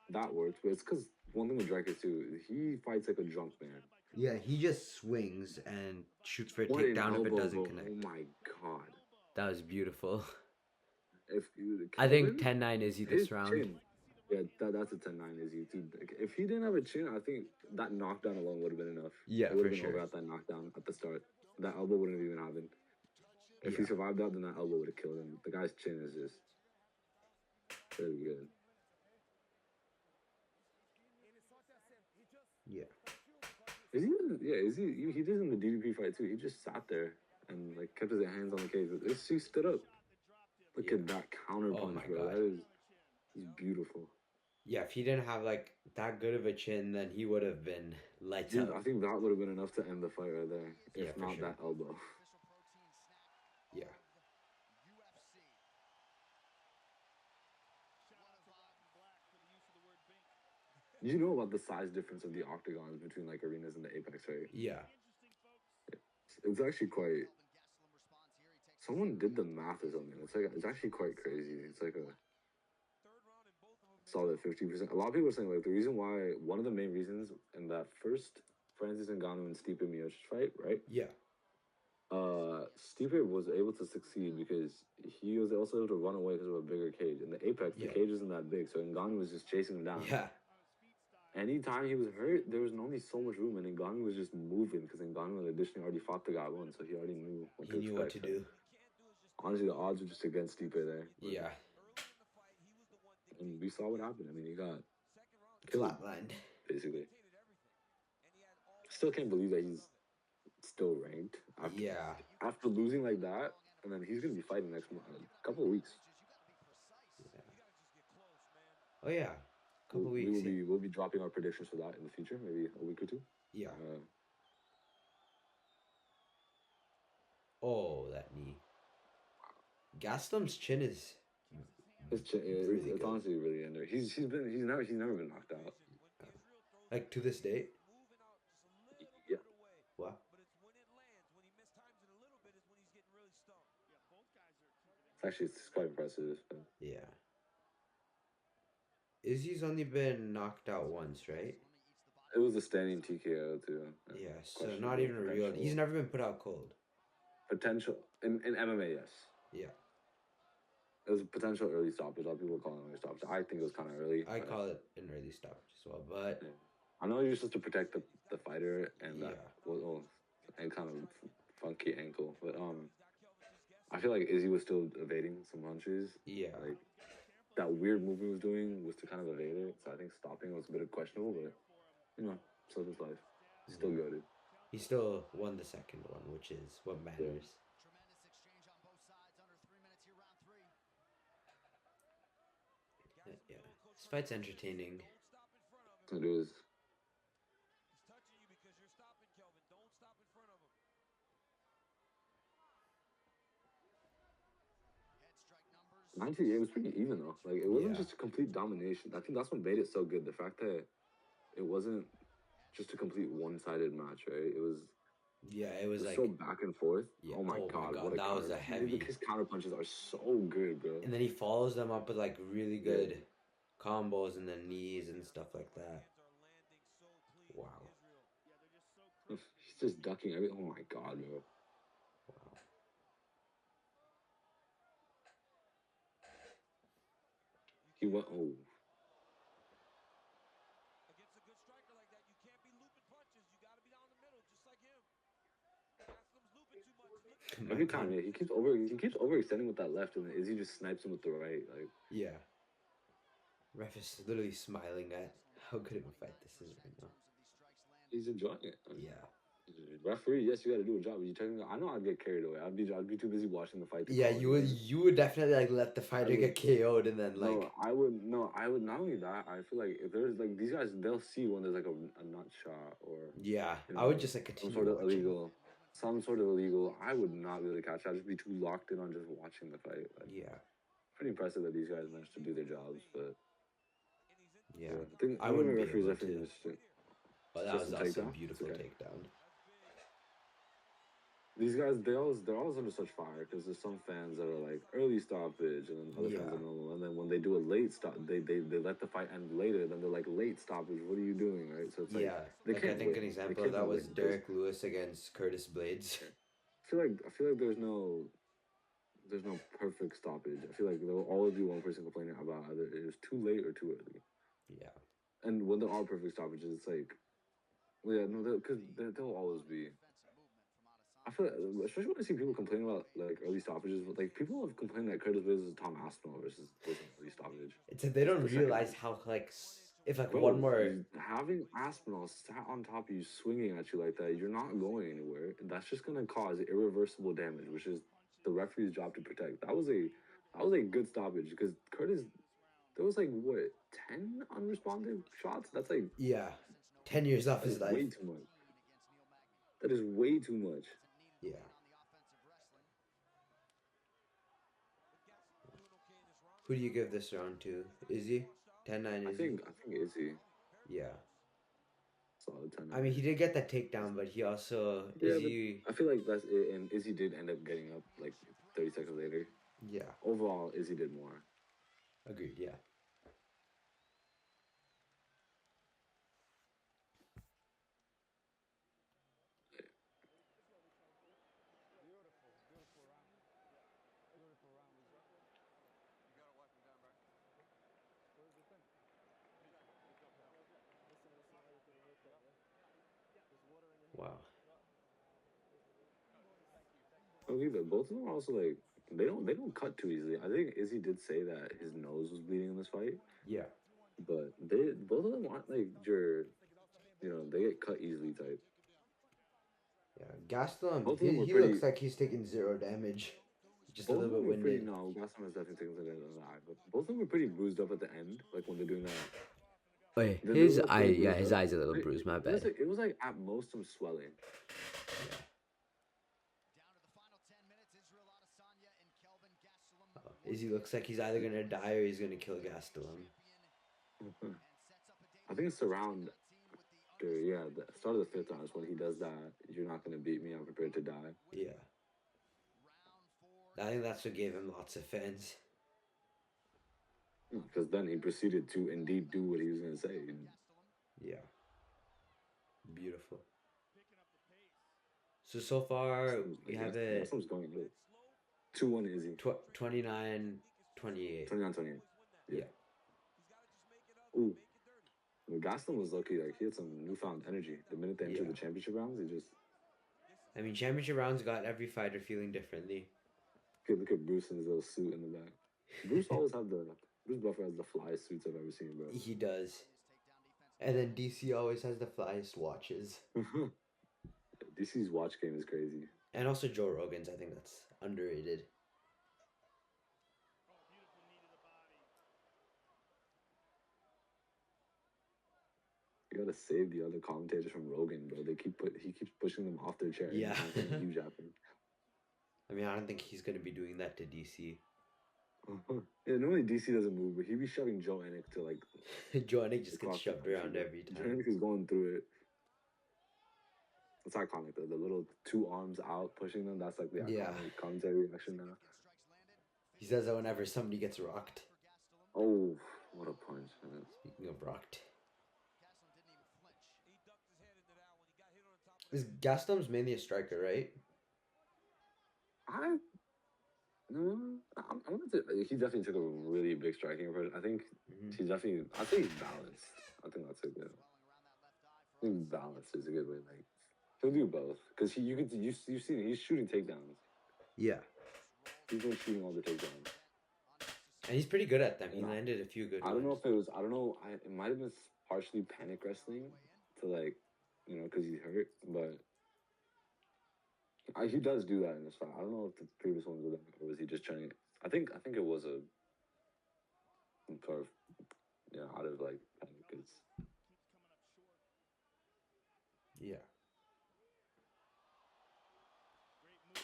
That works, but it's because one thing with Dreykus too, he fights like a drunk man. Yeah, he just swings and shoots for a takedown if it doesn't connect. Oh my god. That was beautiful. I think 10-9 Izzy this round. Chin, yeah, that's a 10-9 Izzy too. If he didn't have a chin, I think that knockdown alone would have been enough. Yeah, it would have for been sure. over at that knockdown at the start. That elbow wouldn't have even happened. If he survived that, then that elbow would have killed him. The guy's chin is just really good. Yeah. He did in the DDP fight too. He just sat there and like kept his hands on the cage. But he stood up. Look at that counter punch, bro. That is beautiful. Yeah, if he didn't have like that good of a chin, then he would have been lights out. I think that would have been enough to end the fight right there. If not sure. that elbow. Yeah. You know about the size difference of the octagons between like arenas and the Apex, right? Yeah. It's actually quite. Someone did the math or something. It's actually quite crazy. It's like a solid 50%. A lot of people are saying like the reason why, one of the main reasons in that first Francis Ngannou and Stipe Miocic fight, right? Yeah. Stipe was able to succeed because he was also able to run away because of a bigger cage. In the Apex, the cage isn't that big, so Ngannou was just chasing him down. Yeah. Anytime he was hurt, there was only so much room, and Ngannou was just moving because Ngannou had additionally already fought the guy once, so he already knew what to expect. What to do. Honestly, the odds were just against Stipe there. Yeah. And we saw what happened. I mean, he got killed, flatlined, basically. Still can't believe that he's still ranked. After losing like that, and then he's gonna be fighting next month, a couple of weeks. Yeah. Oh yeah. Couple weeks. We'll be dropping our predictions for that in the future, maybe a week or two. Yeah. Oh, that knee. Gastelum's chin is. His chin, it's honestly really in there. He's never been knocked out. Like to this date? moving out just a little Yeah. bit away. Wow. But it's when it lands, when he mistimes it a little bit, is when he's getting really stung. It's quite impressive. But Yeah. Izzy's only been knocked out once, right? it was a standing TKO too. Yeah, so Questionable not even a real. potential. He's never been put out cold. Potential in MMA, yes. Yeah, It was a potential early stoppage. A lot of people call it early stoppage. I think it was kind of early. I but- call it an early stoppage as well, but Yeah. I know you're supposed to protect the fighter and that Yeah. and kind of funky ankle, but I feel like Izzy was still evading some punches. yeah, Like that weird move he was doing was to kind of evade it. So I think stopping was a bit questionable, but so is life. He's still goated. he still won the second one, which is what matters. Tremendous exchange on both sides. Under 3 minutes here, round 3. Yeah, this fight's entertaining. Don't stop in front of him. So it is. He's touching you because you're stopping, Kelvin. Don't stop in front of him. Head strike numbers. 90, it was pretty even though. Like it wasn't Yeah. just a complete domination. I think that's what made it so good. The fact that it wasn't just a complete one-sided match, right? It was Yeah, it was like, so back and forth. Yeah. Oh my Oh my god, God, what a that was counter. a heavy- His counter punches are so good, bro. and then he follows them up with like really good combos and then knees and stuff like that. Hands are landing so clean. Wow. Israel. He's just ducking every. Oh my god, bro. Wow. He went. Oh, Against a good striker like that, you can't be looping punches. You got to be down the middle, just like him. Gastelum's looping too much. Look at every time, yeah. He keeps overextending with that left, and then Izzy just snipes him with the right. Like Yeah. Ref is literally smiling at how good of a fight this is right now. he's enjoying it. Yeah. Referee, yes, you got to do a job. You technically, I know I'd get carried away. I'd be too busy watching the fight. to Yeah, call you it. would definitely like let the fighter would- get KO'd and then like No, I would not only that. I feel like if there's like these guys, they'll see when there's like a nut shot or yeah, you I know, would just like some continue sort of watching. illegal. Some sort of illegal. I would not be able to catch. I'd just be too locked in on just watching the fight. Like, Yeah, pretty impressive that these guys managed to do their jobs, but yeah. I think I wouldn't be referees able definitely to. missed it. But that Just was a also a takedown? beautiful Okay. takedown. These guys, they're always under such fire because there's some fans that are like early stoppage, and then other fans Yeah. are normal. And then when they do a late stop, they let the fight end later. Then they're like late stoppage. What are you doing, right? So it's like Yeah, they like I can't think win. an They example of that cannot was win. Derek Lewis against Curtis Blades. I feel like there's no perfect stoppage. I feel like there will always be one person complaining about either it was too late or too early. Yeah, And when there are perfect stoppages, it's like, well, yeah, no, because there'll always be. I feel like, especially when I see people complain about like early stoppages, but like people have complained that Curtis Blades is Tom Aspinall versus was an early stoppage. it's that they don't The second realize one. how like if like Bro, one more. having Aspinall sat on top of you, swinging at you like that, you're not going anywhere. And that's just gonna cause irreversible damage, which is the referee's job to protect. That was a good stoppage because Curtis, there was like what 10 unresponsive shots. That's like Yeah, 10 years off that his is life. way too much. That is way too much. Yeah. Who do you give this round to? Izzy? 10-9 I Izzy? think Izzy Yeah. solid 10. I mean, he did get that takedown, but he also Yeah, but Izzy. I feel like that's it, and Izzy did end up getting up like 30 seconds later. Yeah, Overall, Izzy did more. agreed. Yeah. Wow. Okay, but both of them are also like they don't cut too easily. I think Izzy did say that his nose was bleeding in this fight, Yeah. but both of them aren't like they get cut easily type. Yeah. Gastelum, Both of them were he pretty- looks like he's taking zero damage. Just Both a of little them bit were pretty. winded. No, Gaston is definitely taking something in the eye, but both of them were pretty bruised up at the end, like when they're doing that. Wait, They his look eye, pretty yeah, bruised his up. eye's a little bruised. My bad. It was like at most some swelling. Yeah. Down to the final 10 minutes, Israel Adesanya and Kelvin Gastelum. Oh, Izzy looks like he's either gonna die or he's gonna kill Gastelum. I think it's around. I after the start of the 5th round is when he does that. You're not gonna beat me. I'm prepared to die. Yeah. I think that's what gave him lots of fans. Because then he proceeded to indeed do what he was gonna say. Yeah. Beautiful. So far we have it. Gastelum's going good. 2-1 Izzy. 29-28. 29-28. Yeah. Ooh. Well, Gastelum was lucky. Like, he had some newfound energy. The minute they entered the championship rounds, he just... I mean, championship rounds got every fighter feeling differently. Look at Bruce in his little suit in the back. Bruce always have the... Bruce Buffer has the flyest suits I've ever seen, bro. He does. And then DC always has the flyest watches. DC's watch game is crazy. And also Joe Rogan's, I think that's underrated. You gotta save the other commentators from Rogan, bro. He keeps pushing them off their chair. Yeah. Huge happen. I mean, I don't think he's gonna be doing that to DC. Yeah, normally DC doesn't move, but he be shoving Joe Anik to like. Joe Anik just gets across the shoved around country. every Joe time. Anik is going through it. It's iconic though. The little 2 arms out pushing them. That's like the iconic commentary reaction now. He says that whenever somebody gets rocked. Oh, what a punch! Man. Speaking of rocked. Is Gastelum's mainly a striker, right? I'm gonna say he definitely took a really big striking approach. I think he's definitely. I think he's balanced. I think that's a good. I think balance is a good way. Like he'll do both because you've seen it, he's shooting takedowns. Yeah. He's been shooting all the takedowns. And he's pretty good at them. He landed a few good ones. I don't know if it was. I don't know. It might have been partially panic wrestling to like, because he's hurt, but. He does do that in this fight. I don't know if the previous ones were that, or was he just trying? I think it was a sort of out of like panic. Yeah.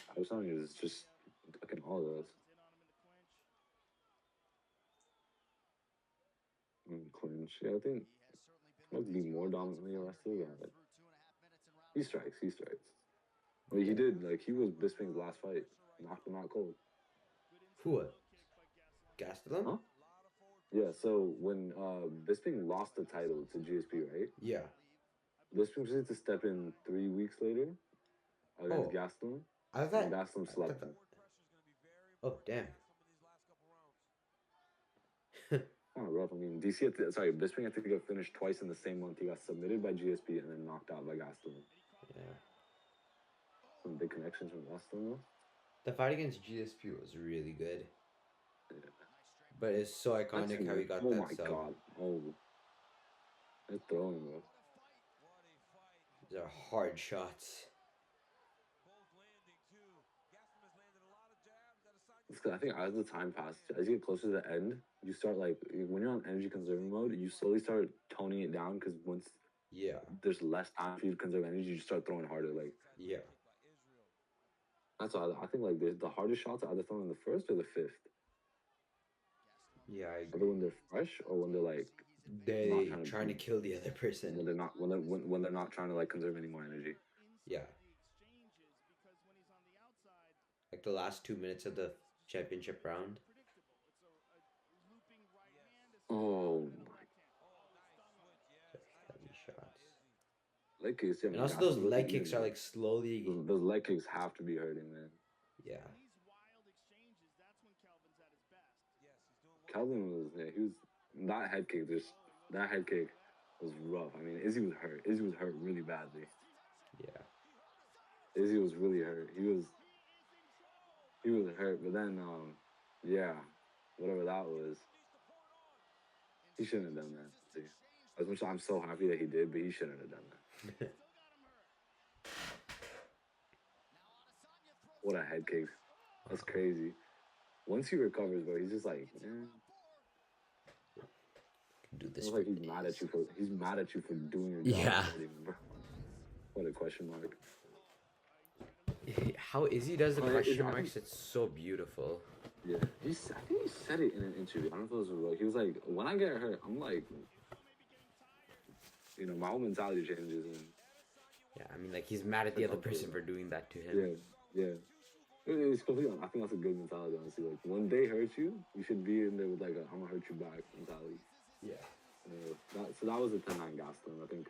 I was telling you, it's just looking all of those. Clinch. Yeah, I think might be more dominantly arrested. But he strikes. Well, he did. Like, he was Bisping's last fight. Knocked him out cold. Who was? Gastelum? Huh? Yeah, so when Bisping lost the title to GSP, right? Yeah. Bisping proceeded to step in 3 weeks later against Gastelum. I thought... And Gastelum slept him. Oh, damn. Kind of rough. I mean, Bisping had to get finished twice in the same month. He got submitted by GSP and then knocked out by Gastelum. Yeah. Some big connections from Gastelum, though. The fight against GSP was really good. Yeah. But it's so iconic how he got that. Oh my god. Oh. They're throwing, bro. These are hard shots. I think as the time passes, as you get closer to the end, you start like, when you're on energy conserving mode, you slowly start toning it down because once there's less time for you to conserve energy, you just start throwing harder. Like, yeah. That's all. I think like the hardest shots are either thrown in the 1st or the 5th. Yeah, I agree. Either when they're fresh or when they're like trying to kill the other person. When they're not trying to like conserve any more energy. Yeah. Like the last 2 minutes of the championship round. Oh my. Heavy shots. Leg kicks, yeah. And also those leg kicks are like slowly. Those leg kicks have to be hurting, man. Yeah. Calvin was he was that head kick. That head kick was rough. I mean, Izzy was hurt. Izzy was hurt really badly. Yeah. Izzy was really hurt. He was hurt, but then whatever that was, he shouldn't have done that. See, as much as I'm so happy that he did, but he shouldn't have done that. What a head kick. That's crazy. Once he recovers, bro, he's just like, do this. Like he's mad at you for doing your job. Yeah. Bro. What a question mark. How Izzy does the question marks, it's so beautiful. Yeah, I think he said it in an interview. I don't know if it was real. He was like, when I get hurt, I'm like, my whole mentality changes. And Yeah, I mean, like he's mad at the It's other all person good. for doing that to him. yeah. It's completely. I think that's a good mentality. Honestly, like when they hurt you, you should be in there with like a "I'm gonna hurt you back" mentality. Yeah. That was a 10-9 Gastelum. I think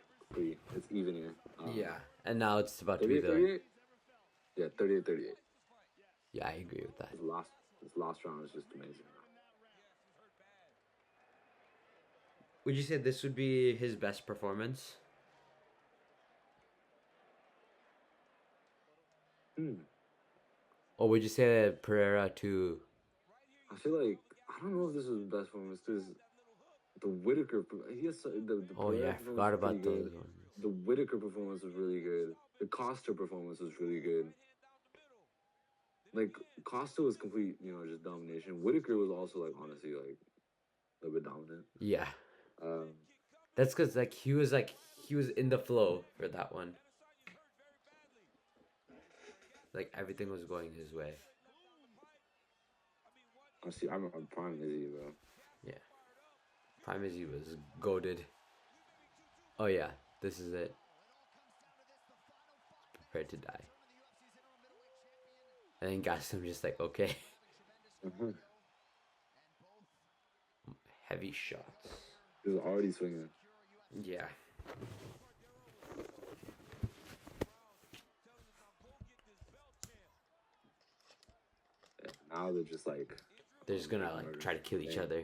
it's even here. Yeah, and now it's about to be 38, the. 38? Yeah, 38, 38. Yeah, I agree with that. This last round is just amazing. Would you say this would be his best performance? Or would you say Pereira too? I feel like I don't know if this was the best performance because the Whitaker he has the Oh yeah, Pereira I performance forgot was pretty about good. those ones. The Whitaker performance was really good. The Costa performance was really good. Like Costa was complete, just domination. Whitaker was also like honestly like a little bit dominant. Yeah, Um, that's because like he was in the flow for that one. Like everything was going his way. I remember Prime Izzy, bro. Yeah, Prime Izzy was goaded. Oh yeah, this is it. Prepared to die. And then Gastelum just like, okay. Heavy shots. He was already swinging. Yeah. Now they're just like They're just gonna like try to kill each other.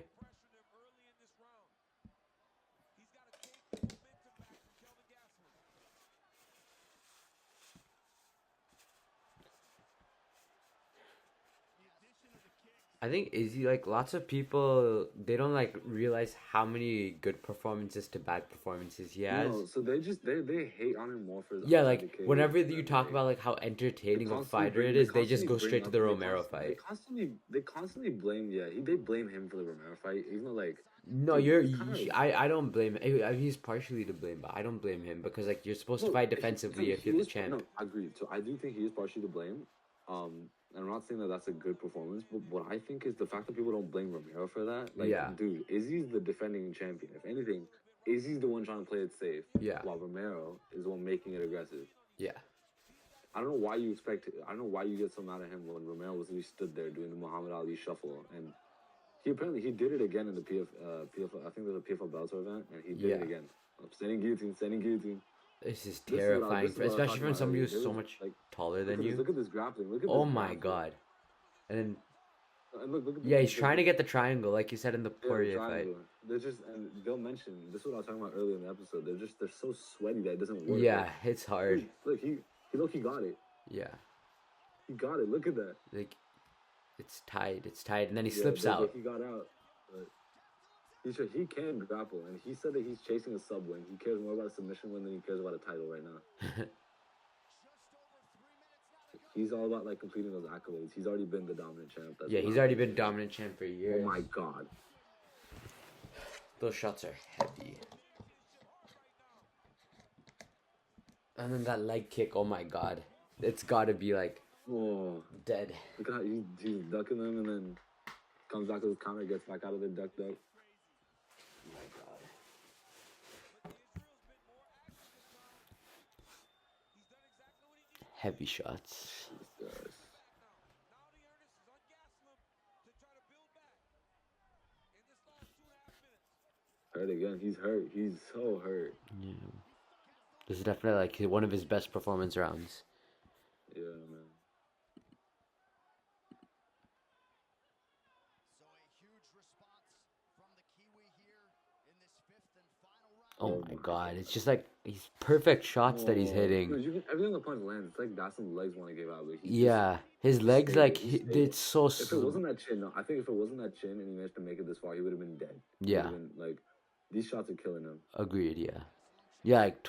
I think Izzy, like lots of people, they don't like realize how many good performances to bad performances he has. No, so they hate on him more for his Yeah, outside like the cage whenever you than talk they- about like how entertaining they of a constantly fighter bring- it they is, they just constantly go bring straight to up- the they Romero constantly- fight. They constantly blame they blame him for the Romero fight, even though like No, dude, it's kinda- I don't blame him. He's partially to blame, but I don't blame him because like you're supposed to No, fight defensively if he you're the is- champ. No, I agree. So I do think he is partially to blame. And I'm not saying that that's a good performance, but what I think is the fact that people don't blame Romero for that. Like, Yeah. dude, Izzy's the defending champion. If anything, Izzy's the one trying to play it safe. Yeah. While Romero is the one making it aggressive. Yeah. I don't know why you get so mad at him when Romero was really stood there doing the Muhammad Ali shuffle, and he did it again in the PFL. I think there's a PFL Bellator event, and he did it again. Standing guillotine. This is This is what I- terrifying, this is what I was especially talking from about somebody earlier. who's There so was, much like, taller than you. Look at this grappling. Look at Oh this my grappling. god. And then And look at yeah, he's trying to get the triangle, like you said in the Poirier fight. triangle. They're just, and they'll mention this is what I was talking about earlier in the episode. They're so sweaty that it doesn't work. Yeah, it's hard. Look, he got it. Yeah, He got it. Look at that. like it's tight, and then he Yeah, slips but out. He got out. But he can grapple, and he said that he's chasing a sub win. He cares more about a submission win than he cares about a title right now. He's all about like completing those accolades. He's already been the dominant champ. That's Yeah, what he's I'm already been saying. dominant champ for years. Oh my god. Those shots are heavy. And then that leg kick, oh my god. It's gotta be like Oh, dead. look at how he's ducking them and then comes back with his counter, gets back out of the duck. Oh my god. Heavy shots. Jesus. Hurt again. He's hurt. He's so hurt. Yeah. This is definitely like one of his best performance rounds. Yeah, man. So a huge response from the Kiwi here in this fifth and final round. Oh my god, it's just like these perfect shots that he's hitting. Dude, everything the punch lands. It's like Gastelum's legs want to give out. But Yeah, his legs stayed, like he stayed. it's so If it wasn't that chin, no, I think if it wasn't that chin and he managed to make it this far, he would have been dead. He Yeah. would've been, like, these shots are killing him. agreed. Yeah, yeah, like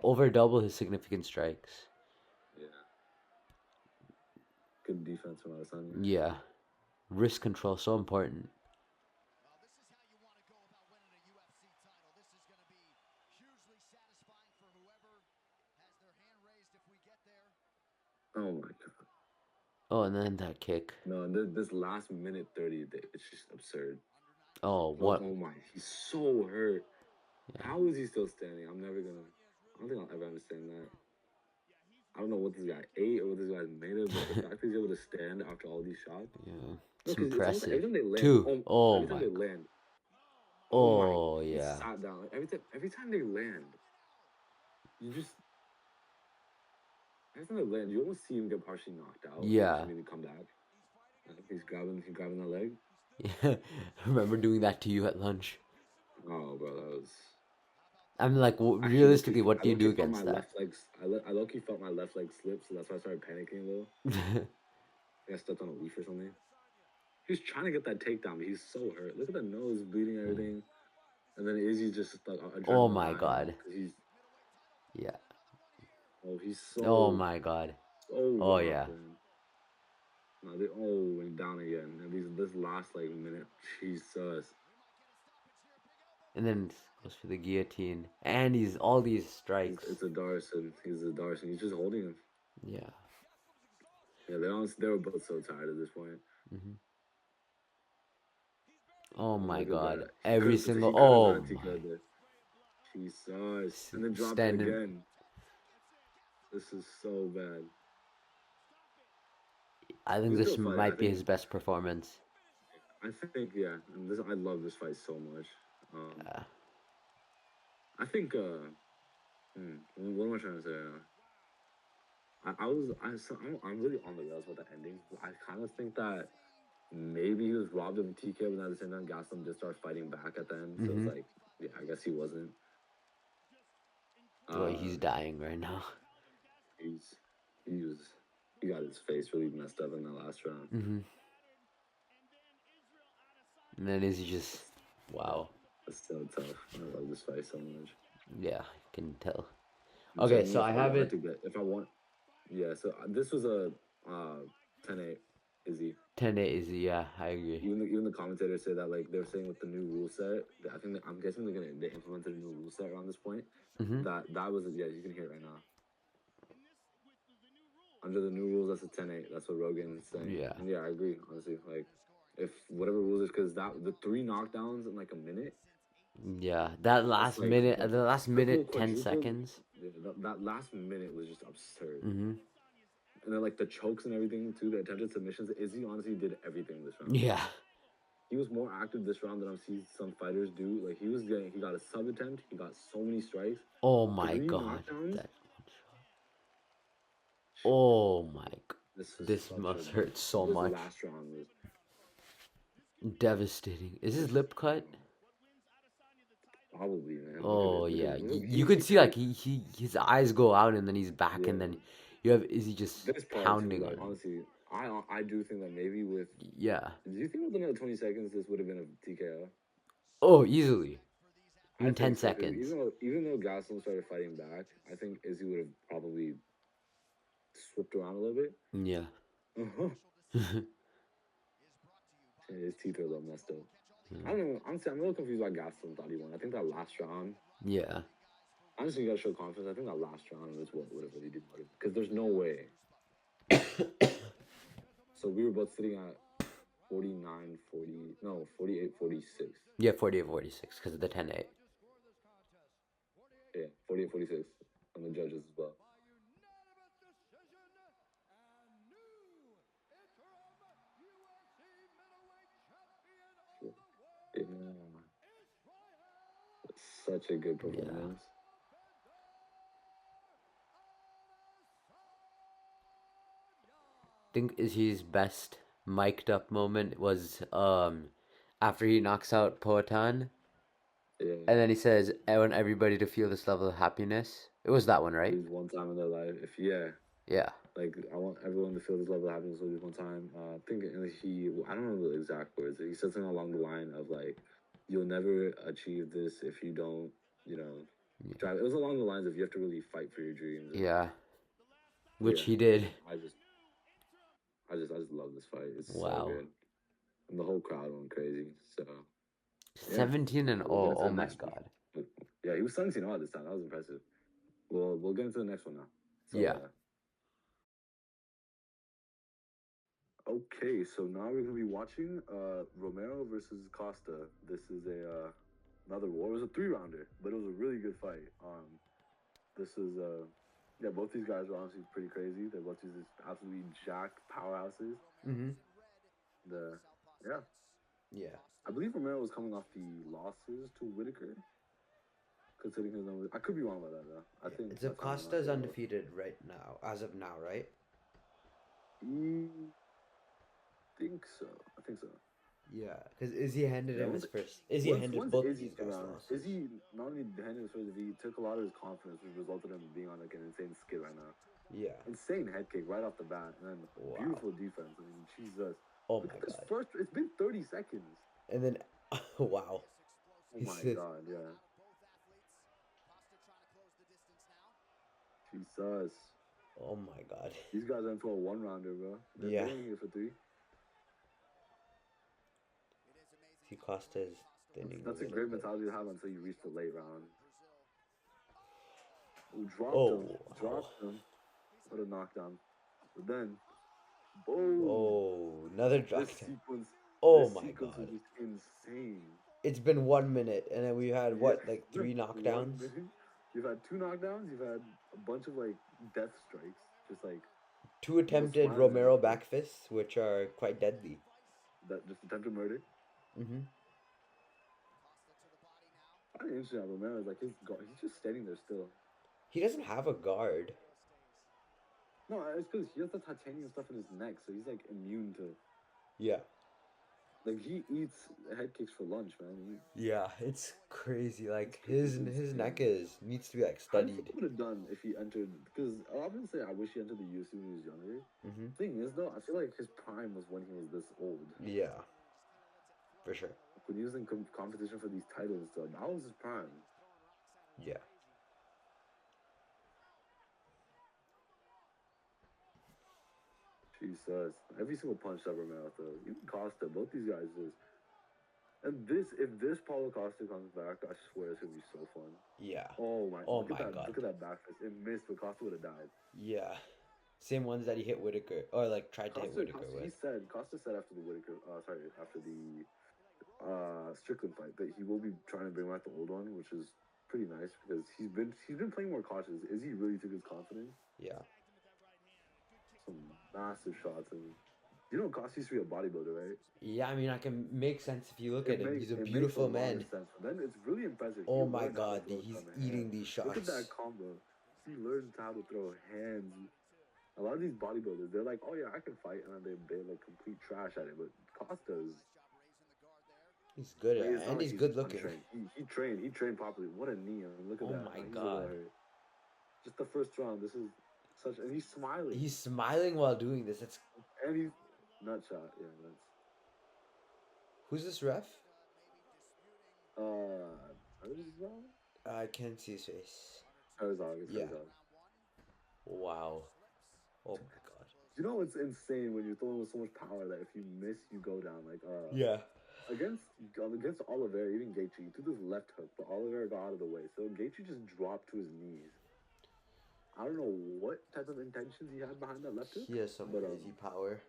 over double his significant strikes. Yeah. Good defense from Adesanya. Yeah, wrist control so important. Well, this is how you want to go about winning a UFC title. This is going to be hugely satisfying for whoever has their hand raised if we get there. Oh my god. Oh, and then that kick. No, this last minute 30, it's just absurd. Oh, what? Oh my, he's so hurt. How is he still standing? I'm never gonna. I don't think I'll ever understand that. I don't know what this guy ate or what this guy's made of, but the fact that he's able to stand after all these shots. Yeah, No, it's 'cause it's almost like every impressive. time they land, Two. Oh every time my. they land, Oh he yeah. sat down. Like, every time they land, you just every time they land, you almost see him get partially knocked out. Yeah. And maybe come back. He's grabbing that leg. Yeah. I remember doing that to you at lunch. Oh, bro, that was. I'm like, I realistically, what I do you do low-key felt against my that? left leg. I low-key felt my left leg slip, so that's why I started panicking a little. I stepped on a leaf or something. He was trying to get that takedown, but he's so hurt. Look at the nose bleeding, and everything. And then Izzy's just like Oh adrenaline my high, god. He's Yeah. he's Oh so my god. so Oh rocked, yeah. man. No, and down again. And this last like minute, Jesus. And then goes for the guillotine, and he's all these strikes. It's a Darson. He's a Darson. He's just holding him. Yeah. Yeah, they were both so tired at this point. Oh my Look at god. that. Every He single. could've Oh got a TKO my. there. Jesus. And then dropped it Standing. again. This is so bad. I think He's this still fighting. might be his best performance. I think, yeah. And I love this fight so much. I think, what am I trying to say? I'm really on the rails with the ending. I kind of think that maybe he was robbed of a TKO, but at the same time, Gastelum just started fighting back at the end. So it's like, yeah, I guess he wasn't. Boy, he's dying right now. He got his face really messed up in the last round. And then is he just, wow. It's so tough. I love this fight so much. Yeah, I can tell. Okay, so I have it. Yeah, so this was a 10-8 Izzy. 10-8 Izzy, yeah, I agree. Even the commentators say that, like, they're saying with the new rule set, I'm guessing they implemented a new rule set around this point. That was, yeah, you can hear it right now. Under the new rules, that's a 10-8. That's what Rogan is saying. Yeah. And yeah, I agree, honestly. Like, if whatever rules is, because the 3 knockdowns in like a minute. Yeah, that last like, minute, the last minute, 10 quadruple. seconds. Yeah, that last minute was just absurd. And then, like, the chokes and everything, too, the attempted submissions. Izzy honestly did everything this round. Yeah. He was more active this round than I've seen some fighters do. Like, he got a sub attempt. He got so many strikes. Oh my god. Oh my god. This must hurt so much. Last round was devastating. Is his lip cut? Probably, man. Oh yeah, you could see like his eyes go out and then he's back and then you have Izzy just pounding too, like, on him. honestly, I do think that maybe with Do you think with another 20 seconds this would have been a TKO? Oh, easily. In 10 seconds. Even though Gastelum started fighting back, I think Izzy would have probably swept around a little bit. Yeah. His teeth are a little messed up. I don't know. Honestly, I'm a little confused why Gastelum thought he won. I think that last round. Yeah. Honestly, you gotta show confidence. I think that last round was what would have really did. Because there's no way. So we were both sitting at 48, 46. Yeah, 48, 46 because of the 10-8. Yeah, 48, 46 on the judges as well. Yeah. Such a good performance. I think his best mic'd up moment was after he knocks out Poatan. Yeah. And then he says, I want everybody to feel this level of happiness. It was that one, right? One time in their life. Yeah. Like, I want everyone to feel this level of happiness at least one time. I don't know the exact words. He said something along the line of, like, you'll never achieve this if you don't, drive. It was along the lines of you have to really fight for your dreams. Yeah. Which he did. I just love this fight. It's so good. And the whole crowd went crazy. So 17-0. Oh my god. Yeah, he was 17-0 this time. That was impressive. We'll get into the next one now. So, okay, so now we're gonna be watching Romero versus Costa. This is another war. It was a 3-rounder, but it was a really good fight. This is yeah, both these guys are honestly pretty crazy. They're both these absolutely jacked powerhouses. Mm-hmm. Yeah, Yeah. I believe Romero was coming off the losses to Whitaker. Considering his numbers, I could be wrong about that though. I think It's if that's how I'm Costa's not undefeated right now, as of now, right? think so. I think so. Yeah, because Izzy handed Yeah, him once- his first. Izzy handed Once both Izzy these guys came out, losses. Izzy not only handed his first, he took a lot of his confidence, which resulted in him being on like an insane skid right now. Yeah. Insane head kick right off the bat, and then Wow. beautiful defense. I mean, Jesus. Oh Look my at this god. first. It's been 30 seconds. And then, wow. Oh my He's- god, yeah. Jesus. Oh my god. These guys are into a 1-rounder, bro. Yeah. They're here for 3. See, Costa's thinning. That's a little great bit. mentality to have until you reach the late round. Ooh, dropped Oh, him. wow. Dropped him. What a knockdown. But then, boom. Oh, another This drop. sequence. Oh this my sequence god. was just insane. It's been 1 minute, and then we had what, Yeah. like 3 One knockdowns? minute. You've had 2 knockdowns. You've had a bunch of like death strikes. Just like 2 attempted smiling. Romero back fists, which are quite deadly. that. Just attempted murder. Mm-hmm. I think interesting how Romero is like he's just standing there still. He doesn't have a guard. No, it's because he has the titanium stuff in his neck, so he's like immune to. Yeah. Like he eats head kicks for lunch, man. Yeah, it's crazy. Like It's his insane. neck needs to be like How do you studied. think he would have done if he entered? Because obviously, I wish he entered the UFC when he was younger. Mm-hmm. Thing is, though, I feel like his prime was when he was this old. Yeah, for sure. When he was in competition for these titles, though, that was his prime. Yeah. Jesus, every single punch that Romero throws, even Costa, both these guys just. And if this Paulo Costa comes back, I swear it's gonna be so fun. Yeah. Oh my! Oh look my at that! God. Look at that back fist. It missed, but Costa would have died. Yeah. Same ones that he hit Whitaker, or like tried to hit Whitaker with. Costa said after the Whitaker, after the Strickland fight that he will be trying to bring back the old one, which is pretty nice because he's been playing more cautious. Is he really took his confidence? Yeah. Some massive shots, and you know Costa used to be a bodybuilder, right? Yeah, I mean, I can make sense if you look at him. He's a it makes beautiful lot of man. sense. Then it's really impressive. Oh He my learned how to god, throw he's from the eating hand. these Look at shots. that combo. He learned how to throw hands. A lot of these bodybuilders, they're like, oh yeah, I can fight, and then they're like complete trash at it. But Costa's, He's good like, at it's it, not and like he's good looking. untrained. He trained properly. What a knee! I mean, look at Oh that. my He's God. over there. Just the first round. This is such, and he's smiling. He's smiling while doing this. It's and he's nut shot. Yeah, that's who's this ref? Herzog? I can't see his face. Herzog. It's Yeah. Herzog. Wow. Oh my god. You know it's insane when you're throwing with so much power that if you miss, you go down. Like Yeah. against Oliveira, even Gaethje, he threw this left hook, but Oliveira got out of the way, so Gaethje just dropped to his knees. I don't know what type of intentions he had behind that left hook. He has some But, crazy power.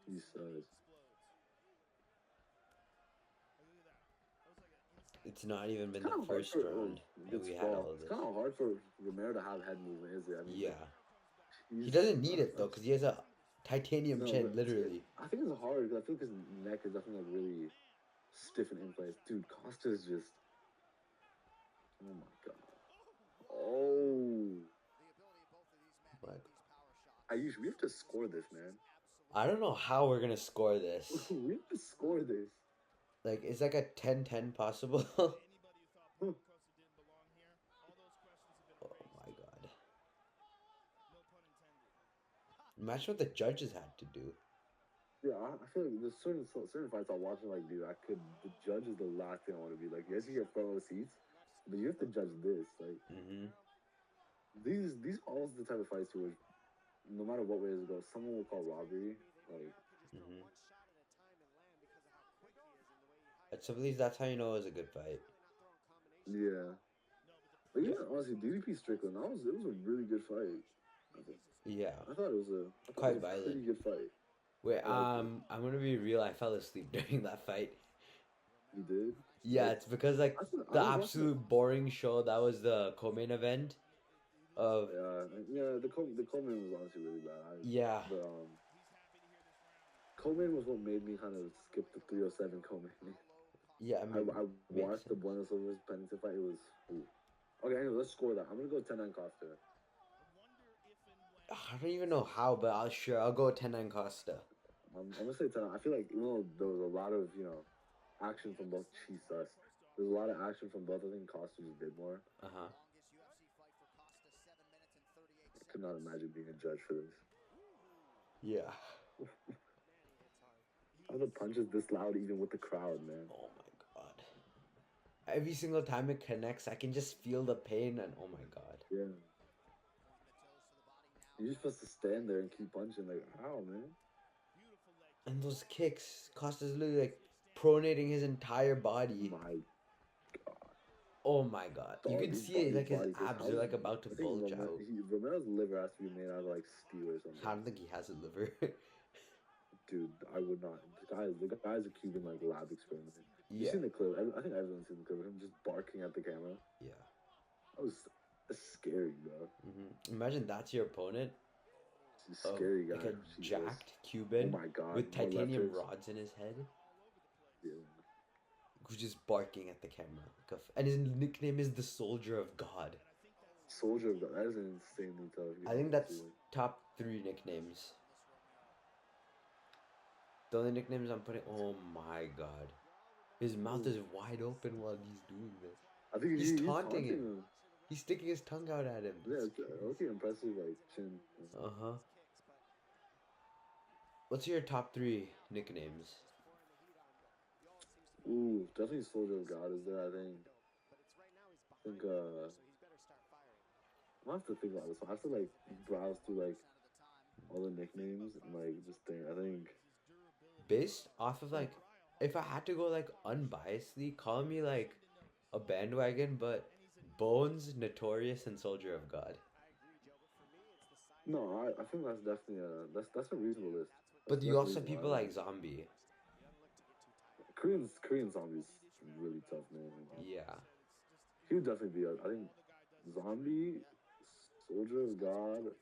He says It's not even been it's the kind of hard first for round that we had all it's this. kind of hard for Romero to have head movement, is it? I mean, Yeah. he's- He doesn't need it though, because he has a titanium No, chin, but literally. I think it's hard because I feel like his neck is definitely like really stiff and in place. Dude, Costa's just. Oh my god. Oh. Like, We have to score this, man. I don't know how we're gonna score this. We have to score this. Like, is like a 10-10 possible? Oh my god. Imagine what the judges had to do. Yeah, I feel like there's certain fights I'm watching like, dude, the judge is the last thing I want to be. Like, yes, you get front row seats, but you have to judge this. Like, Mm-hmm. these all the type of fights where no matter what way it goes, someone will call robbery. Like, Mm-hmm. At some of these, that's how you know it was a good fight. yeah. But yeah, honestly, DDP Strickland, it was a really good fight. Yeah. I thought it was a Quite pretty violent. good fight. Wait, I'm gonna be real. I fell asleep during that fight. You did? Yeah, Like, it's because like I was the watching it. absolute boring show that was the co-main event of Yeah, the Coleman was honestly really bad. yeah. But Coleman was what made me kind of skip the 307 Coleman. Yeah, I mean, I watched the Buenos Aires Pennington fight. It was okay. Anyway, let's score that. I'm gonna go 10-9 Costa. I don't even know how, but I'll go 10-9 Costa. I'm gonna say 10. I feel like even though there was a lot of action from both Jesus, there's a lot of action from both. I think Costa just did more. Uh-huh. I could not imagine being a judge for this. Yeah. How the punches this loud even with the crowd, man? Oh my god. Every single time it connects, I can just feel the pain and oh my god. Yeah. You're just supposed to stand there and keep punching, like, how, man? And those kicks, Costa's literally like pronating his entire body. My god. Oh my god. You can see it, like his abs are like about to I think bulge out. Romero's liver has to be made out of like steel or something. I don't think he has a liver. Dude, I would not. The guy's a Cuban like lab experiment. Yeah. You seen the clip? I think everyone's seen the clip of him just barking at the camera. Yeah. That's scary, bro. Imagine that's your opponent. He's a scary guy. Like a Jesus. jacked Cuban Oh my god. with titanium Electrics. rods in his head. Yeah. Who's just barking at the camera. And his nickname is the Soldier of God. Soldier of God. That is insanely tough. I think that's top 3 nicknames. The only nicknames I'm putting. Oh my god. His mouth is wide open while he's doing this. I think He's taunting him. He's sticking his tongue out at him. Yeah, it's okay, impressive, like, chin. Uh-huh. What's your top 3 nicknames? Ooh, definitely Soldier of God is there, I think. I'm gonna have to think about this one. I have to, like, browse through, like, all the nicknames and, like, just think. I think... Based off of, like, if I had to go, like, unbiasedly, call me, like, a bandwagon, but Bones, Notorious, and Soldier of God. No, I think that's definitely that's a reasonable list. But you also have people like Zombie. Korean Zombie's really tough, man. Yeah. He would definitely be. I think Zombie, Soldier of God,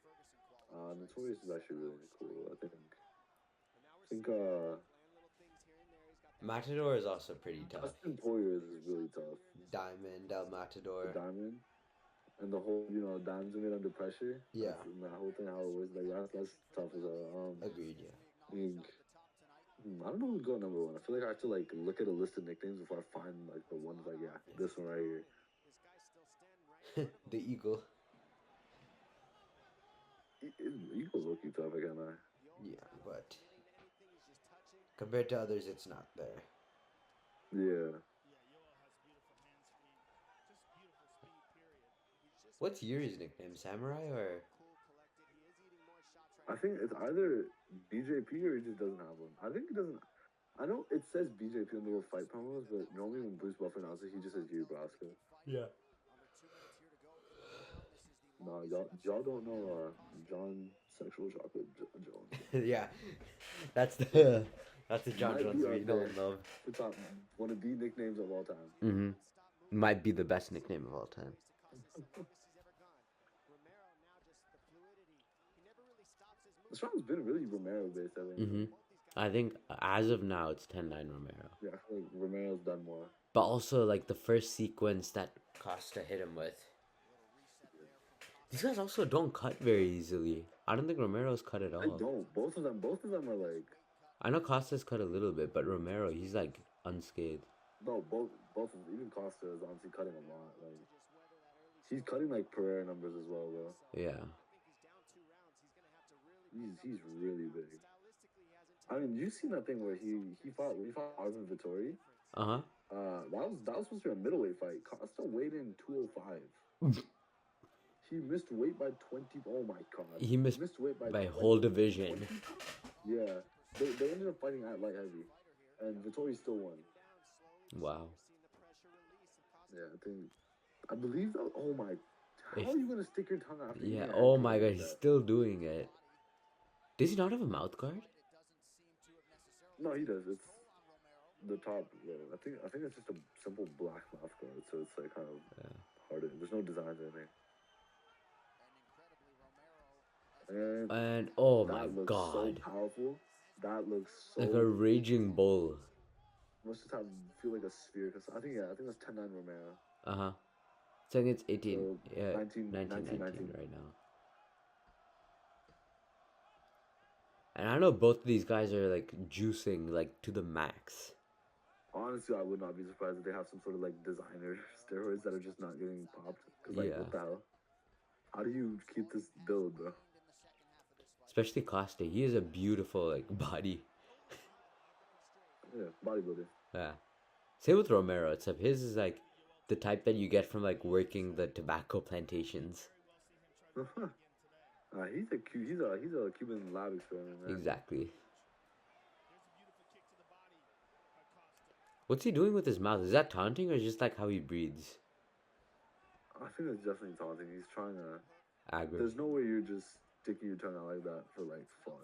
Notorious is actually really cool. I think Matador is also pretty tough. Dustin Poirier is really tough. Diamond, El Matador. Diamond. And the whole, diamonds are made under pressure. Yeah. That whole thing, how it was, like, that's tough as well. Agreed, yeah. I don't know who'd go number 1. I feel like I have to, like, look at a list of nicknames before I find, like, the ones, like, yeah, this one right here. The Eagle. Eagle's looking tough, I can't lie. Yeah, but compared to others, it's not there. Yeah. What's Yuri's nickname? Samurai or? I think it's either BJP or he just doesn't have one. I think he doesn't. I know it says BJP on the little fight promos, but normally when Bruce Buffer announces, he just says Yuri Prochazka. Yeah. No, y'all don't know John Sexual Chocolate Jones. Yeah, that's the John Might Jones be we up know there. and love. The top one of the nicknames of all time. Mm-hmm. Might be the best nickname of all time. This round's been really Romero based, I think. Mm-hmm. I think as of now it's 10-9 Romero. Yeah, I feel like Romero's done more. But also like the first sequence that Costa hit him with. These guys also don't cut very easily. I don't think Romero's cut at all. They don't. Both of them are like. I know Costa's cut a little bit, but Romero, he's like unscathed. No, both of them. Even Costa is honestly cutting a lot. Like, he's cutting like Pereira numbers as well, bro. Yeah. He's really big. I mean, you seen that thing where he fought Arvin Vittori? Uh-huh. That was supposed to be a middleweight fight. Costa weighed in 205. He missed weight by 20. Oh my god. He missed weight by whole division. 20. Yeah. They ended up fighting at light heavy. And Vittori still won. Wow. Yeah, I believe that. Oh my. How are you gonna stick your tongue after? Yeah, oh my god, he's still doing it. Does he not have a mouth guard? No, he does. It's the top row. I think it's just a simple black mouth guard, so it's like kind of harder. There's no designs or anything. And And oh my that looks so god. powerful. That looks so Like a raging bull. must just have feel like a sphere. Cause I think that's 10-9 Romero. Uh-huh. I think it's 18. So Yeah, 19 19 19 right now. And I know both of these guys are like juicing like to the max. Honestly, I would not be surprised if they have some sort of like designer steroids that are just not getting popped. Cause like, Yeah. what the hell? How do you keep this build, bro? Especially Costa. He has a beautiful like body. Yeah, bodybuilder. Yeah. Same with Romero, except his is like the type that you get from like working the tobacco plantations. He's a Cuban lab experiment, man. Exactly. What's he doing with his mouth? Is that taunting or just like how he breathes? I think it's definitely taunting. He's trying to. Aggro. There's no way you're just sticking your tongue out like that for like fun.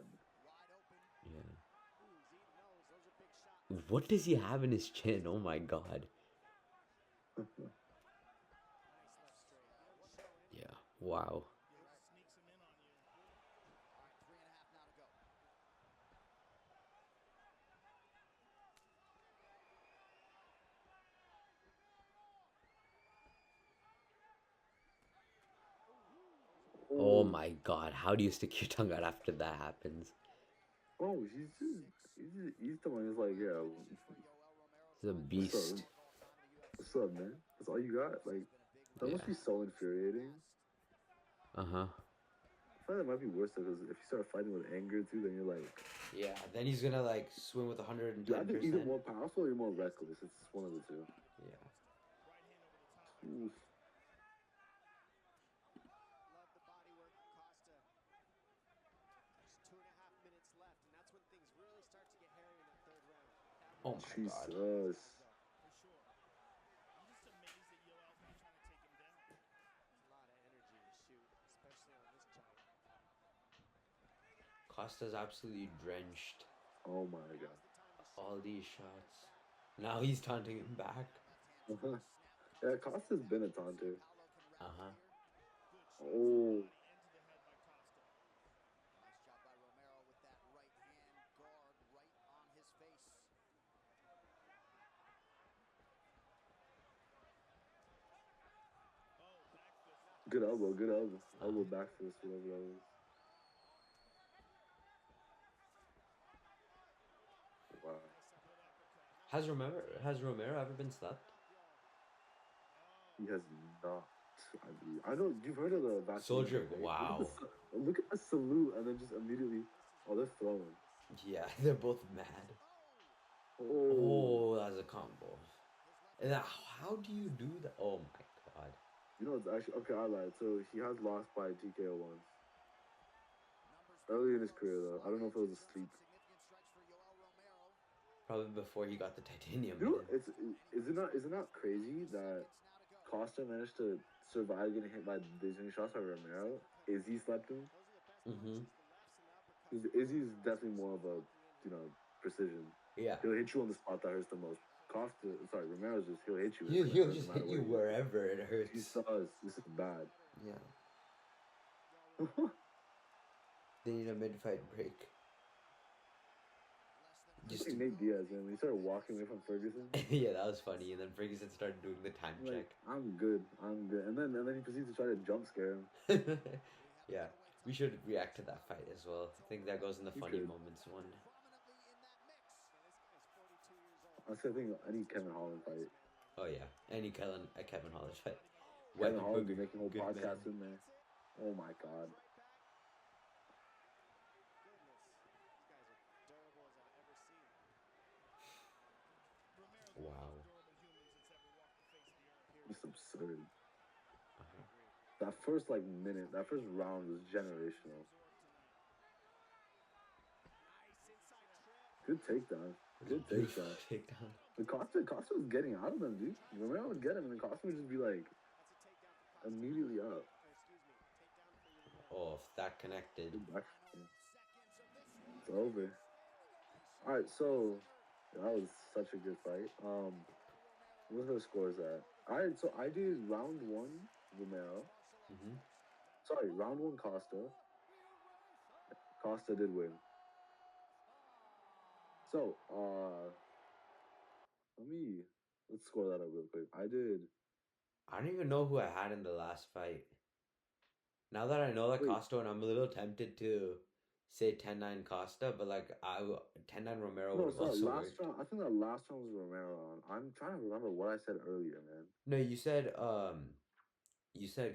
Yeah. What does he have in his chin? Oh my god. Yeah. Wow. Oh my god. How do you stick your tongue out after that happens? Oh, he's the one who's like, yeah. He's a beast. What's up, man? That's all you got? Like, that must be so infuriating. Uh-huh. I find that might be worse though, because if you start fighting with anger too, then you're like. Yeah, then he's gonna like swim with 110%. You're either more powerful or you're more reckless. It's one of the two. Yeah. Oof. Love the body work of Costa. Just 2.5 minutes left, and that's when things really start to get hairy in that third round. Oh my god. Jesus. Costa's absolutely drenched. Oh my god. All these shots. Now he's taunting him back. Yeah, Costa's been a taunter. Uh-huh. Oh. Nice job by Romero with that right hand guard right on his face. Good elbow, good elbow. Elbow back fist, whatever that was. Wow. Has Romero ever been slapped? He has not. I believe. I know you've heard of the Vaseline Soldier, thing, right? wow. Look at the salute and then just immediately, oh, they're throwing. Yeah, they're both mad. Oh. Oh, that's a combo. And how do you do that? Oh my god. You know, it's actually okay. I lied. So he has lost by TKO once. Early in his career, though. I don't know if it was a sleep. Probably before he got the titanium. You know, is it not crazy that Costa managed to survive getting hit by Disney shots by Romero? Izzy slept him. Mm-hmm. Izzy's definitely more of a, precision. Yeah. He'll hit you on the spot that hurts the most. Romero's just, he'll hit you. He'll just hit you wherever it hurts. He does. This is bad. Yeah. They need a mid-fight break. Just like Nate Diaz, man. When he started walking away from Ferguson. Yeah, that was funny. And then Ferguson started doing the time check. I'm good. And then he proceeds to try to jump scare him. Yeah, we should react to that fight as well. I think that goes in the funny moments one. I think any Kevin Holland fight. Oh yeah, any Kevin Holland fight. Kevin Holland be making whole podcasts in there. Oh my god. Wow. It's absurd. That first minute, that first round was generational. Good takedown. Good takedown. The Costa was getting out of them, dude. Romero would get him, and then Costa would just be immediately up. Oh, if that connected. It's over. All right, so that was such a good fight. What are the scores at? All right, so I did round one Romero. Mm-hmm. Sorry, round one Costa. Costa did win. So, let's score that up real quick. I don't even know who I had in the last fight. Now that I know that Wait. Costa, and I'm a little tempted to say 10-9 Costa, but like 10-9 Romero No, would have sorry, also last worked. round. I think that last round was Romero round. I'm trying to remember what I said earlier, man. No, you said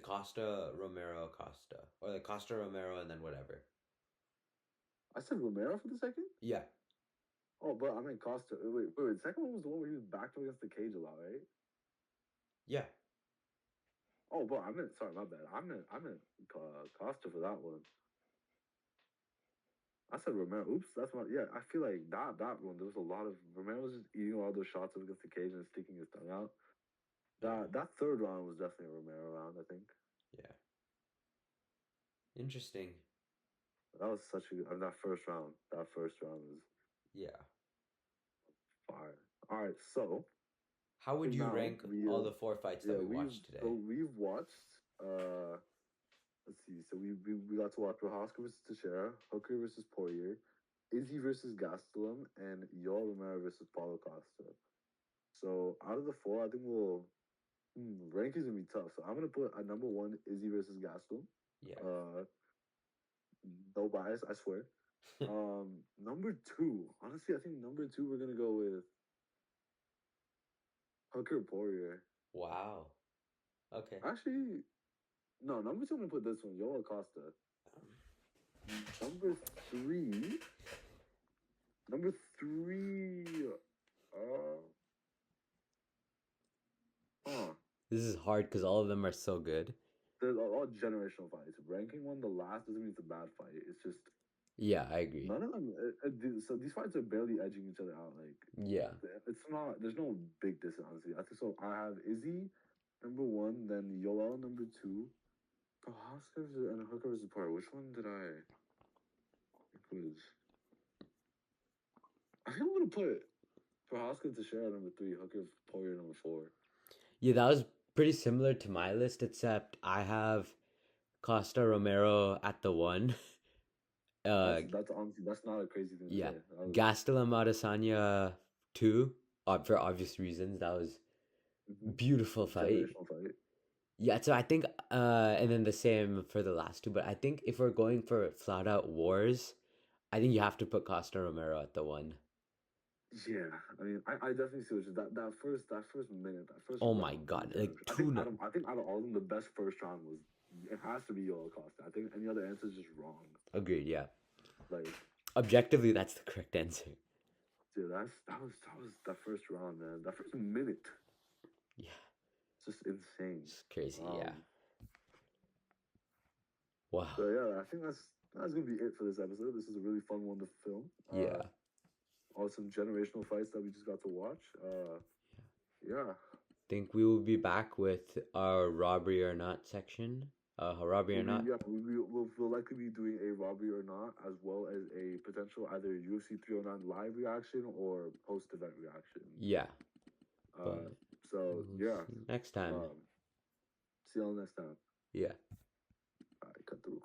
Costa, Romero, Costa, or like Costa, Romero, and then whatever. I said Romero for the second? Yeah. Oh, but I meant Costa. Wait. The second one was the one where he was backed up against the cage a lot, right? Yeah. Oh, but sorry, my bad. I meant Costa for that one. I said Romero. Oops, that's my, yeah. I feel like that one, there was a lot of, Romero was just eating all those shots up against the cage and sticking his tongue out. That third round was definitely a Romero round, I think. Yeah. Interesting. That was such a good, that first round was fire. All right, so how would you now rank all the 4 fights that we watched today? So we've watched. Let's see. So we got to watch Prochazka versus Teixeira, Hooker versus Poirier, Izzy versus Gastelum, and Yoel Romero versus Paulo Costa. So out of the 4, I think we'll rankings gonna be tough. So I'm gonna put at number 1 Izzy versus Gastelum. Yeah. No bias, I swear. Number 2, honestly, I think number 2 we're gonna go with Hooker Poirier. Wow. Okay. Actually, no, number 2 I'm gonna put this one, Yoel Costa. Number 3. This is hard because all of them are so good. They're all generational fights. Ranking one the last doesn't mean it's a bad fight. It's just, yeah, I agree. none of them. So these fights are barely edging each other out. Like, yeah, it's not. There's no big distance, honestly. I think so. I have Izzy number 1, then Yoel number 2, Prochazka and Hooker versus Poirier. Which one did I include? I think I'm gonna put Prochazka to share number 3, Hooker Poirier number 4. Yeah, that was pretty similar to my list, except I have Costa Romero at the 1. That's honestly, that's not a crazy thing to say. Gastelum Adesanya 2, for obvious reasons. That was beautiful fight. Generational fight. Yeah, so I think, and then the same for the last 2. But I think if we're going for flat out wars, I think you have to put Costa Romero at the 1. Yeah, I mean, I definitely see what you, that first minute, that first. Oh round, my god! yeah, Like I think out of all of them, the best first round was. It has to be Yoel Costa. I think any other answer is just wrong. Agreed. Yeah. Like, objectively, that's the correct answer. Dude, that was that first round, man. That first minute. Yeah. It's just insane. It's crazy. Yeah. Wow. So yeah, I think that's gonna be it for this episode. This is a really fun one to film. Yeah. Some generational fights that we just got to watch. Yeah. Think we will be back with our robbery or not section. Robbery or not. Yeah, we'll likely be doing a robbery or not, as well as a potential either UFC 309 live reaction or post-event reaction. Yeah. So yeah. Next time. See y'all next time. Yeah. All right, cut through.